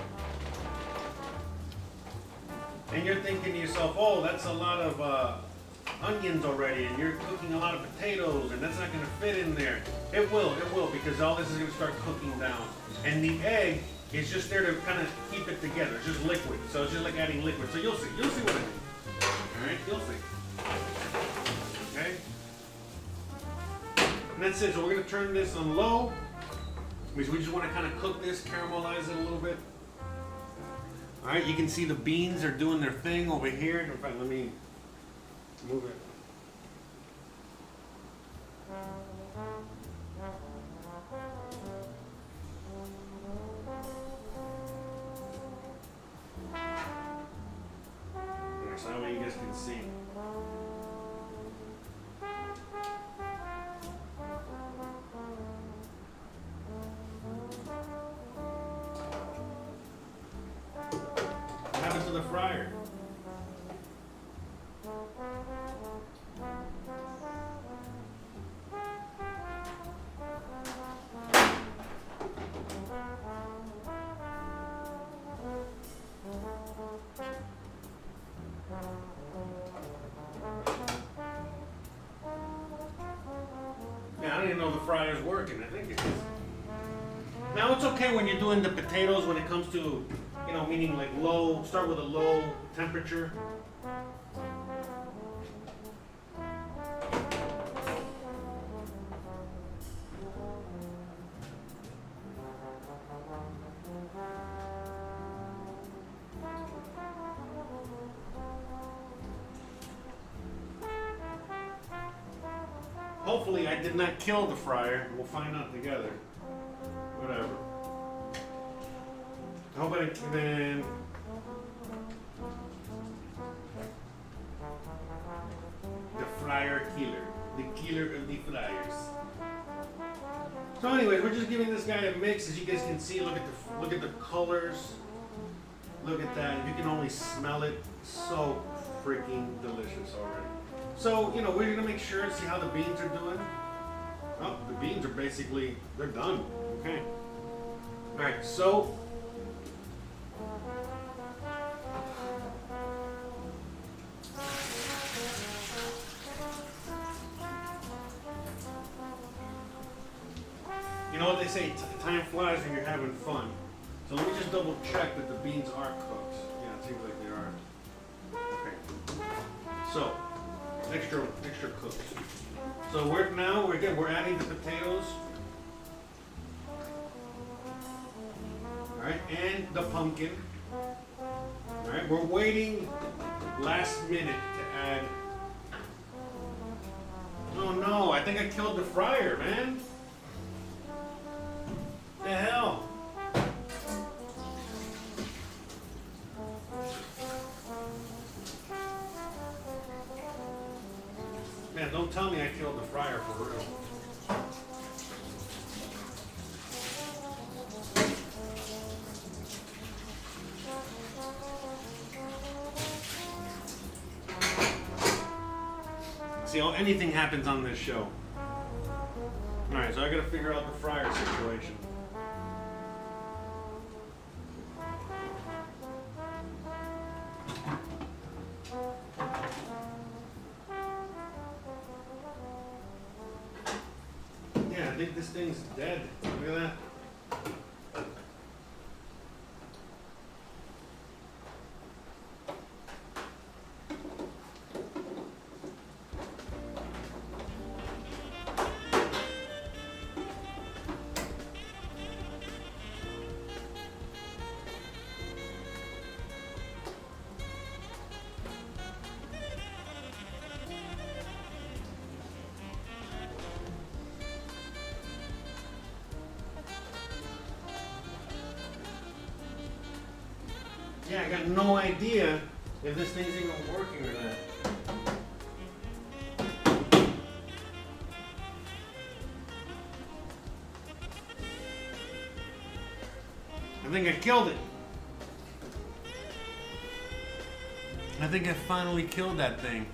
And you're thinking to yourself, oh, that's a lot of onions already, and you're cooking a lot of potatoes, and that's not going to fit in there. It will, because all this is going to start cooking down. And the egg is just there to kind of keep it together. It's just liquid. So it's just like adding liquid. So you'll see what I mean. All right, you'll see. Okay? And that's it. So we're going to turn this on low, because we just want to kind of cook this, caramelize it a little bit. All right, you can see the beans are doing their thing over here. In fact, let me move it. So that way you guys can see. What happens to the fryer? Yeah, I don't even know if the fryer's working. I think it is. Now it's okay when you're doing the potatoes when it comes to, You know, meaning like low, start with a low temperature. Hopefully I did not kill the fryer. We'll find out together. Whatever. I hope I didn't, then the fryer killer. The killer of the fryers. So anyways, we're just giving this guy a mix. As you guys can see, look at the colors. Look at that. You can only smell it. So freaking delicious already. So, you know, we're gonna make sure and see how the beans are doing. Oh, the beans are basically, they're done. Okay. Alright, so you know what they say, time flies when you're having fun. So let me just double check that the beans are cooked. Yeah, it seems like they are. Okay. So extra cooked. So we're adding the potatoes. Alright, and the pumpkin. Alright, we're waiting last minute to add. Oh no, I think I killed the fryer, man. The hell? Man, don't tell me I killed the fryer for real. See, anything happens on this show. Alright, so I gotta figure out the fryer situation. Yeah, I think this thing's dead. Look at that. Yeah, I got no idea if this thing's even working or not. I think I killed it. I think I finally killed that thing.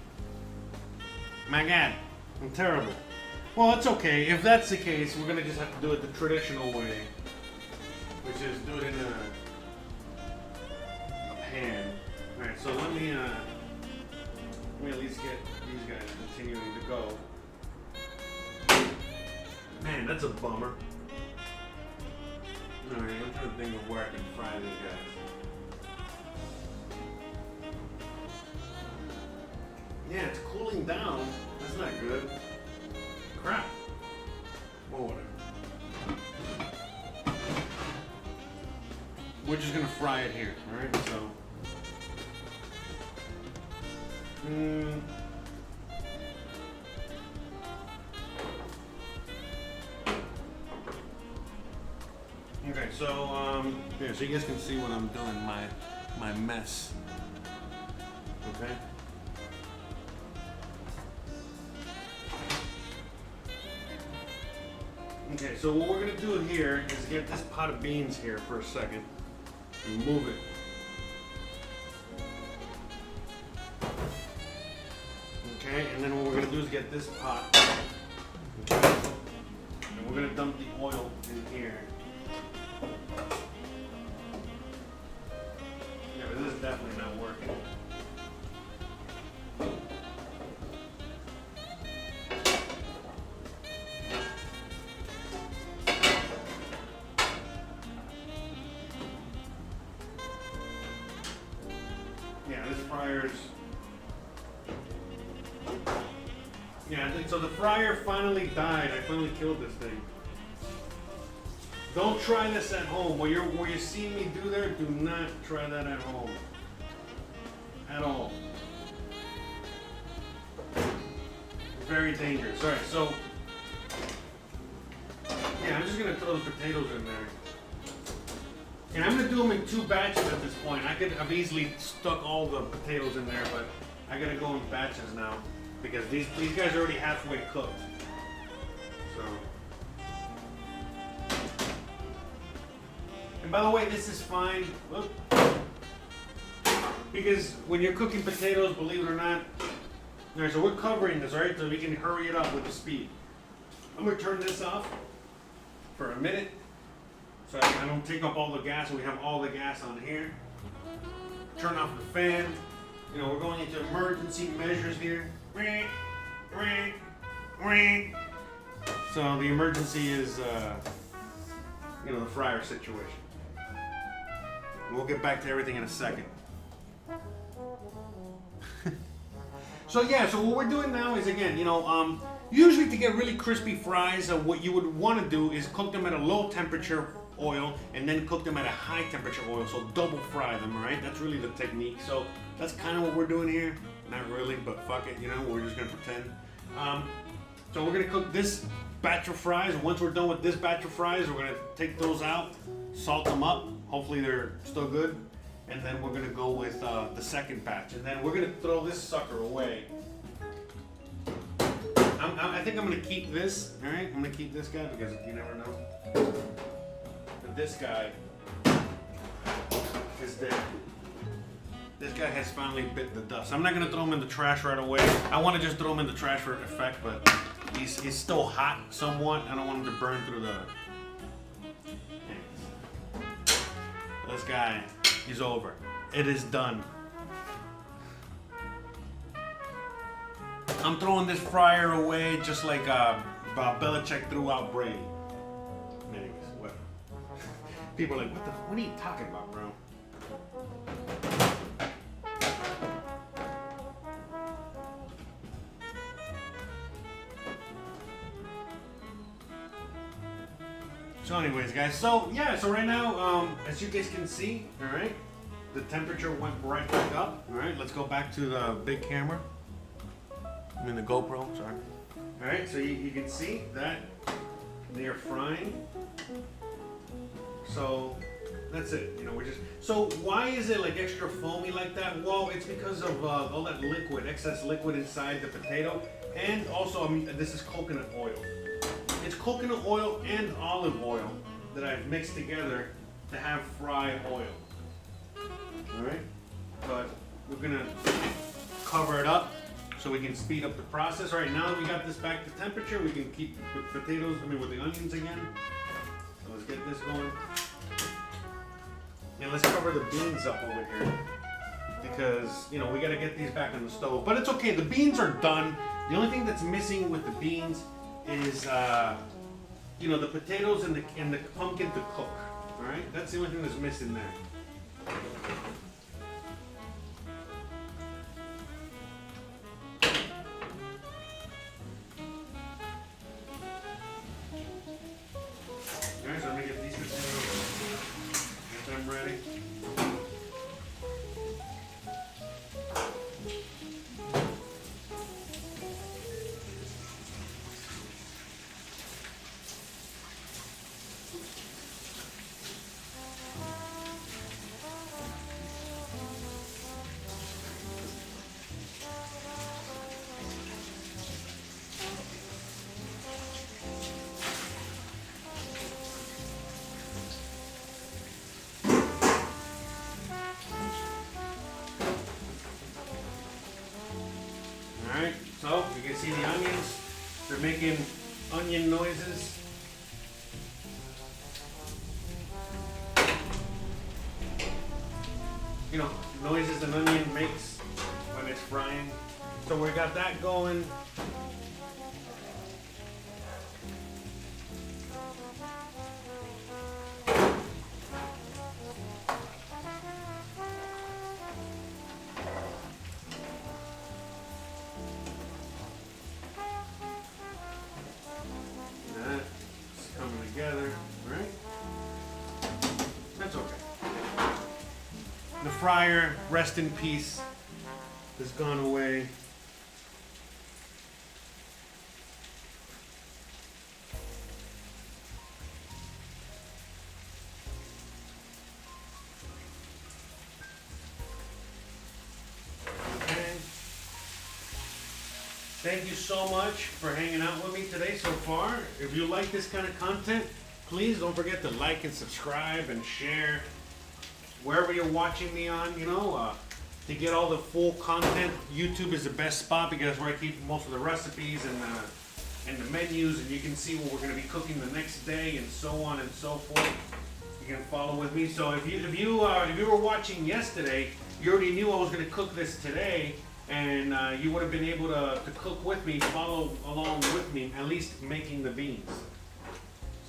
My God, I'm terrible. Well, it's okay. If that's the case, we're gonna just have to do it the traditional way, which is do it in a pan. Alright, so let me at least get these guys continuing to go. Man, that's a bummer. Alright, I'm trying to think of where I can fry these guys. Yeah, it's cooling down. That's not good. Crap. Well, whatever. We're just gonna fry it here, alright? So. Okay, so yeah, so you guys can see what I'm doing, my mess. Okay. Okay, so what we're gonna do here is get this pot of beans here for a second and move it. Okay, and then what we're gonna do is get this pot. Okay. And we're gonna dump the oil in here. Yeah, but this is definitely not working. fryers. Yeah, so the fryer finally died. I finally killed this thing. Don't try this at home. What you see me do there, do not try that at home. At all. Very dangerous. Alright, so yeah, I'm just gonna throw the potatoes in there. And I'm gonna do them in 2 batches at this point. I could have easily stuck all the potatoes in there, but I gotta go in batches now because these guys are already halfway cooked. So, and by the way, this is fine. Look, because when you're cooking potatoes, believe it or not. Alright, so we're covering this, right? So we can hurry it up with the speed. I'm gonna turn this off for a minute. So I don't take up all the gas, and we have all the gas on here. Turn off the fan. You know, we're going into emergency measures here. So the emergency is, you know, the fryer situation. We'll get back to everything in a second. So yeah, so what we're doing now is, again, you know, usually to get really crispy fries, what you would want to do is cook them at a low temperature oil and then cook them at a high temperature oil, so double fry them, right? That's really the technique. So that's kind of what we're doing here. Not really, but fuck it, you know, we're just gonna pretend. So we're gonna cook this batch of fries. Once we're done with this batch of fries, we're gonna take those out, salt them up. Hopefully they're still good. And then we're gonna go with the second batch, and then we're gonna throw this sucker away. I think I'm gonna keep this. All right, I'm gonna keep this guy because you never know. But this guy is dead. This guy has finally bit the dust. I'm not gonna throw him in the trash right away. I want to just throw him in the trash for effect, but he's still hot somewhat. I don't want him to burn through the. This guy. He's over. It is done. I'm throwing this fryer away just like Belichick threw out Brady. Anyways, what? People are like, what are you talking about, bro? So anyways, guys, so yeah, so right now, as you guys can see, all right, the temperature went right back up. All right, let's go back to the big camera. I mean the GoPro, sorry. All right, so you can see that they are frying. So that's it, you know, we're just, so why is it like extra foamy like that? Well, it's because of all that liquid, excess liquid inside the potato. And also, I mean, this is coconut oil. It's coconut oil and olive oil that I've mixed together to have fried oil. Alright? But we're gonna cover it up so we can speed up the process. Alright, now that we got this back to temperature, we can keep the potatoes, with the onions again. So let's get this going. And let's cover the beans up over here. Because, you know, we gotta get these back on the stove. But it's okay, the beans are done. The only thing that's missing with the beans is, you know, the potatoes and the pumpkin to cook. All right, that's the only thing that's missing there. All right, so let me get these potatoes, get them ready. Alright, so you can see the onions. They're making onion noises. You know, noises an onion makes when it's frying. So we got that going. together, right? That's okay. The fryer, rest in peace, has gone away. Thank you so much for hanging out with me today so far. If you like this kind of content, please don't forget to like and subscribe and share wherever you're watching me on, to get all the full content. YouTube is the best spot because that's where I keep most of the recipes and the menus, and you can see what we're going to be cooking the next day and so on and so forth. You can follow with me. So if you were watching yesterday, you already knew I was going to cook this today. And you would have been able to cook with me, follow along with me, at least making the beans.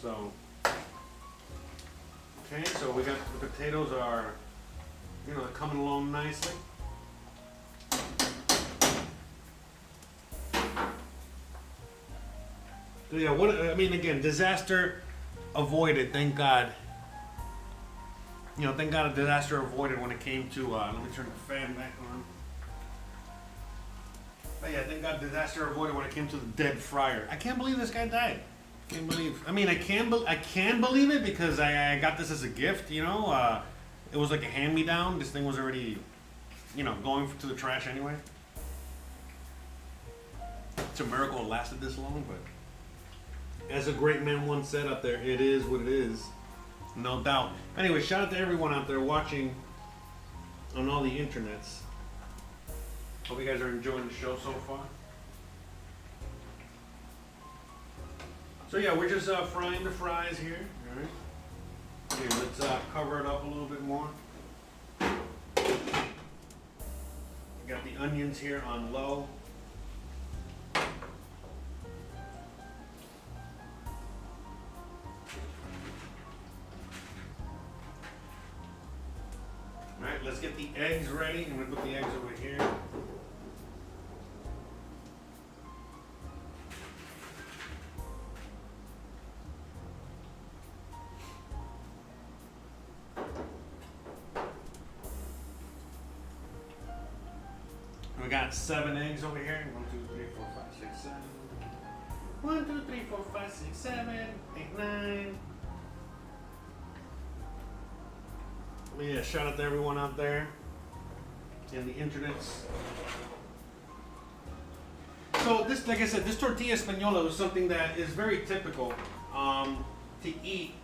So, okay, so we got the potatoes are, coming along nicely. So yeah, again, disaster avoided, thank God. Thank God a disaster avoided when it came to, let me turn the fan back on. But yeah, thank God disaster avoided when it came to the dead fryer. I can't believe this guy died. I can believe it because I got this as a gift, It was like a hand-me-down. This thing was already, going to the trash anyway. It's a miracle it lasted this long, but as a great man once said out there, it is what it is. No doubt. Anyway, shout out to everyone out there watching on all the internets. Hope you guys are enjoying the show so far. So yeah, we're just frying the fries here. All right. Here, let's cover it up a little bit more. We got the onions here on low. All right, let's get the eggs ready. I'm gonna put the eggs over here. We got 7 eggs over here. 1, 2, 3, 4, 5, 6, 7. 1, 2, 3, 4, 5, 6, 7, 8, 9. Yeah, shout out to everyone out there in the internets. So this, like I said, this tortilla española was something that is very typical to eat,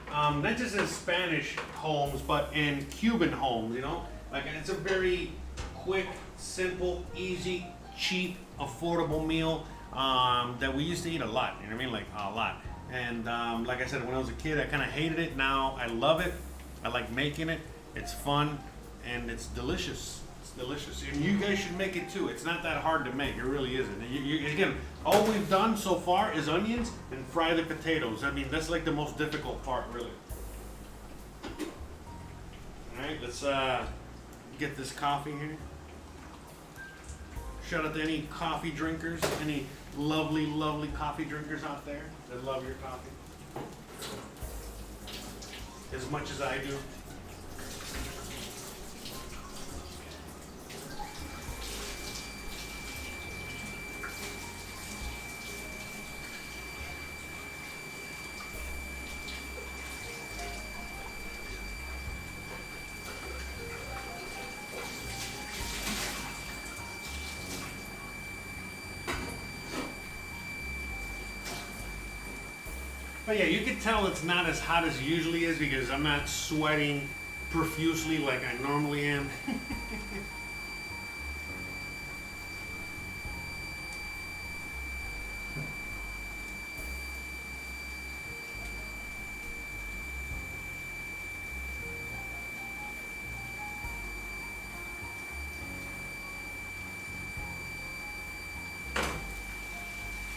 not just in Spanish homes, but in Cuban homes. Like it's a very quick, simple, easy, cheap, affordable meal that we used to eat a lot. You know what I mean? Like a lot. And like I said, when I was a kid, I kind of hated it. Now I love it. I like making it. It's fun and it's delicious. It's delicious. And you guys should make it too. It's not that hard to make. It really isn't. Again, all we've done so far is onions and fry the potatoes. I mean, that's like the most difficult part, really. All right, let's get this coffee here. Shout out to any coffee drinkers, any lovely, lovely coffee drinkers out there that love your coffee as much as I do. But yeah, you can tell it's not as hot as it usually is because I'm not sweating profusely like I normally am.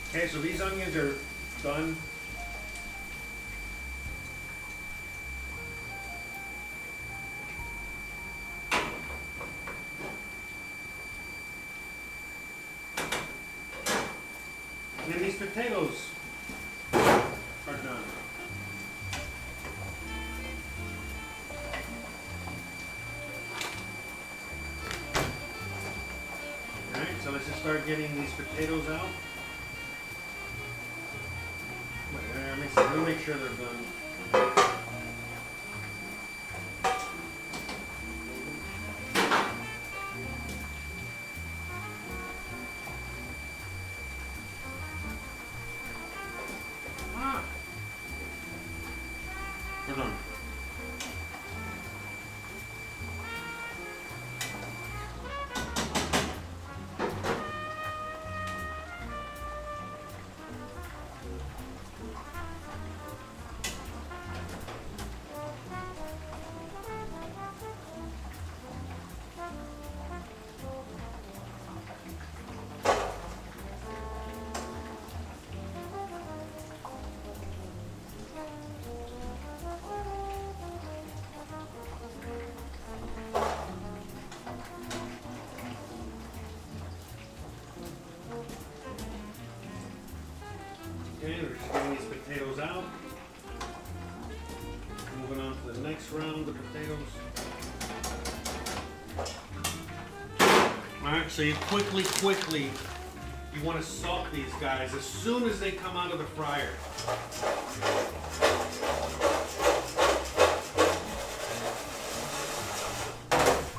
Okay, so these onions are done. And then these potatoes are done. So let's just start getting these potatoes out. Let me make sure they're done. We're done. Okay, we're just getting these potatoes out. Moving on to the next round of potatoes. Alright, so you quickly, you want to salt these guys as soon as they come out of the fryer.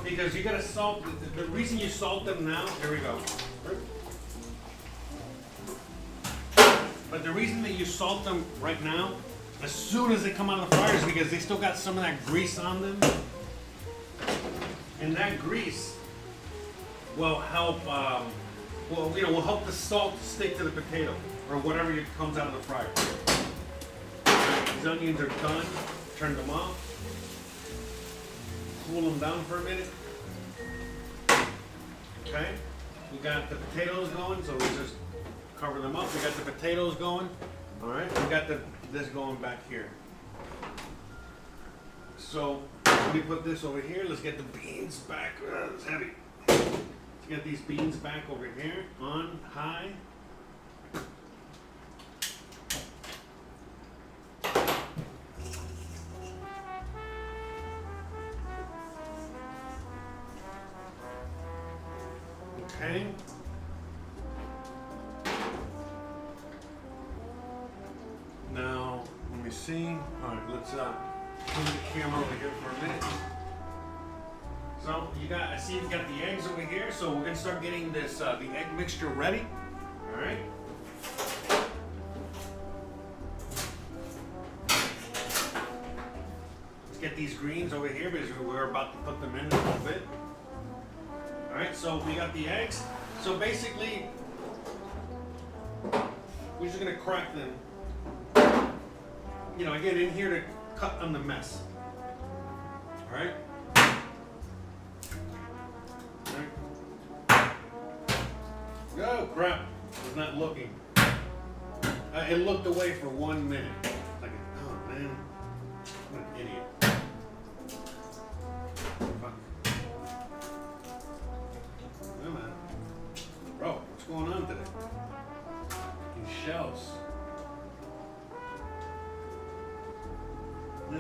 Because you gotta salt, the reason you salt them now, here we go. But the reason that you salt them right now, as soon as they come out of the fryer, is because they still got some of that grease on them. And that grease will help, will help the salt stick to the potato or whatever comes out of the fryer. These onions are done. Turn them off. Cool them down for a minute. Okay, we got the potatoes going, so we just cover them up. We got the potatoes going. All right, we got this going back here. So let me put this over here. Let's get the beans back. It's heavy. Let's get these beans back over here on high. Okay. Now, let me see. All right, let's move the camera over here for a minute. So I see you've got the eggs over here. So we're gonna start getting this the egg mixture ready. All right. Let's get these greens over here because we're about to put them in a little bit. All right. So we got the eggs. So basically, we're just gonna crack them. I get in here to cut on the mess. All right. Oh crap! I was not looking. It looked away for 1 minute. Like, oh man, what an idiot. Fuck. Oh man, bro, what's going on today? Fucking shells.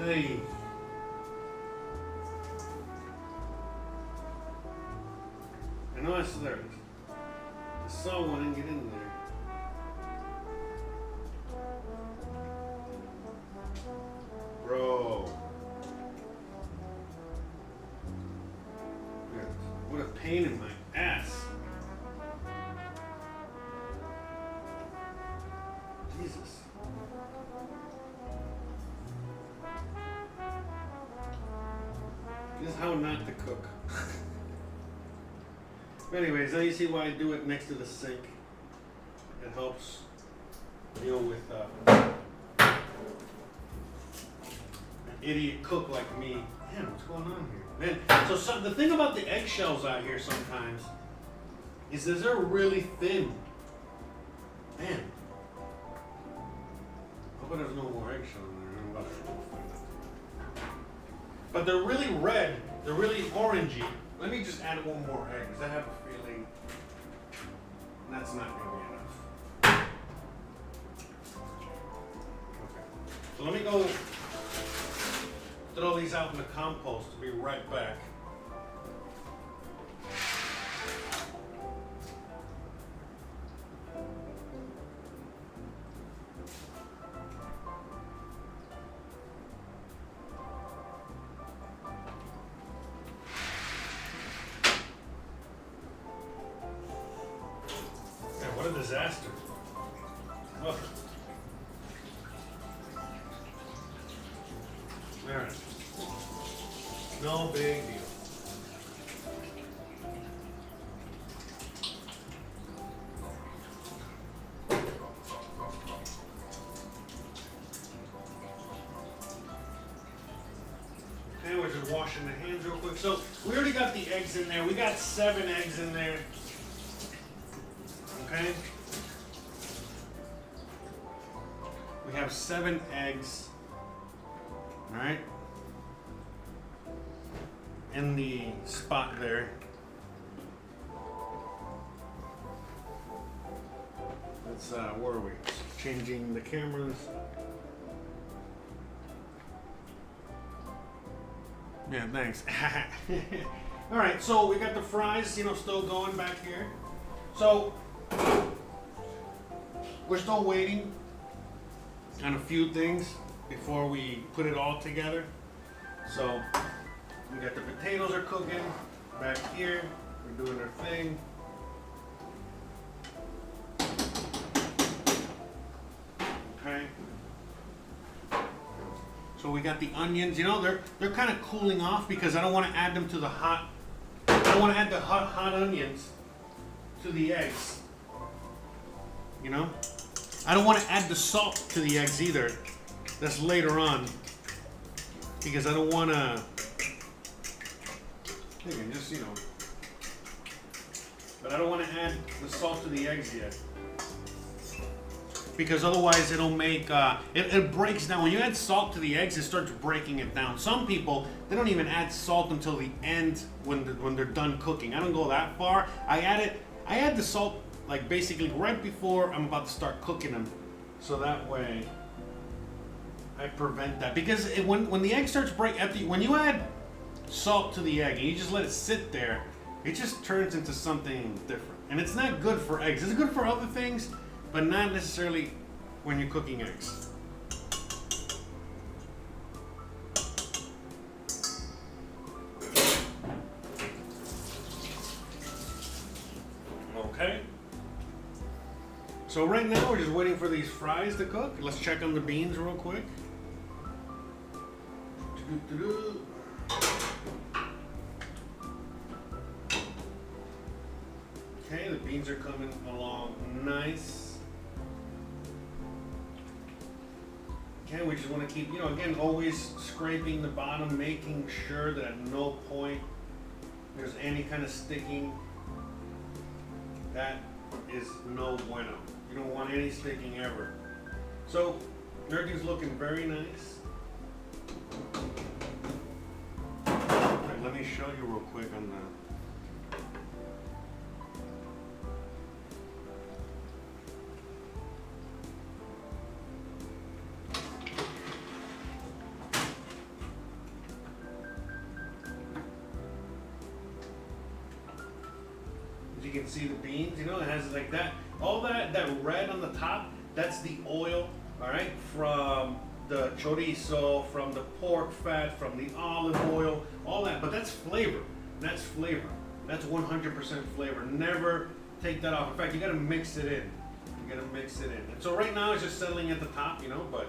Hey. I know I saw there. I saw one and get in there. Bro. What a pain in my ass. Jesus. This is how not to cook. But anyways, now you see why I do it next to the sink. It helps deal with an idiot cook like me. Man, what's going on here? Man, so the thing about the eggshells out here sometimes is that they're really thin. Man. I hope there's no more eggshell in there. But they're really red. They're really orangey. Let me just add one more egg because I have a feeling that's not going to be enough. Okay. So let me go throw these out in the compost. I'll be right back. faster. Look. Alright. No big deal. Okay, we're just washing the hands real quick. So we already got the eggs in there. We got 7 eggs in there. Okay. We have 7 eggs. Alright. In the spot there. Let's where are we? Changing the cameras. Yeah, thanks. Alright, so we got the fries, you know, still going back here. So we're still waiting on a few things before we put it all together. So we got the potatoes are cooking back here. We're doing our thing. Okay. So we got the onions. You know, they're kind of cooling off because I don't want to add them to the hot. I don't want to add the hot onions to the eggs. You know, I don't want to add the salt to the eggs either. That's later on because I don't want to. Just, you know, but I don't want to add the salt to the eggs yet because otherwise it'll make it breaks down. When you add salt to the eggs, it starts breaking it down. Some people, they don't even add salt until the end when they're done cooking. I don't go that far. I add the salt like basically right before I'm about to start cooking them, so that way I prevent that. Because when the egg starts breaking, when you add salt to the egg and you just let it sit there, it just turns into something different, and it's not good for eggs. It's good for other things, but not necessarily when you're cooking eggs. Okay, so right now we're just waiting for these fries to cook. Let's check on the beans real quick. Okay, the beans are coming along nice. Okay, we just want to keep, you know, again, always scraping the bottom, making sure that at no point there's any kind of sticking. That is no bueno. You don't want any sticking ever. So, everything's looking very nice. Right, let me show you real quick on the. You can see the beans, you know, it has like that, all that red on the top, that's the oil, all right, from the chorizo, from the pork fat, from the olive oil, all that, but that's flavor. That's flavor. That's 100% flavor. Never take that off. In fact, you gotta mix it in. You gotta mix it in. And so right now it's just settling at the top, you know, but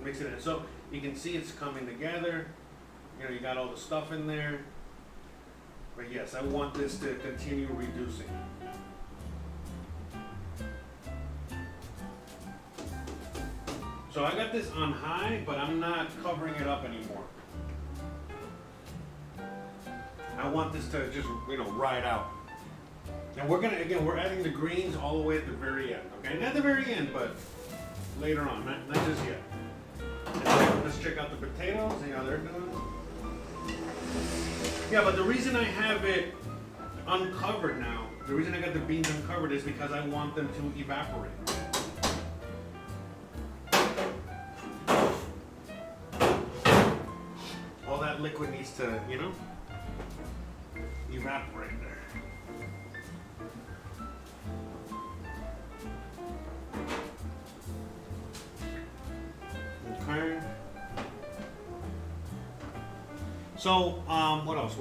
mix it in. So you can see it's coming together. You know, you got all the stuff in there. But yes, I want this to continue reducing. So I got this on high, but I'm not covering it up anymore. I want this to just, you know, ride out. And we're gonna, again, we're adding the greens all the way at the very end, okay? Not the very end, but later on, not just yet. And let's check out the potatoes, see how they're doing. Yeah, but the reason I have it uncovered now, the reason I got the beans uncovered is because I want them to evaporate. All that liquid needs to, you know, evaporate there. Okay. So, what else?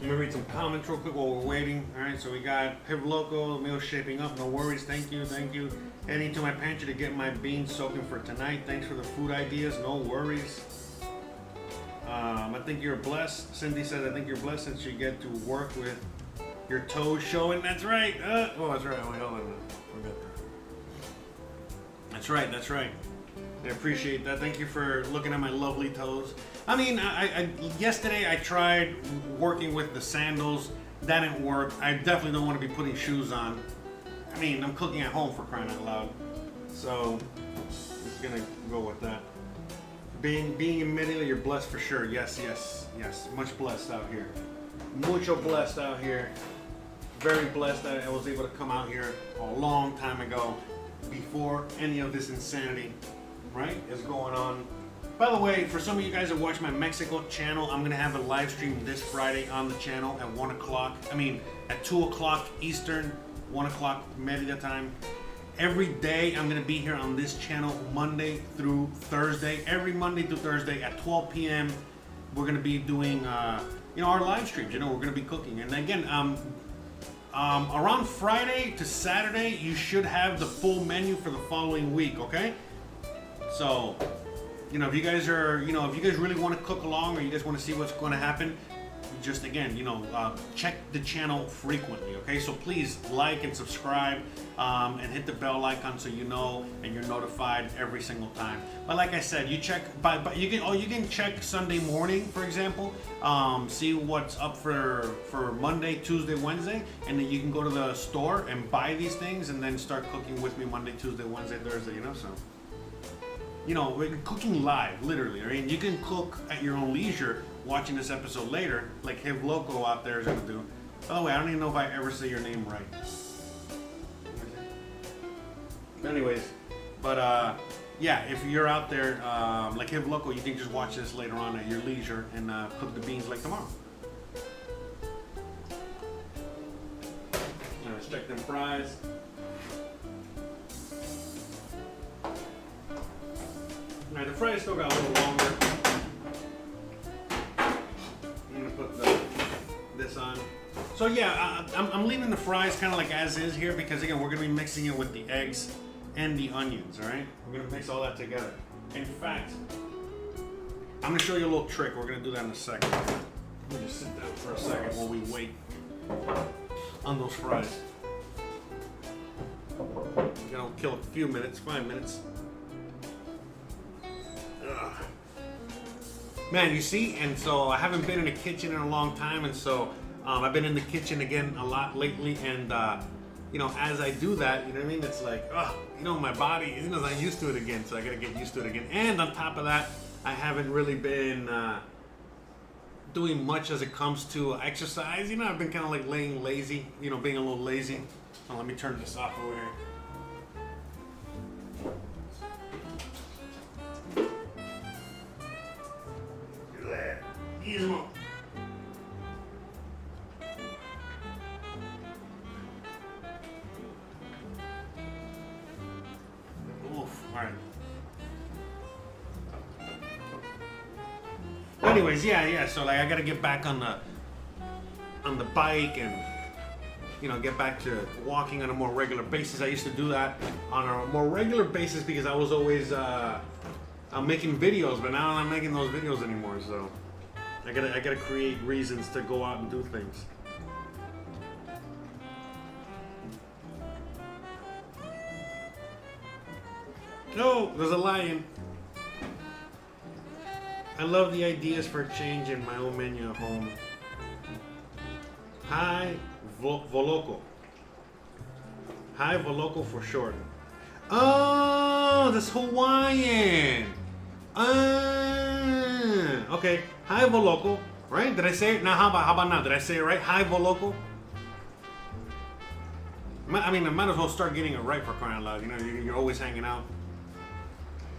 You Let me read some comments real quick while we're waiting. All right, so we got Piv Loco, the meal shaping up. No worries, thank you, thank you. Heading to my pantry to get my beans soaking for tonight. Thanks for the food ideas. No worries. I think you're blessed. Cindy says, I think you're blessed since you get to work with your toes showing. That's right. Oh, that's right. Wait, hold on. Forget that. That's right. That's right. I appreciate that. Thank you for looking at my lovely toes. I mean, yesterday I tried working with the sandals. That didn't work. I definitely don't want to be putting shoes on. I mean, I'm cooking at home for crying out loud. So, just gonna go with that. Being in Manila, you're blessed for sure. Yes, yes, yes. Much blessed out here. Mucho blessed out here. Very blessed that I was able to come out here a long time ago, before any of this insanity, right, is going on. By the way, for some of you guys that watch my Mexico channel, I'm gonna have a live stream this Friday on the channel at 1 o'clock. I mean, at 2 o'clock Eastern, 1 o'clock Merida time. Every day I'm gonna be here on this channel Monday through Thursday. Every Monday through Thursday at 12 p.m. We're gonna be doing, our live streams. We're gonna be cooking. And again, around Friday to Saturday, you should have the full menu for the following week. Okay? So, if you guys are, if you guys really want to cook along, or you guys want to see what's going to happen, just again, check the channel frequently, okay? So please like and subscribe, and hit the bell icon so you know and you're notified every single time. But like I said, you check you can check Sunday morning, for example, see what's up for Monday, Tuesday, Wednesday, and then you can go to the store and buy these things and then start cooking with me Monday, Tuesday, Wednesday, Thursday, so. We're cooking live, literally. I mean, you can cook at your own leisure watching this episode later, like Hiv Loco out there is going to do. By the way, I don't even know if I ever say your name right. Anyways, yeah, if you're out there like Hiv Loco, you can just watch this later on at your leisure and cook the beans like tomorrow. Let's check them fries. Alright, the fries still got a little longer. I'm gonna put this on. So yeah, I'm leaving the fries kind of like as is here because again, we're gonna be mixing it with the eggs and the onions. All right, we're gonna mix all that together. In fact, I'm gonna show you a little trick. We're gonna do that in a second. Let me just sit down for a second while we wait on those fries. We're gonna kill a few minutes, 5 minutes. Man, you see, and so I haven't been in the kitchen in a long time, and so I've been in the kitchen again a lot lately, and as I do that, you know what I mean, it's like, my body is not used to it again, so I gotta get used to it again. And on top of that, I haven't really been doing much as it comes to exercise. I've been kind of like laying lazy, being a little lazy. So let me turn this off over here. Gizmo. Oof, alright. Anyways, yeah, so like I gotta get back on the bike and get back to walking on a more regular basis. I used to do that on a more regular basis because I was always I'm making videos, but now I'm not making those videos anymore, so I gotta create reasons to go out and do things. Oh, there's a lion. I love the ideas for change in my own menu at home. Hi, Voloco. Hi, Voloco for short. Oh, that's Hawaiian. Okay. Hi, Voloco. Right? Did I say it? Now, how about now? Did I say it right? Hi, Voloco. I mean, I might as well start getting it right for crying out loud. You're always hanging out.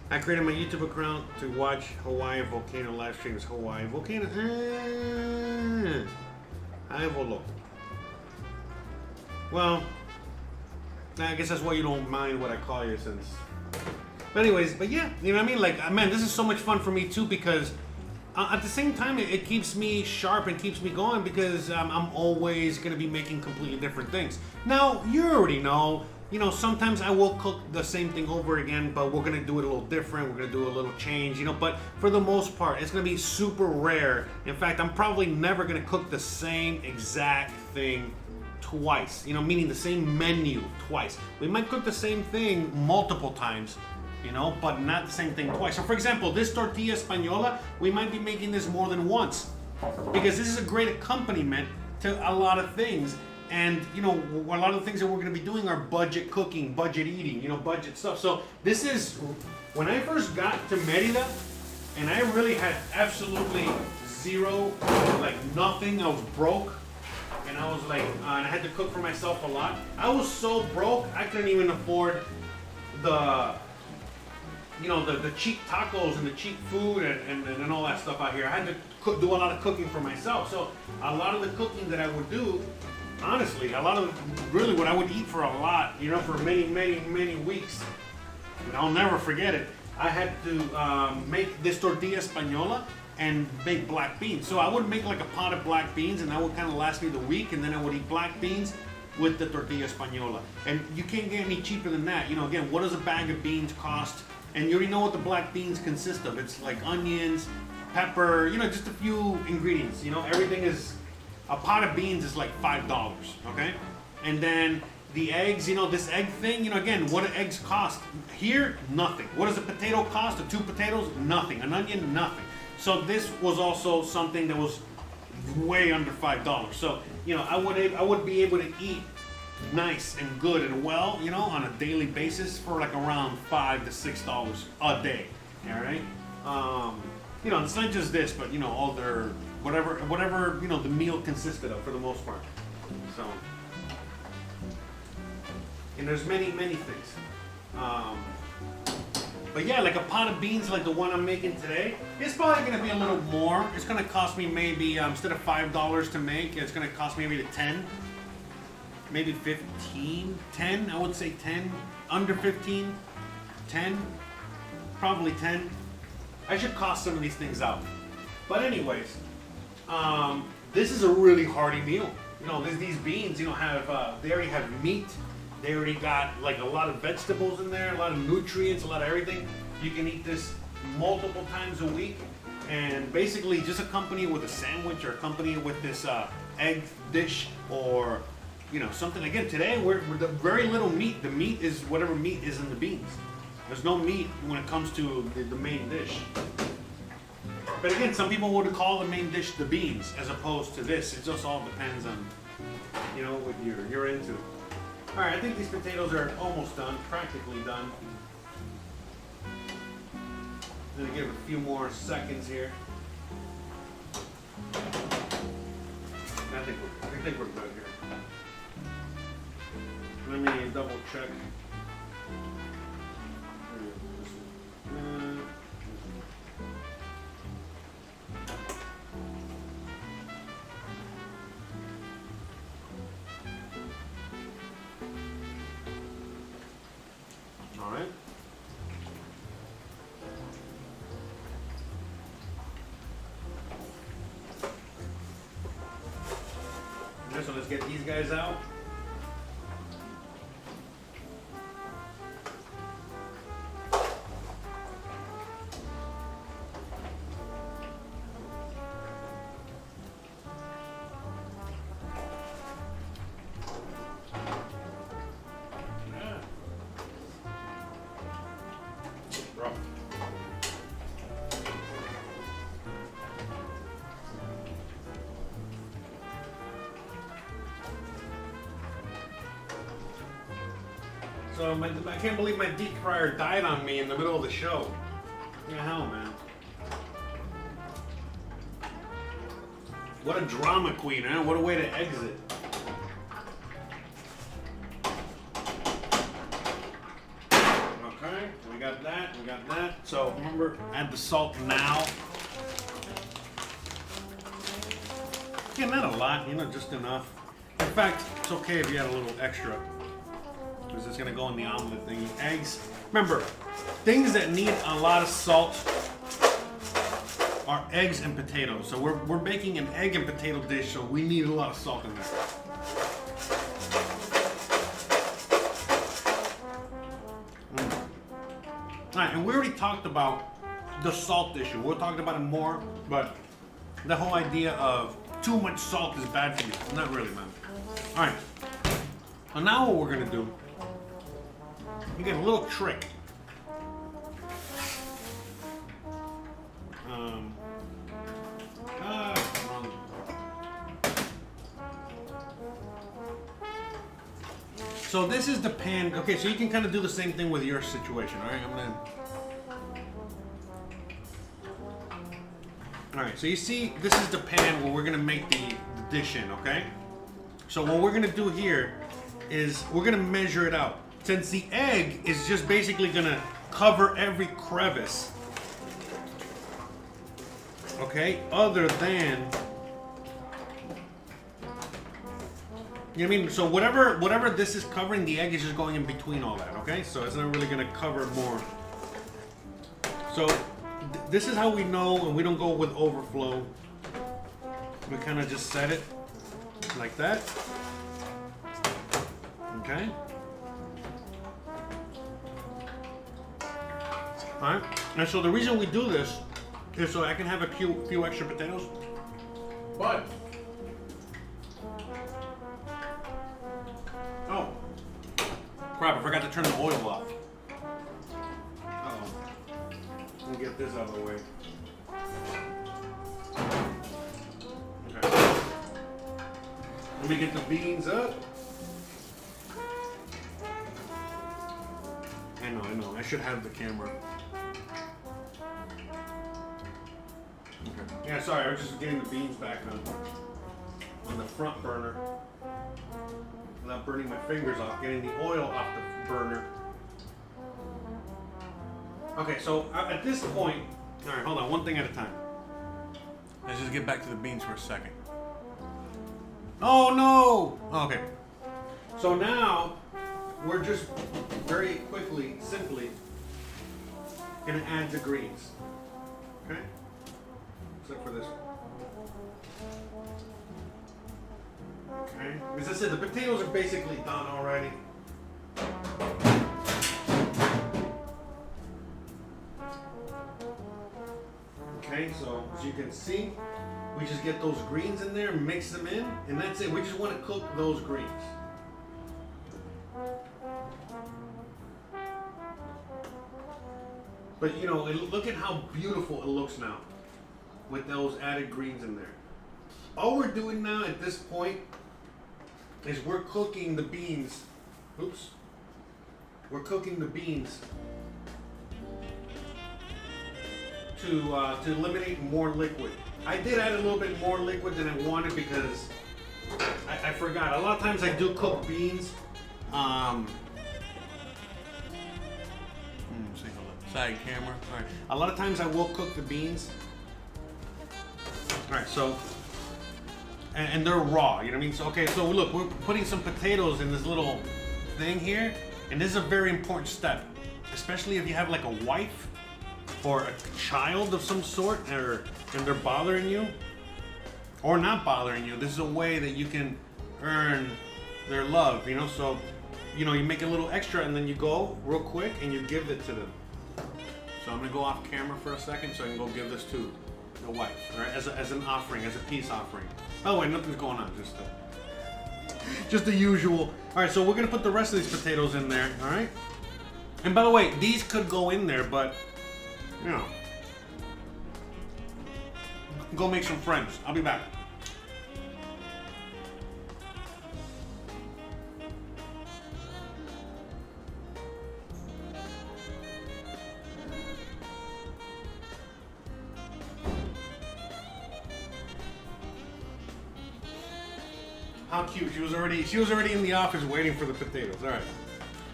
I created my YouTube account to watch Hawaii volcano live streams. Hawaii volcano. Hi, Voloco. Well, I guess that's why you don't mind what I call you, since. But anyways, but yeah, you know what I mean? Like, man, this is so much fun for me too because At the same time, it keeps me sharp and keeps me going because I'm always going to be making completely different things. Now, you already know, sometimes I will cook the same thing over again, but we're going to do it a little different. We're going to do a little change, but for the most part, it's going to be super rare. In fact, I'm probably never going to cook the same exact thing twice, meaning the same menu twice. We might cook the same thing multiple times, but not the same thing twice. So for example, this tortilla española, we might be making this more than once because this is a great accompaniment to a lot of things. And, a lot of the things that we're going to be doing are budget cooking, budget eating, budget stuff. So this is, when I first got to Merida, and I really had absolutely zero, like nothing, I was broke. And I was like, and I had to cook for myself a lot. I was so broke, I couldn't even afford the cheap tacos and the cheap food and all that stuff out here. I had to do a lot of cooking for myself. So a lot of the cooking that I would do, honestly, a lot of really what I would eat for a lot, for many, many, many weeks, and I'll never forget it. I had to make this tortilla española and make black beans. So I would make like a pot of black beans, and that would kind of last me the week, and then I would eat black beans with the tortilla española. And you can't get any cheaper than that. Again, what does a bag of beans cost? And you already know what the black beans consist of. It's like onions, pepper, just a few ingredients. Everything is, a pot of beans is like $5, okay? And then the eggs, this egg thing, again, what do eggs cost? Here, nothing. What does a potato cost? The 2 potatoes? Nothing. An onion? Nothing. So this was also something that was way under $5. So, I would be able to eat nice and good and well, on a daily basis for like around $5 to $6 a day. All right. It's not just this, but all their whatever the meal consisted of for the most part. So, and there's many things. But yeah, like a pot of beans like the one I'm making today, it's probably going to be a little more. It's going to cost me maybe, instead of $5 to make, it's going to cost me maybe 10, maybe 15, 10, I would say 10, under 15, 10, probably 10. I should cost some of these things out. But anyways, this is a really hearty meal. These beans, they already have meat. They already got like a lot of vegetables in there, a lot of nutrients, a lot of everything. You can eat this multiple times a week, and basically just accompany it with a sandwich or accompany it with this egg dish or something. Again, today we're the very little meat. The meat is whatever meat is in the beans. There's no meat when it comes to the main dish. But again, some people would call the main dish the beans as opposed to this. It just all depends on what you're into. All right, I think these potatoes are almost done, practically done. I'm gonna give it a few more seconds here. I think we're good here. Let me double check. All right. Okay, so let's get these guys out. So I can't believe my deep fryer died on me in the middle of the show. What the hell, man? What a drama queen, huh? What a way to exit. Okay, we got that. So remember, add the salt now. Yeah, not a lot, just enough. In fact, it's okay if you add a little extra. Because it's gonna go in the omelet thingy. Eggs. Remember, things that need a lot of salt are eggs and potatoes. So we're making an egg and potato dish, so we need a lot of salt in there. All right, and we already talked about the salt issue. We'll talk about it more, but the whole idea of too much salt is bad for you. Not really, man. All right. Well, now what we're gonna do, you get a little trick. Wrong. So this is the pan. Okay, so you can kind of do the same thing with your situation. All right, I'm gonna. All right, so you see, this is the pan where we're gonna make the dish in. Okay. So what we're gonna do here is we're gonna measure it out. Since the egg is just basically gonna cover every crevice. Okay, other than, you know what I mean? So whatever this is covering, the egg is just going in between all that, okay? So it's not really gonna cover more. So this is how we know, and we don't go with overflow. We kind of just set it like that, okay? All right, and so the reason we do this is so I can have a few extra potatoes. But oh crap! I forgot to turn the oil off. Uh-oh. Let me get this out of the way. Okay. Let me get the beans up. I know. I should have the camera. Okay. Yeah, sorry, I was just getting the beans back on the front burner. Without burning my fingers off, getting the oil off the burner. Okay, so at this point, all right, hold on, one thing at a time. Let's just get back to the beans for a second. Oh no! Okay. So now, we're just very quickly, simply, gonna add the greens. Okay? Except for this one. Okay? As I said, the potatoes are basically done already. Okay, so as you can see, we just get those greens in there, mix them in, and that's it. We just want to cook those greens. But you know, look at how beautiful it looks now with those added greens in there. All we're doing now at this point is we're cooking the beans. Oops. We're cooking the beans to eliminate more liquid. I did add a little bit more liquid than I wanted because I forgot. A lot of times I do cook beans. Side camera. All right. A lot of times I will cook the beans. All right, so and they're raw. You know what I mean? So okay, so look, we're putting some potatoes in this little thing here, and this is a very important step, especially if you have like a wife or a child of some sort, and they're bothering you, or not bothering you. This is a way that you can earn their love. You know, so you know you make a little extra, and then you go real quick and you give it to them. So I'm gonna go off camera for a second so I can go give this to the wife, all right? As an offering, as a peace offering. By the way, nothing's going on, just the usual. All right, so we're gonna put the rest of these potatoes in there, all right? And by the way, these could go in there, but you know, go make some friends. I'll be back. How cute. She was already in the office waiting for the potatoes. All right.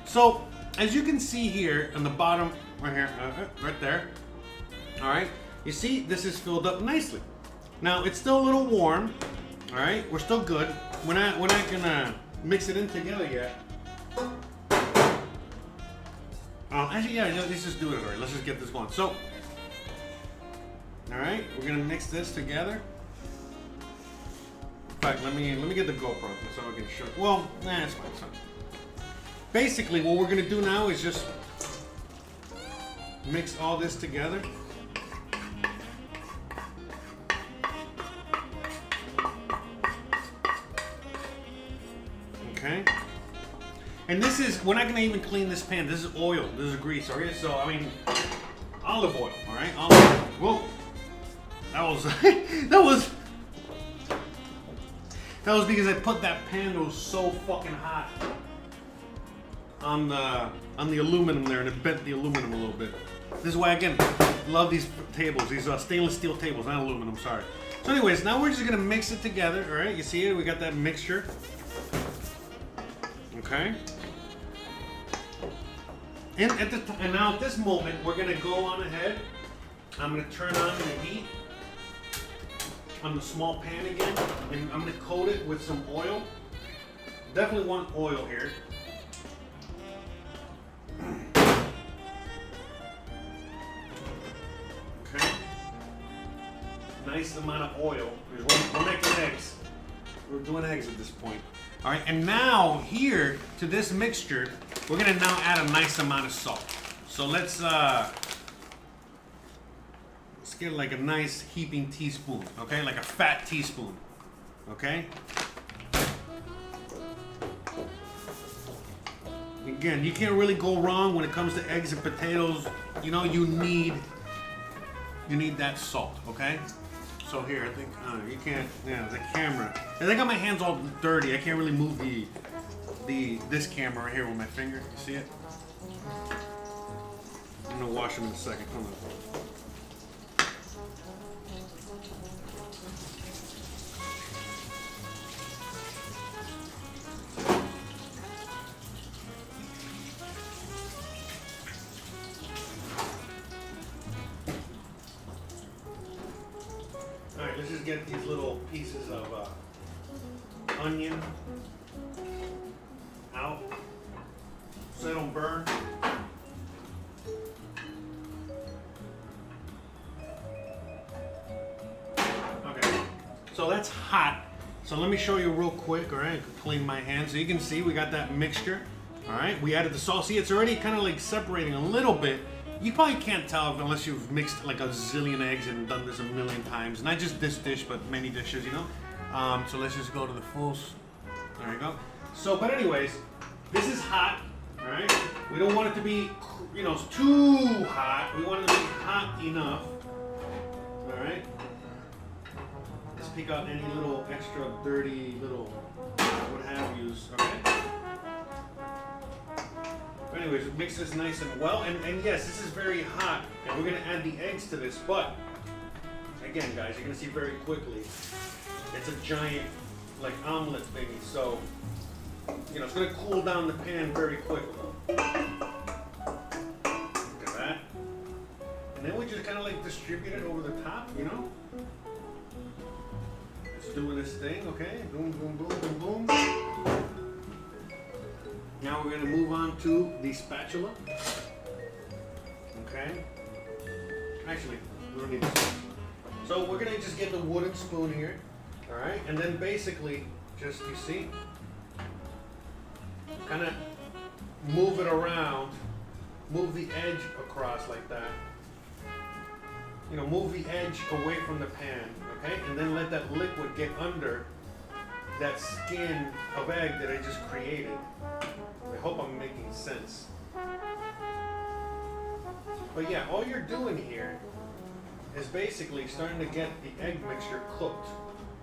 So, as you can see here on the bottom, right here, right there. All right. You see, this is filled up nicely. Now, it's still a little warm. All right. We're still good. We're not gonna mix it in together yet. Actually, yeah. Let's just do it already. Let's just get this going. So, All right, we're gonna mix this together. In fact, let me get the GoPro so I can show. Well, nah, it's fine. It's fine. Basically, what we're gonna do now is just mix all this together. Okay. And this is, we're not gonna even clean this pan. This is oil. This is grease. Okay. So I mean, olive oil. All right. Olive oil. Whoa. That was because I put that pan that was so fucking hot on the aluminum there, and it bent the aluminum a little bit. This is why, again, love these tables, these stainless steel tables, not aluminum, sorry. So anyways, now we're just gonna mix it together, all right? You see it, we got that mixture. Okay. And now at this moment, we're gonna go on ahead. I'm gonna turn on the heat on the small pan again, and I'm gonna coat it with some oil. Definitely want oil here. Okay. Nice amount of oil. We're making eggs. We're doing eggs at this point. All right, and now here to this mixture, we're gonna now add a nice amount of salt. So let's get like a nice heaping teaspoon, okay? Like a fat teaspoon, okay? Again, you can't really go wrong when it comes to eggs and potatoes. You know, you need that salt, okay? So here, I think, you can't, yeah, the camera. I got my hands all dirty. I can't really move this camera right here with my finger. You see it? I'm gonna wash them in a second, come on. Alright, let's just get these little pieces of onion out so they don't burn. Okay, so that's hot. So let me show you real quick, alright? I can clean my hands. So you can see we got that mixture. Alright, we added the salt. See, it's already kind of like separating a little bit. You probably can't tell unless you've mixed like a zillion eggs and done this a million times. Not just this dish, but many dishes, you know? So let's just go to the fulls. There you go. So, but anyways, this is hot, all right? We don't want it to be, you know, too hot. We want it to be hot enough, all right? Let's pick out any little extra dirty little what have yous, okay? Anyways, mix this nice and well, and yes, this is very hot, and we're gonna add the eggs to this, but again, guys, you're gonna see very quickly, it's a giant, like, omelet thingy, so, you know, it's gonna cool down the pan very quickly. Look at that. And then we just kind of like distribute it over the top, you know? It's doing this thing, okay? Boom, boom, boom, boom, boom. Now we're going to move on to the spatula. Okay. Actually, we don't need this. So we're going to just get the wooden spoon here. All right. And then basically, just, you see, kind of move it around. Move the edge across like that. You know, move the edge away from the pan. Okay. And then let that liquid get under that skin of egg that I just created. I hope I'm making sense. But yeah, all you're doing here is basically starting to get the egg mixture cooked.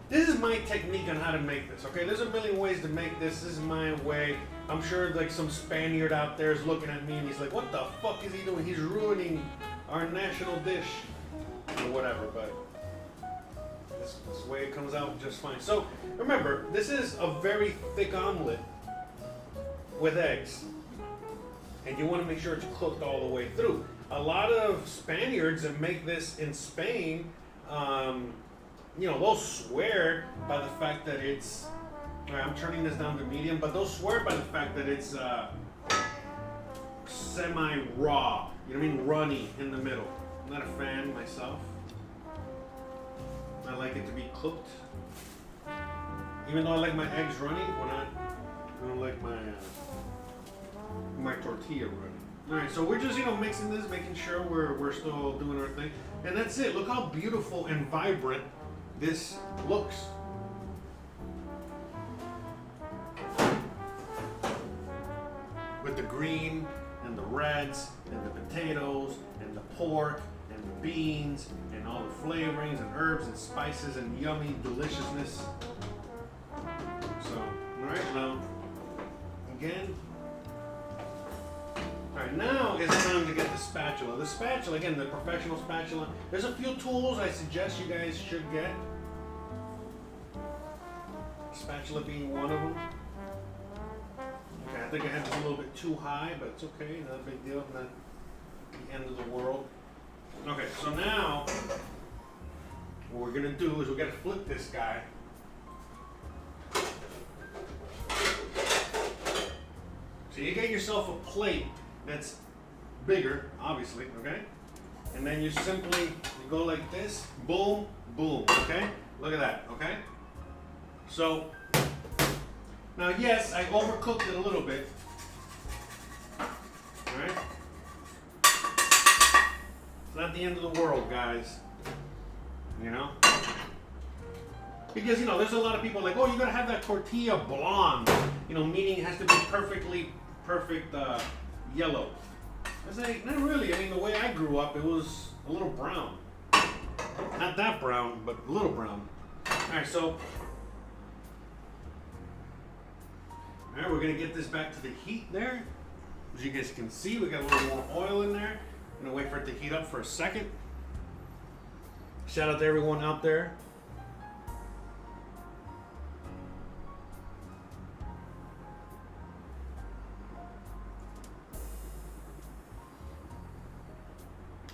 This is my technique on how to make this, okay? There's a million ways to make this. This is my way. I'm sure like some Spaniard out there is looking at me and he's like, what the fuck is he doing? He's ruining our national dish or whatever, but this way it comes out just fine. So remember, this is a very thick omelet with eggs, and you want to make sure it's cooked all the way through. A lot of Spaniards that make this in Spain, you know, they'll swear by the fact that it's, all right, I'm turning this down to medium, but they'll swear by the fact that it's semi-raw, you know what I mean, runny in the middle. I'm not a fan myself. I like it to be cooked. Even though I like my eggs runny, I don't like my tortilla runny. All right, so we're just mixing this, making sure we're still doing our thing, and that's it. Look how beautiful and vibrant this looks. With the green and the reds and the potatoes and the pork and the beans and all the flavorings and herbs and spices and yummy deliciousness. So, all right, now, again. All right, now it's time to get the spatula. The spatula, again, the professional spatula. There's a few tools I suggest you guys should get. Spatula being one of them. Okay, I think I had it a little bit too high, but it's okay. Not a big deal. Not the end of the world. Okay, so now what we're gonna do is we're gonna flip this guy. So you get yourself a plate that's bigger, obviously, okay? And then you simply go like this, boom, boom, okay? Look at that, okay? So, now yes, I overcooked it a little bit, all right? It's not the end of the world, guys, you know? Because, there's a lot of people like, oh, you gotta have that tortilla blonde, meaning it has to be perfect yellow. I say, not really. I mean, the way I grew up, it was a little brown. Not that brown, but a little brown. All right, so, we're gonna get this back to the heat there. As you guys can see, we got a little more oil in there. I'm gonna wait for it to heat up for a second. Shout out to everyone out there.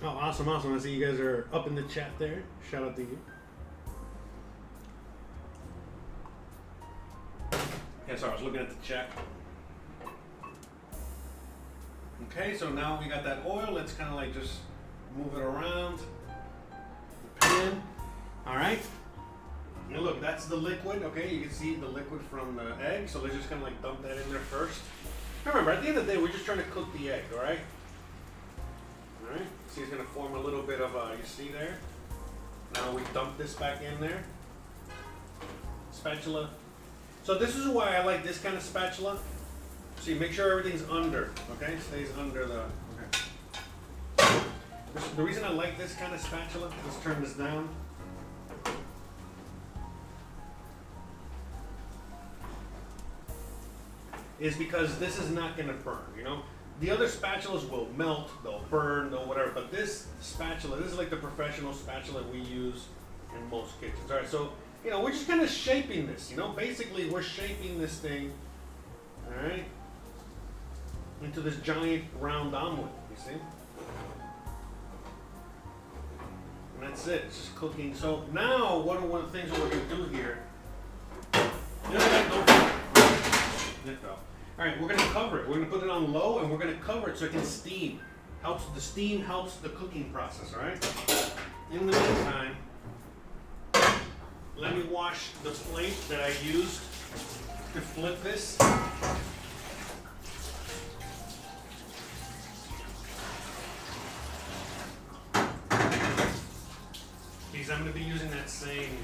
Oh, awesome. I see you guys are up in the chat there. Shout out to you. Yeah, sorry, I was looking at the chat. Okay, so now we got that oil. Let's kind of like just move it around the pan. All right. Now look, that's the liquid. Okay, you can see the liquid from the egg. So let's just kind of like dump that in there first. Remember, at the end of the day, we're just trying to cook the egg, all right? All right, see it's gonna form a little bit of you see there? Now we dump this back in there. Spatula. So this is why I like this kind of spatula. See, make sure everything's under, okay? Stays under the, okay. The reason I like this kind of spatula, let's turn this down. Is because this is not gonna burn, The other spatulas will melt, they'll burn, they'll whatever, but this spatula, this is like the professional spatula we use in most kitchens. All right, so, we're just kind of shaping this, basically we're shaping this thing, all right, into this giant round omelet, you see? And that's it, it's just cooking. So now, one of the things that we're gonna do here, all right, we're going to cover it. We're going to put it on low, and we're going to cover it so it can steam. The steam helps the cooking process, all right? In the meantime, let me wash the plate that I used to flip this. Because I'm going to be using that same.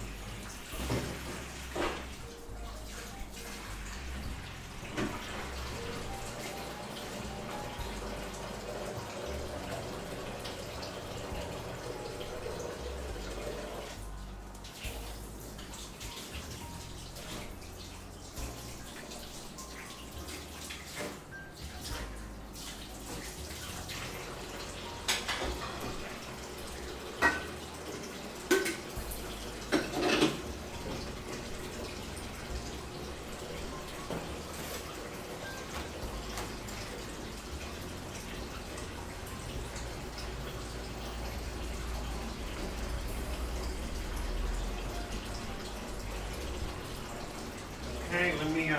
Okay, let me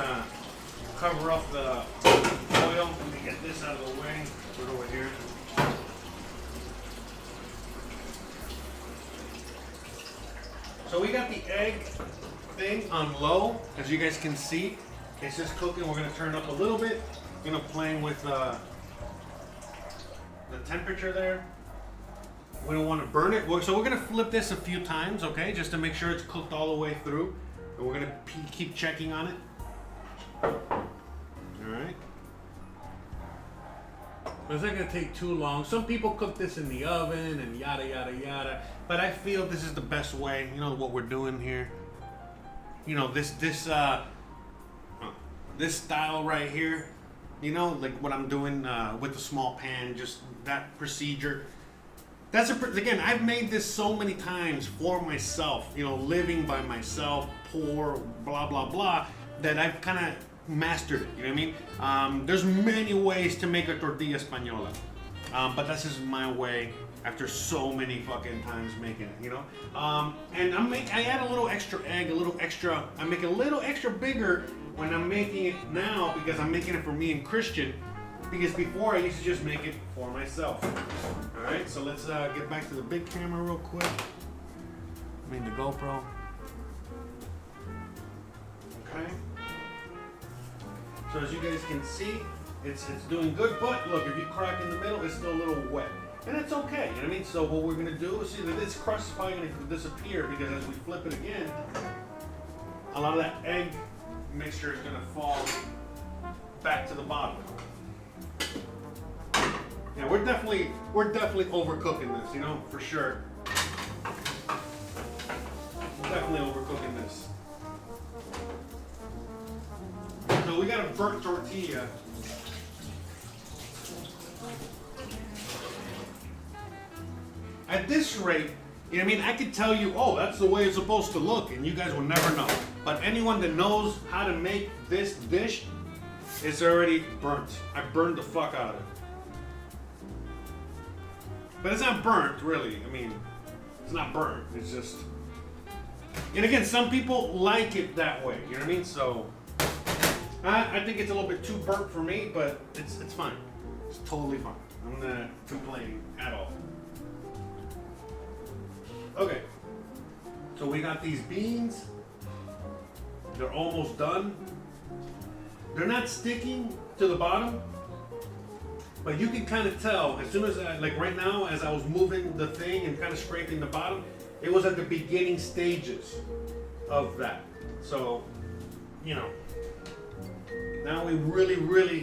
cover up the oil. Let me get this out of the way. Put it over here. So we got the egg thing on low, as you guys can see. It's just cooking. We're gonna turn it up a little bit. Playing with the temperature there. We don't want to burn it. So we're gonna flip this a few times, okay, just to make sure it's cooked all the way through. And we're gonna keep checking on it. All right. It's not gonna take too long. Some people cook this in the oven and yada yada yada, but I feel this is the best way. You know what we're doing here. You know this style right here. You know, like what I'm doing with the small pan, just that procedure. Again, I've made this so many times for myself, you know, living by myself, poor, blah, blah, blah, that I've kind of mastered it, you know what I mean? There's many ways to make a tortilla española, but this is my way after so many fucking times making it, you know? And I add a little extra egg, I make it a little extra bigger when I'm making it now because I'm making it for me and Christian. Because before I used to just make it for myself. All right, so let's get back to the big camera real quick. I mean the GoPro. Okay. So as you guys can see, it's doing good. But look, if you crack in the middle, it's still a little wet, and it's okay. You know what I mean? So what we're gonna do is see that this crust is probably gonna disappear because as we flip it again, a lot of that egg mixture is gonna fall back to the bottom. Yeah, we're definitely overcooking this, you know, for sure. We're definitely overcooking this. So we got a burnt tortilla. At this rate, you know what I mean, I could tell you, oh, that's the way it's supposed to look, and you guys will never know. But anyone that knows how to make this dish, it's already burnt. I burned the fuck out of it. But it's not burnt, really. I mean, it's not burnt. It's just... And again, some people like it that way. You know what I mean? So, I think it's a little bit too burnt for me, but it's fine. It's totally fine. I'm not complaining at all. Okay. So we got these beans. They're almost done. They're not sticking to the bottom. But you can kind of tell as soon as like right now, as I was moving the thing and kind of scraping the bottom, it was at the beginning stages of that. So, you know, now we really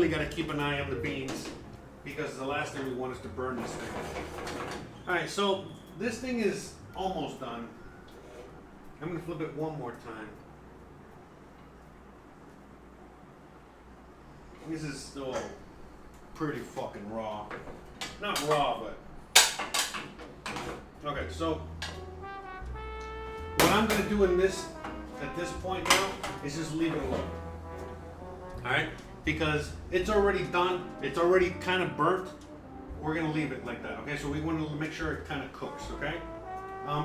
got to keep an eye on the beans because the last thing we want is to burn this thing. All right, so this thing is almost done. I'm gonna flip it one more time. This is still pretty fucking raw. Not raw, but... Okay, so... What I'm gonna do at this point now, is just leave it alone. Alright? Because it's already done, it's already kind of burnt. We're gonna leave it like that, okay? So we want to make sure it kind of cooks, okay?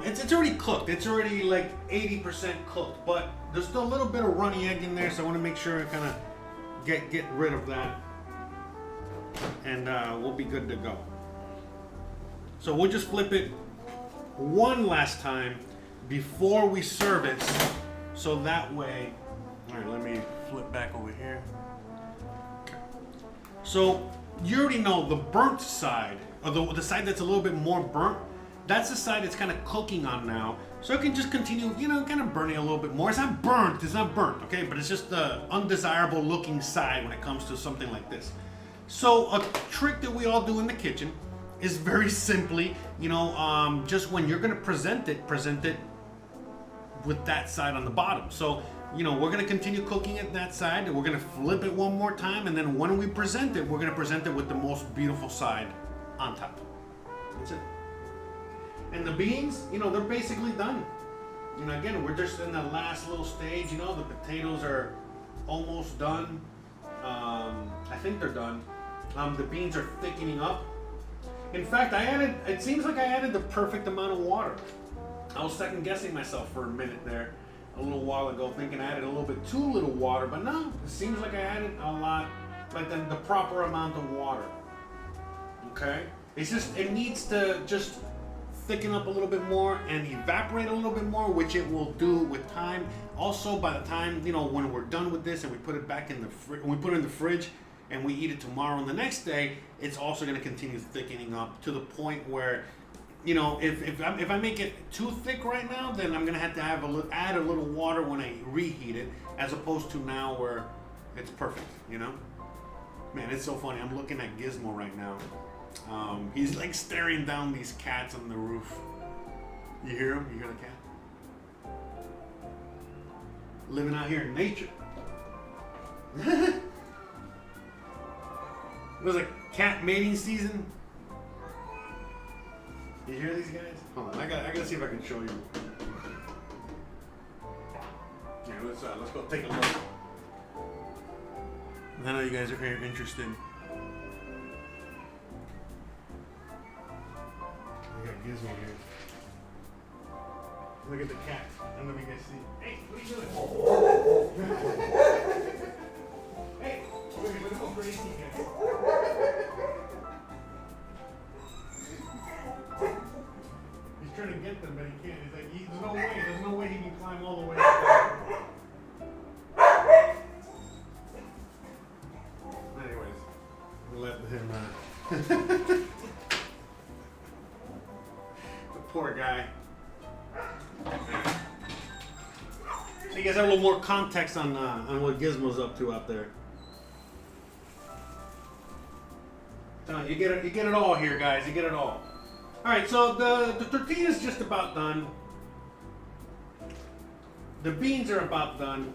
It's already cooked. It's already like 80% cooked, but there's still a little bit of runny egg in there, so I want to make sure it kind of get rid of that, and we'll be good to go. So we'll just flip it one last time before we serve it, so that way. All right, let me flip back over here. So you already know the burnt side, or the side that's a little bit more burnt. That's the side it's kind of cooking on now. So it can just continue, you know, kind of burning a little bit more. It's not burnt, okay? But it's just the undesirable looking side when it comes to something like this. So a trick that we all do in the kitchen is very simply, you know, just when you're gonna present it with that side on the bottom. So, you know, we're gonna continue cooking it that side, and we're gonna flip it one more time, and then when we present it, we're gonna present it with the most beautiful side on top. That's it. And the beans, you know, they're basically done. You know, again, we're just in the last little stage. You know, the potatoes are almost done. I think they're done. The beans are thickening up. In fact, it seems like I added the perfect amount of water. I was second guessing myself for a minute there, a little while ago, thinking I added a little bit too little water, but no, it seems like I added a lot, like the proper amount of water. Okay? It's just, it needs to just thicken up a little bit more and evaporate a little bit more, which it will do with time. Also, by the time, you know, when we're done with this and we put it back in the fridge and we eat it tomorrow and the next day, it's also going to continue thickening up to the point where, you know, if I make it too thick right now, then I'm going to have add a little water when I reheat it, as opposed to now where it's perfect, you know? Man, it's so funny. I'm looking at Gizmo right now. He's like staring down these cats on the roof. You hear him? You hear the cat? Living out here in nature. It was a cat mating season. You hear these guys? Hold on, I gotta see if I can show you. Yeah, let's go take a look. I know you guys are interested. We got Gizmo here. Look at the cat. And let me guys see. Hey, what are you doing? Hey, look at how crazy he gets. He's trying to get them, but he can't. He's like, there's no way he can climb all the way up there. Anyways, we'll let him, the poor guy. So you guys have a little more context on what Gizmo's up to out there. You get it all here, guys. You get it all. All right, so the tortilla is just about done. The beans are about done.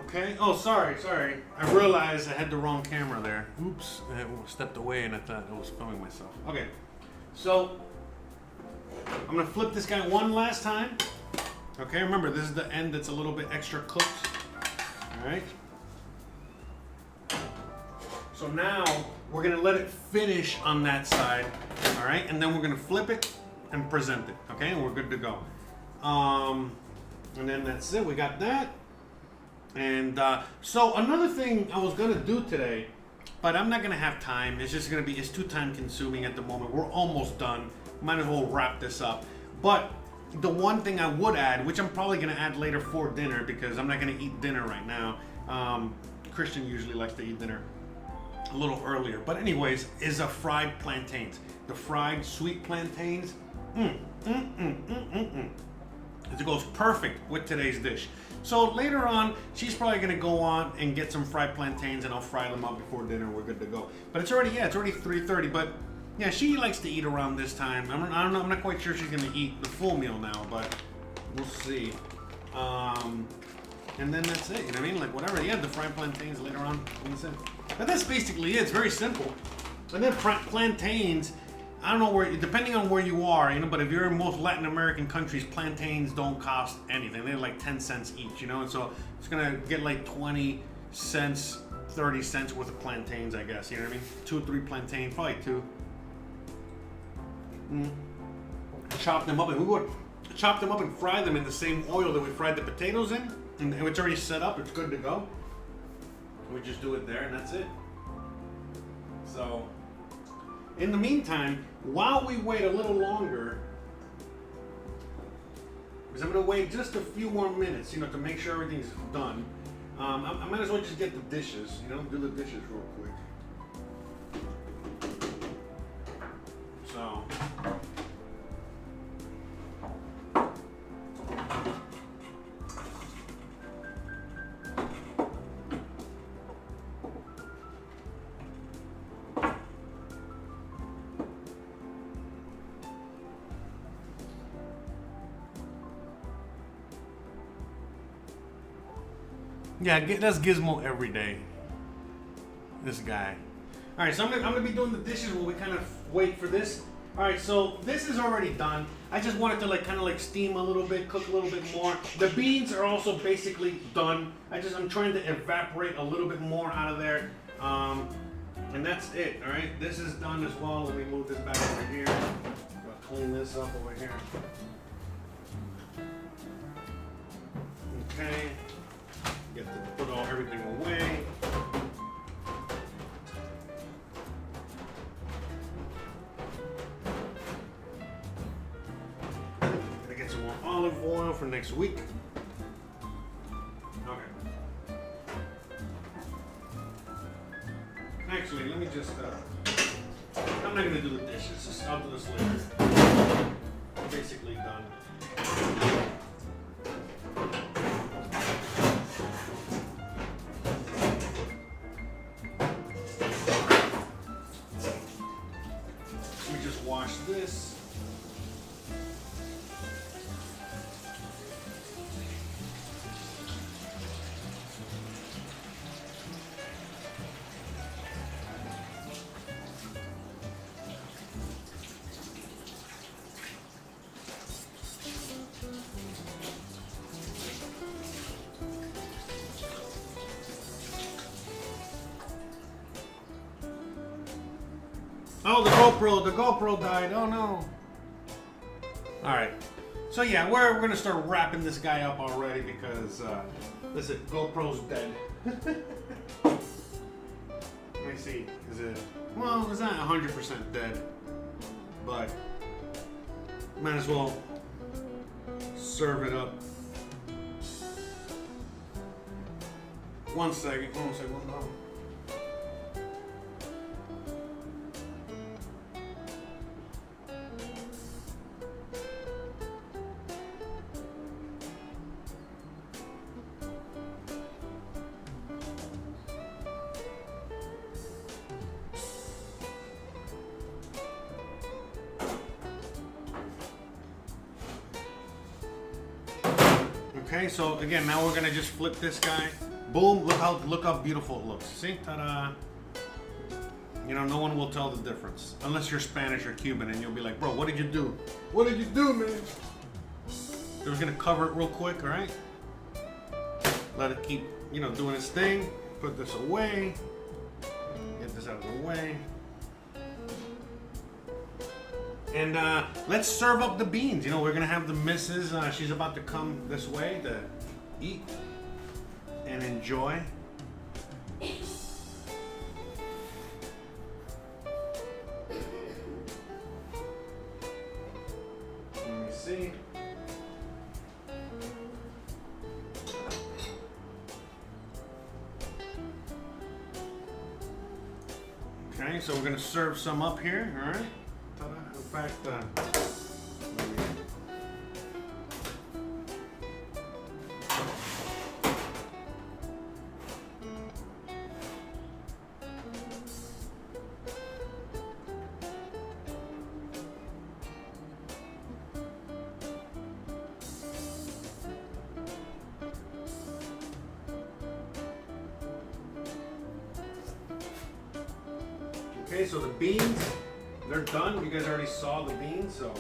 Okay. Oh, sorry. I realized I had the wrong camera there. Oops. I stepped away and I thought I was filming myself. Okay. So, I'm going to flip this guy one last time. Okay, remember, this is the end that's a little bit extra cooked. Alright. So now, we're going to let it finish on that side. Alright, and then we're going to flip it and present it. Okay, and we're good to go. And then that's it. We got that. And so another thing I was gonna do today, but I'm not gonna have time. It's just it's too time consuming at the moment. We're almost done. Might as well wrap this up. But the one thing I would add, which I'm probably gonna add later for dinner because I'm not gonna eat dinner right now. Christian usually likes to eat dinner a little earlier. But anyways, is a fried plantains. The fried sweet plantains. It goes perfect with today's dish. So later on, she's probably gonna go on and get some fried plantains, and I'll fry them up before dinner. We're good to go. But it's already 3:30. But yeah, she likes to eat around this time. I don't know. I'm not quite sure she's gonna eat the full meal now, but we'll see. And then that's it. You know what I mean? Like whatever. Yeah, the fried plantains later on. But that's basically it. It's very simple. And then plantains. I don't know depending on where you are, you know, but if you're in most Latin American countries, plantains don't cost anything. They're like 10 cents each, you know, and so it's gonna get like 20 cents, 30 cents worth of plantains, I guess, you know what I mean? 2 or 3 plantains, probably 2. Chop them up, and we would chop them up and fry them in the same oil that we fried the potatoes in, and it's already set up, it's good to go. We just do it there, and that's it. So, in the meantime, while we wait a little longer, because I'm going to wait just a few more minutes, you know, to make sure everything's done. I might as well just get the dishes, you know, do the dishes real quick. So, yeah, that's Gizmo every day. This guy. All right, so I'm gonna be doing the dishes while we kind of wait for this. All right, so this is already done. I just wanted to like kind of like steam a little bit, cook a little bit more. The beans are also basically done. I'm trying to evaporate a little bit more out of there. And that's it, all right? This is done as well. Let me move this back over here. I'll clean this up over here. Okay. Get to put everything away. Gonna get some more olive oil for next week. Okay. Actually, let me just, I'm not gonna do the dishes. I'll do this later. I'm basically done. Let me just wash this. Oh, the GoPro died. Oh no. All right. So yeah, we're gonna start wrapping this guy up already because listen, GoPro's dead. Let me see. Is it? Well, it's not 100% dead, but might as well serve it up. One second. No. Okay, so again, now we're gonna just flip this guy. Boom! Look how beautiful it looks. See, ta-da! You know, no one will tell the difference unless you're Spanish or Cuban, and you'll be like, "Bro, what did you do? What did you do, man?" So we're gonna cover it real quick, all right? Let it keep, doing its thing. Put this away. Get this out of the way. And let's serve up the beans. We're gonna have the missus. She's about to come this way to eat and enjoy. Let me see. Okay, so we're gonna serve some up here. All right. In fact, okay, so the beans, they're done. You guys already saw the beans, so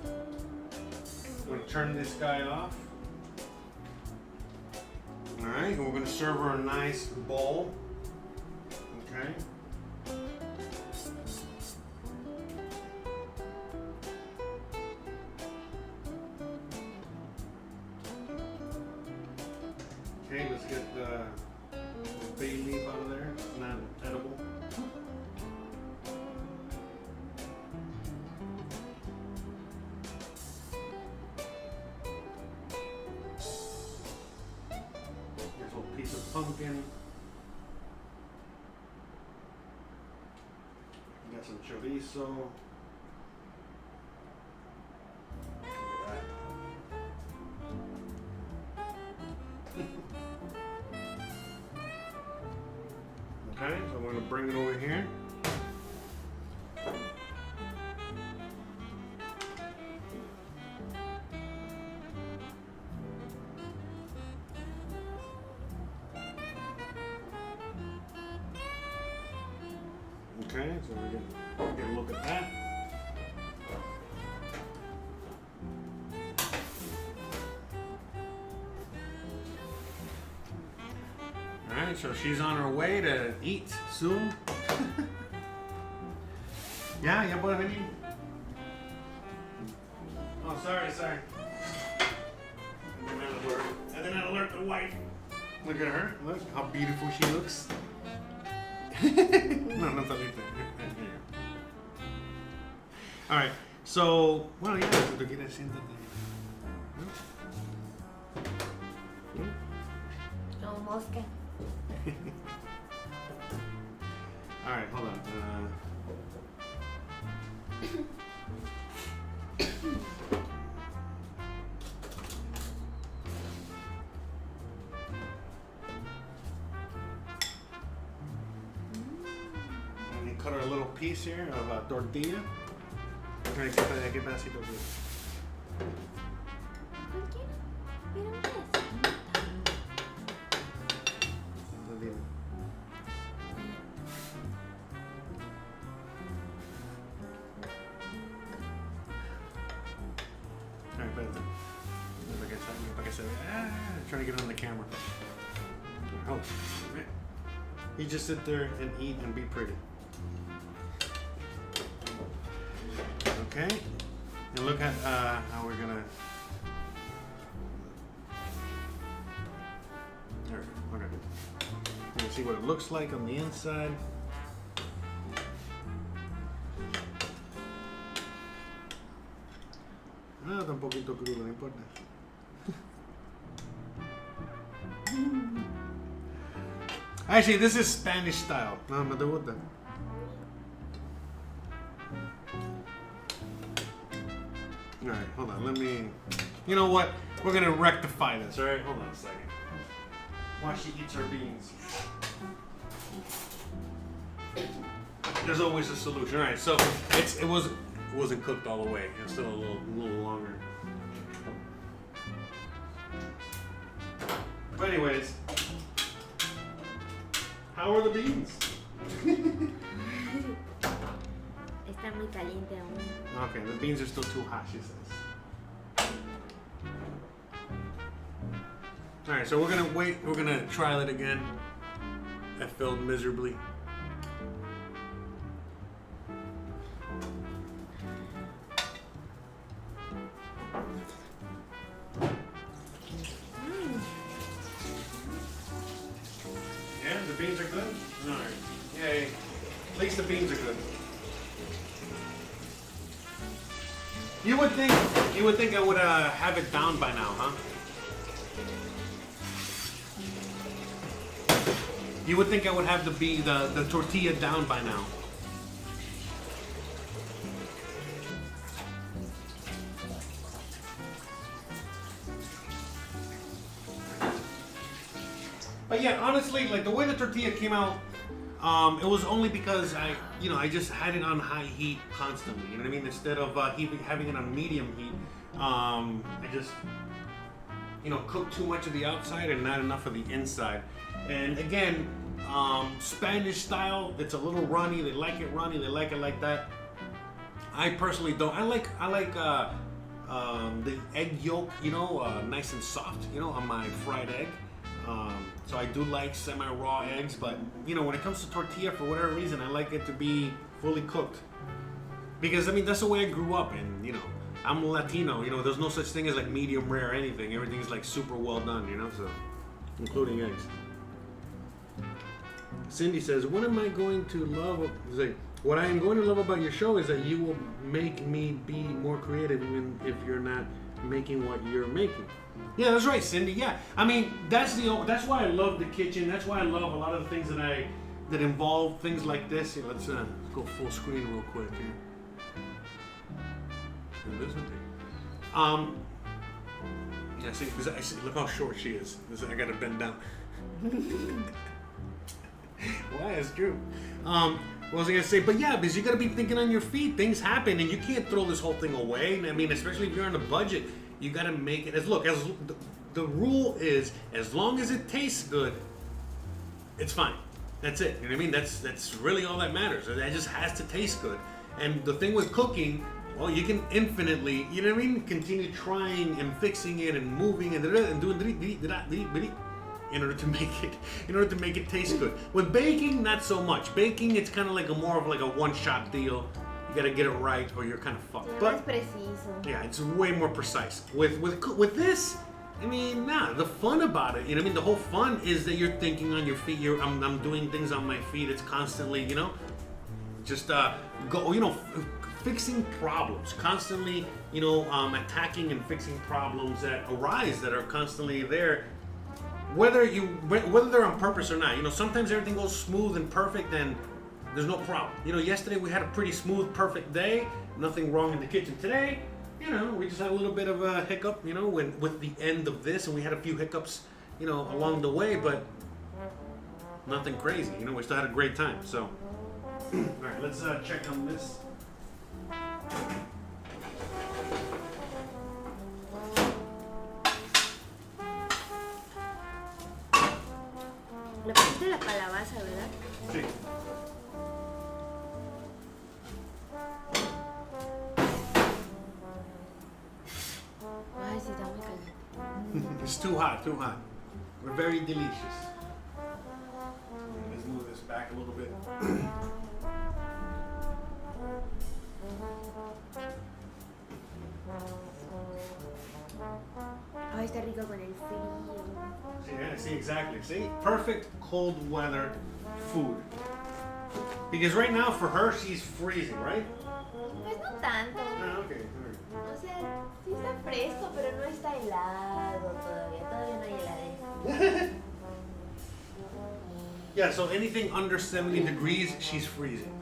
I'm going to turn this guy off. All right, and we're going to serve her a nice bowl. Okay. Okay, let's get the bay leaf out of there. It's not edible. Piece of pumpkin. Got some chorizo. Look at that. Okay, so I'm going to bring it over here. Okay, so we get a look at that. right, so she's on her way to eat soon. Yeah, puedes venir. Oh, sorry. I did not alert the wife. Look at her. Look how beautiful she looks. No saliste. All right. So, bueno, ya, si tú quieres, siéntate. No mosca. All right, hold on. Cut her a little piece here of tortilla. I'm trying to get that pedacito of it. Alright, espérate. Para que se vea. Trying to get it on the camera. Oh, man. You just sit there and eat and be pretty. Okay, and look at how we're gonna. There we go. Okay. You can see what it looks like on the inside. Ah, está un poquito crudo, no importa. Actually, this is Spanish style. No te gusta. All right, hold on. Let me. You know what? We're gonna rectify this. All right, hold on a second. While she eats her beans, there's always a solution. All right, so it wasn't cooked all the way. It's still a little longer. But anyways, how are the beans? Está muy caliente aún. Okay, the beans are still too hot, she says. Alright, so we're gonna wait, we're gonna trial it again. That failed miserably. Yeah, the beans are good? Alright. Yay. At least the beans are good. You would think I would have it down by now, huh? You would think I would have the tortilla down by now. But yeah, honestly, like the way the tortilla came out, it was only because I just had it on high heat constantly. You know what I mean? Instead of having it on medium heat, I just cooked too much of the outside and not enough of the inside. And again, Spanish style, it's a little runny. They like it runny. They like it like that. I personally don't. I like the egg yolk, nice and soft, on my fried egg. So I do like semi-raw eggs, but when it comes to tortilla, for whatever reason, I like it to be fully cooked. Because that's the way I grew up, and I'm Latino. There's no such thing as like medium rare or anything. Everything's like super well done, so including eggs. Cindy says, "What am I going to love?" What I am going to love about your show is that you will make me be more creative, even if you're not making what you're making. Yeah, that's right, Cindy. Yeah, that's why I love the kitchen. That's why I love a lot of the things that involve things like this. Let's go full screen real quick here. Yeah, see, because I see, look how short she is. I gotta bend down. Why? It's true. What was I gonna say? But yeah, because you gotta be thinking on your feet. Things happen, and you can't throw this whole thing away. Especially if you're on a budget. You gotta make it the rule is, as long as it tastes good, it's fine. That's it. You know what I mean? That's really all that matters. It just has to taste good. And the thing with cooking, well, you can infinitely, continue trying and fixing it and moving and doing. in order to make it taste good. With baking, not so much. Baking, it's kind of like more of like a one-shot deal. You gotta get it right, or you're kind of fucked. But yeah, it's way more precise. With this, I mean, the fun about it, you know what I mean? The whole fun is that you're thinking on your feet. I'm doing things on my feet. It's constantly, you know, just fixing problems. Constantly, you know, attacking and fixing problems that arise that are constantly there. Whether they're on purpose or not. You know, sometimes everything goes smooth and perfect and there's no problem. You know, yesterday we had a pretty smooth, perfect day. Nothing wrong in the kitchen. Today, you know, we just had a little bit of a hiccup, you know, with the end of this, and we had a few hiccups, you know, along the way, but nothing crazy. You know, we still had a great time. So, all right, let's check on this. Le pusiste la calabaza, ¿verdad? Sí. Ay, sí, está muy caliente. It's too hot, too hot. We're very delicious. Let's move this back a little bit. Ay, está rico con el frío. Yeah, see, exactly. See, perfect cold weather food. Because right now for her, she's freezing, right? Pues no tanto. Ah, okay. O sea, sí está fresco, pero no está helado todavía. Todavía no hay heladera. Yeah, so anything under 70 degrees, she's freezing.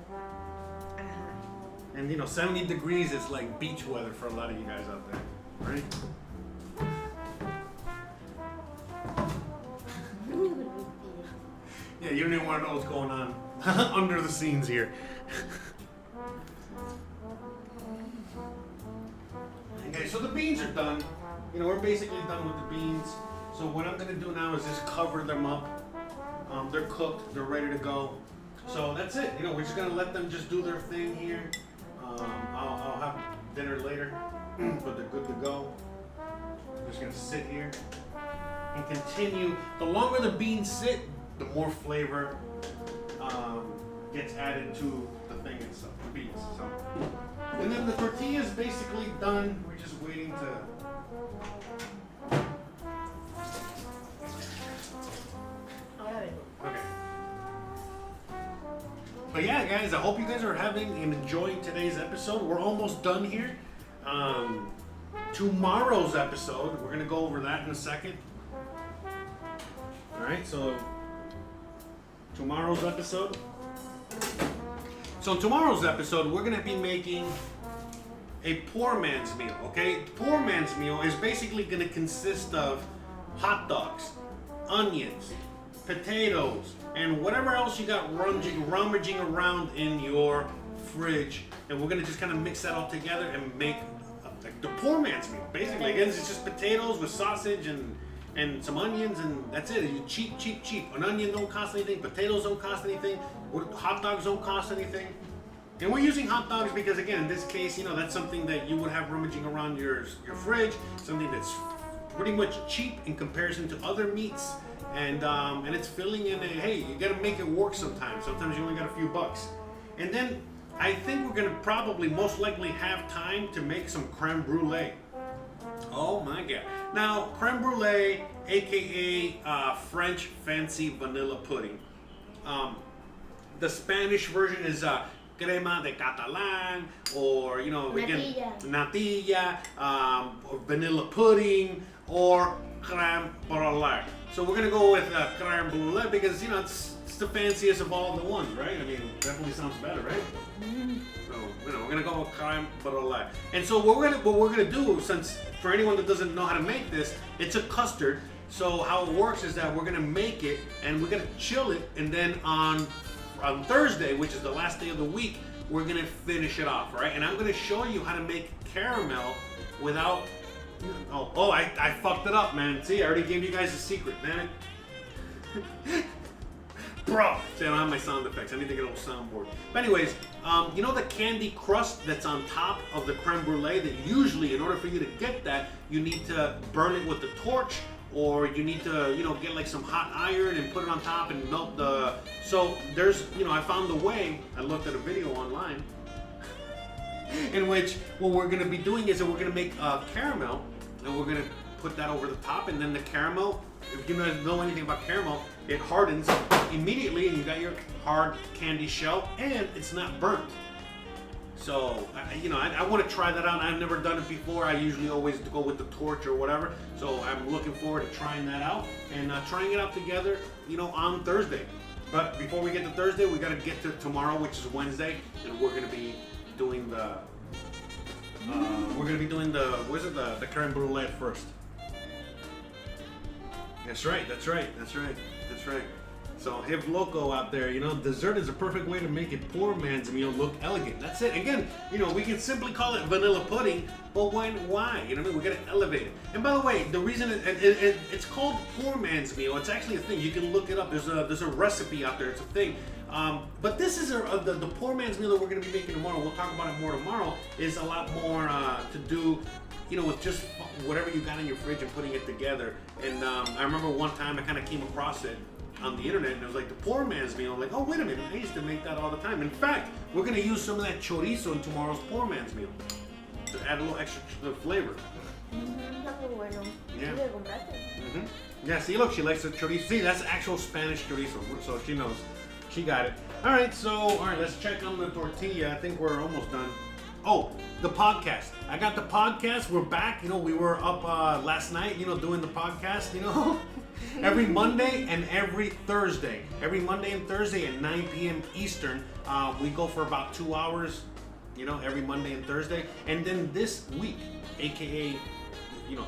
Ajá. And you know, 70 degrees is like beach weather for a lot of you guys out there, right? Yeah, you don't even want to know what's going on under the scenes here. Okay, so the beans are done. You know, we're basically done with the beans. So what I'm gonna do now is just cover them up. They're cooked, they're ready to go. So that's it. You know, we're just gonna let them just do their thing here. I'll have dinner later, but they're good to go. I'm just gonna sit here and continue. The longer the beans sit, the more flavor gets added to the thing itself, the beans. So, and then the tortilla is basically done. We're just waiting to. Okay. But yeah, guys, I hope you guys are having and enjoying today's episode. We're almost done here. Tomorrow's episode, we're gonna go over that in a second. All right, so tomorrow's episode. So in tomorrow's episode, we're gonna be making a poor man's meal. Okay, poor man's meal is basically gonna consist of hot dogs, onions, potatoes, and whatever else you got rummaging around in your fridge, and we're gonna just kind of mix that all together and make like the poor man's meal. Basically, again, it's just potatoes with sausage and some onions, and that's it. You cheap. An onion don't cost anything. Potatoes don't cost anything. Hot dogs don't cost anything. And we're using hot dogs because, again, in this case, you know, that's something that you would have rummaging around your fridge. Something that's pretty much cheap in comparison to other meats. And it's filling in hey, you gotta make it work sometimes. Sometimes you only got a few bucks. And then I think we're gonna probably most likely have time to make some creme brulee. Oh my God. Now, creme brulee, aka French fancy vanilla pudding. The Spanish version is crema de catalan, or, you know, again, natilla, or vanilla pudding, or creme brulee. So we're gonna go with creme brulee because, you know, it's the fanciest of all the ones, right? I mean, it definitely sounds better, right? So, you know, we're gonna go with creme brulee. And so what we're gonna do, since for anyone that doesn't know how to make this, it's a custard. So how it works is that we're gonna make it and we're gonna chill it, and then on Thursday, which is the last day of the week, we're gonna finish it off, right? And I'm gonna show you how to make caramel without. Oh, I fucked it up, man. See, I already gave you guys a secret, damn it. Bro, see, I don't have my sound effects. I need to get a little soundboard. But anyways, you know the candy crust that's on top of the creme brulee, that usually, in order for you to get that, you need to burn it with a torch or you need to, get like some hot iron and put it on top and melt the. So there's, I found the way. I looked at a video online in which what we're gonna be doing is that we're gonna make caramel, and we're gonna put that over the top, and then the caramel. If you know anything about caramel, it hardens immediately, and you got your hard candy shell, and it's not burnt. So, I want to try that out. I've never done it before. I usually always go with the torch or whatever. So I'm looking forward to trying that out and trying it out together, on Thursday. But before we get to Thursday, we got to get to tomorrow, which is Wednesday, and we're gonna be doing the. The creme brulee first. That's right. So, if loco out there, dessert is a perfect way to make a poor man's meal look elegant. That's it. Again, we can simply call it vanilla pudding, but why? We gotta elevate it. And by the way, the reason it's called poor man's meal, it's actually a thing. You can look it up. There's a recipe out there. It's a thing. But this is the poor man's meal that we're gonna be making tomorrow. We'll talk about it more tomorrow. Is a lot more to do. With just whatever you got in your fridge and putting it together. And I remember one time I kind of came across it on the internet, and it was like the poor man's meal. I'm like, oh, wait a minute, I used to make that all the time. In fact, we're going to use some of that chorizo in tomorrow's poor man's meal to add a little extra flavor. Está muy bueno. Yeah. ¿Sí lo compraste? Yeah, see, look, she likes the chorizo. See, that's actual Spanish chorizo, so she knows. She got it. All right, let's check on the tortilla. I think we're almost done. Oh, the podcast. I got the podcast. We're back. We were up last night, doing the podcast, every Monday and every Thursday. Every Monday and Thursday at 9 p.m. Eastern. We go for about 2 hours, every Monday and Thursday. And then this week, aka,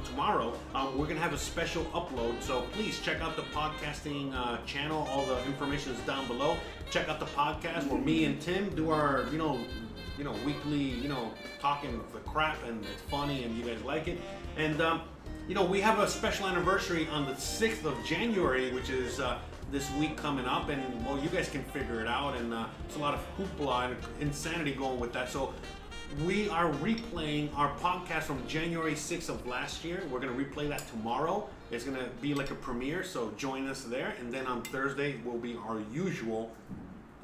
tomorrow, we're going to have a special upload. So please check out the podcasting channel. All the information is down below. Check out the podcast where me and Tim do our, weekly, talking the crap, and it's funny and you guys like it. And, we have a special anniversary on the 6th of January, which is this week coming up. And, well, you guys can figure it out. And it's a lot of hoopla and insanity going with that. So we are replaying our podcast from January 6th of last year. We're going to replay that tomorrow. It's going to be like a premiere, so join us there. And then on Thursday will be our usual,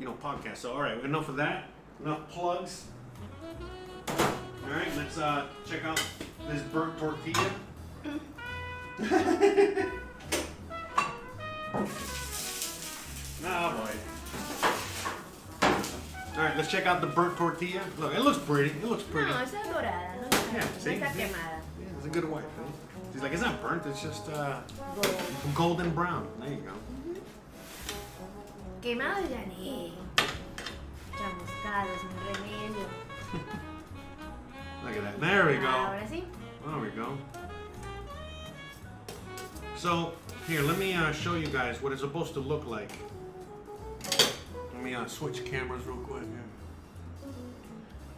podcast. So, all right, enough of that. Enough plugs. All right, let's check out this burnt tortilla. Oh boy. All right, let's check out the burnt tortilla. Look, it looks pretty. No, esa es dorada, no está, Yeah, no see? está quemada. Yeah, it's a good white. Huh? She's like, it's not burnt. It's just Gold. golden brown. There you go. Quemado ya ni. Chamuscado, sin remedio. Look at that. There we go. Ahora sí. There we go. So, here, let me show you guys what it's supposed to look like. Let me switch cameras real quick here.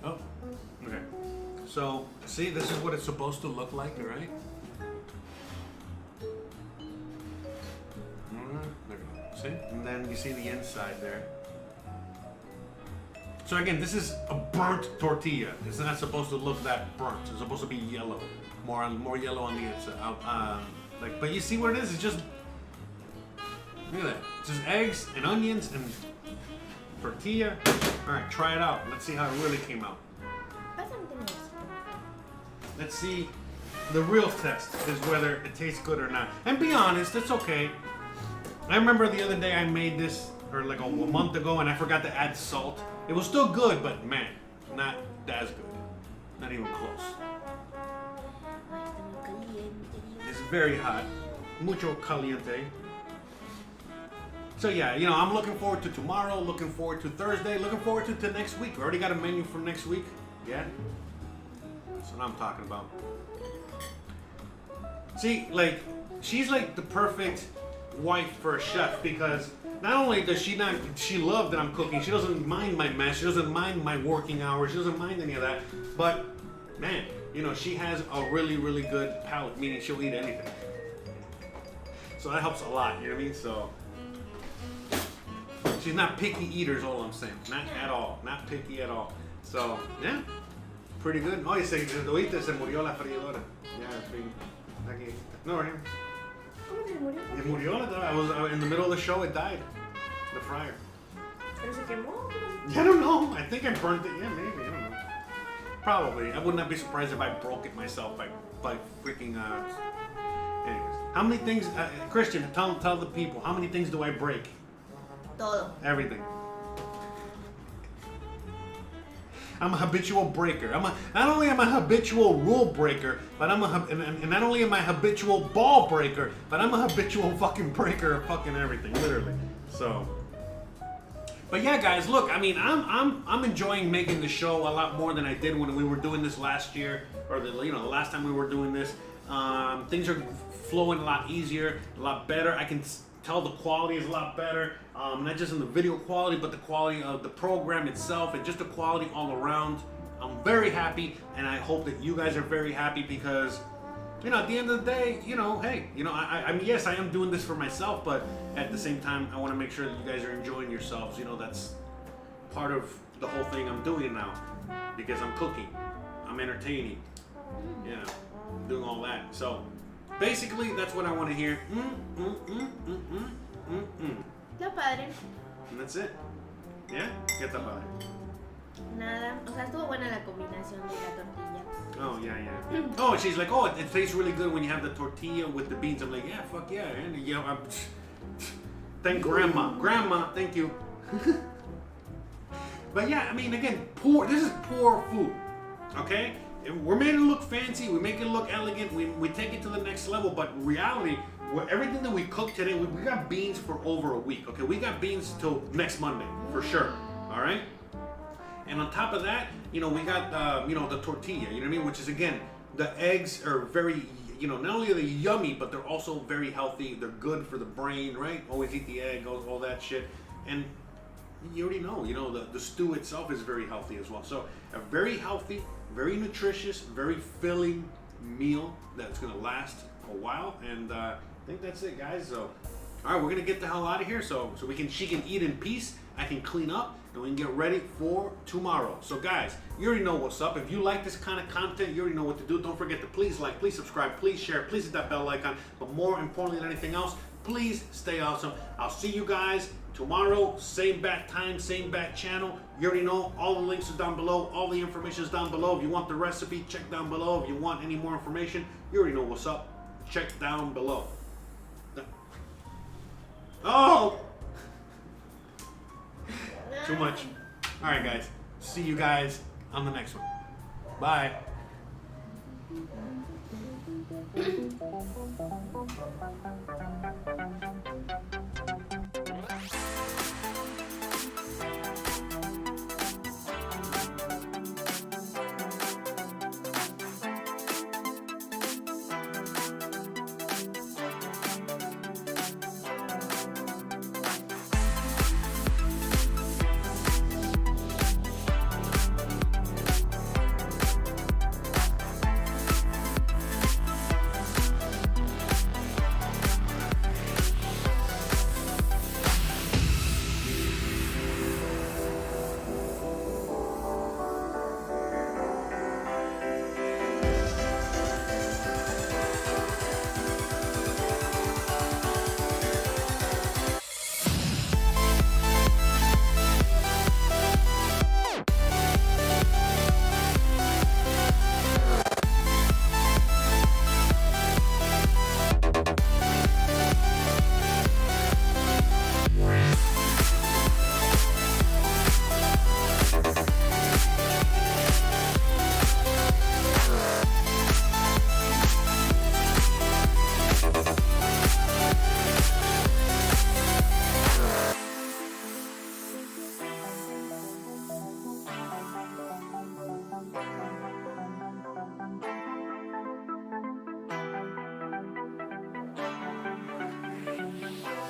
Oh, okay. So, see, this is what it's supposed to look like, all right? There we go. See? And then you see the inside there. So again, this is a burnt tortilla. It's not supposed to look that burnt. It's supposed to be yellow, more yellow on the inside. But you see what it is? It's just, look at that. It's just eggs and onions and tortilla. All right, try it out. Let's see how it really came out. Let's see. The real test is whether it tastes good or not. And be honest, it's okay. I remember the other day I made this, or like a month ago, and I forgot to add salt. It was still good, but man, not as good. Not even close. It's very hot. Mucho caliente. So yeah, I'm looking forward to tomorrow, looking forward to Thursday, looking forward to next week. We already got a menu for next week. Yeah? That's what I'm talking about. See, she's like the perfect wife for a chef, because not only does she love that I'm cooking, she doesn't mind my mess, she doesn't mind my working hours, she doesn't mind any of that, but man, she has a really, really good palate, meaning she'll eat anything. So that helps a lot, you know what I mean? So she's not picky eater is all I'm saying. Not at all. Not picky at all. So, yeah. Pretty good. Oh, oíste, se murió la freidora. Yeah, aquí. No, right here. ¿Cómo que se murió? It murió. I was in the middle of the show. It died. The fryer. Pero se quemó. I don't know. I think I burnt it. Yeah, maybe. I don't know. Probably. I would not be surprised if I broke it myself by freaking. Anyways, how many things, Christian? Tell the people. How many things do I break? Todo. Everything. I'm a habitual breaker. Not only am I a habitual rule breaker, but and not only am I a habitual ball breaker, but I'm a habitual fucking breaker of fucking everything, literally. So, but yeah, guys, look, I mean, I'm enjoying making the show a lot more than I did when we were doing this last year, or the last time we were doing this. Things are flowing a lot easier, a lot better. I can tell the quality is a lot better, not just in the video quality, but the quality of the program itself, and just the quality all around. I'm very happy, and I hope that you guys are very happy because, at the end of the day, hey, I mean, yes, I am doing this for myself, but at the same time, I want to make sure that you guys are enjoying yourselves. That's part of the whole thing I'm doing now, because I'm cooking, I'm entertaining, doing all that. So basically, that's what I want to hear. Está padre. And that's it. Yeah? ¿Qué está padre? Nada. O sea, estuvo buena la combinación de la tortilla. Oh, yeah. Oh, she's like, oh, it tastes really good when you have the tortilla with the beans. I'm like, yeah, fuck yeah. And, thank Grandma. Grandma, thank you. But yeah, I mean, again, this is poor food. Okay? We're made it look fancy, we make it look elegant, we take it to the next level, but in reality, everything that we cook today, we got beans for over a week, okay? We got beans till next Monday, for sure, all right? And on top of that, we got, the tortilla, you know what I mean? Which is, again, the eggs are very, not only are they yummy, but they're also very healthy, they're good for the brain, right? Always eat the egg, all that shit. And you already know, the stew itself is very healthy as well. So, a very healthy, very nutritious, very filling meal that's gonna last a while, and I think that's it, guys. So, all right, we're gonna get the hell out of here, so she can eat in peace. I can clean up, and we can get ready for tomorrow. So, guys, you already know what's up. If you like this kind of content, you already know what to do. Don't forget to please like, please subscribe, please share, please hit that bell icon. But more importantly than anything else, please stay awesome. I'll see you guys tomorrow, same bat time, same bat channel. You already know, all the links are down below, all the information is down below. If you want the recipe, check down below. If you want any more information, you already know what's up. Check down below. Oh! Too much. All right, guys. See you guys on the next one. Bye.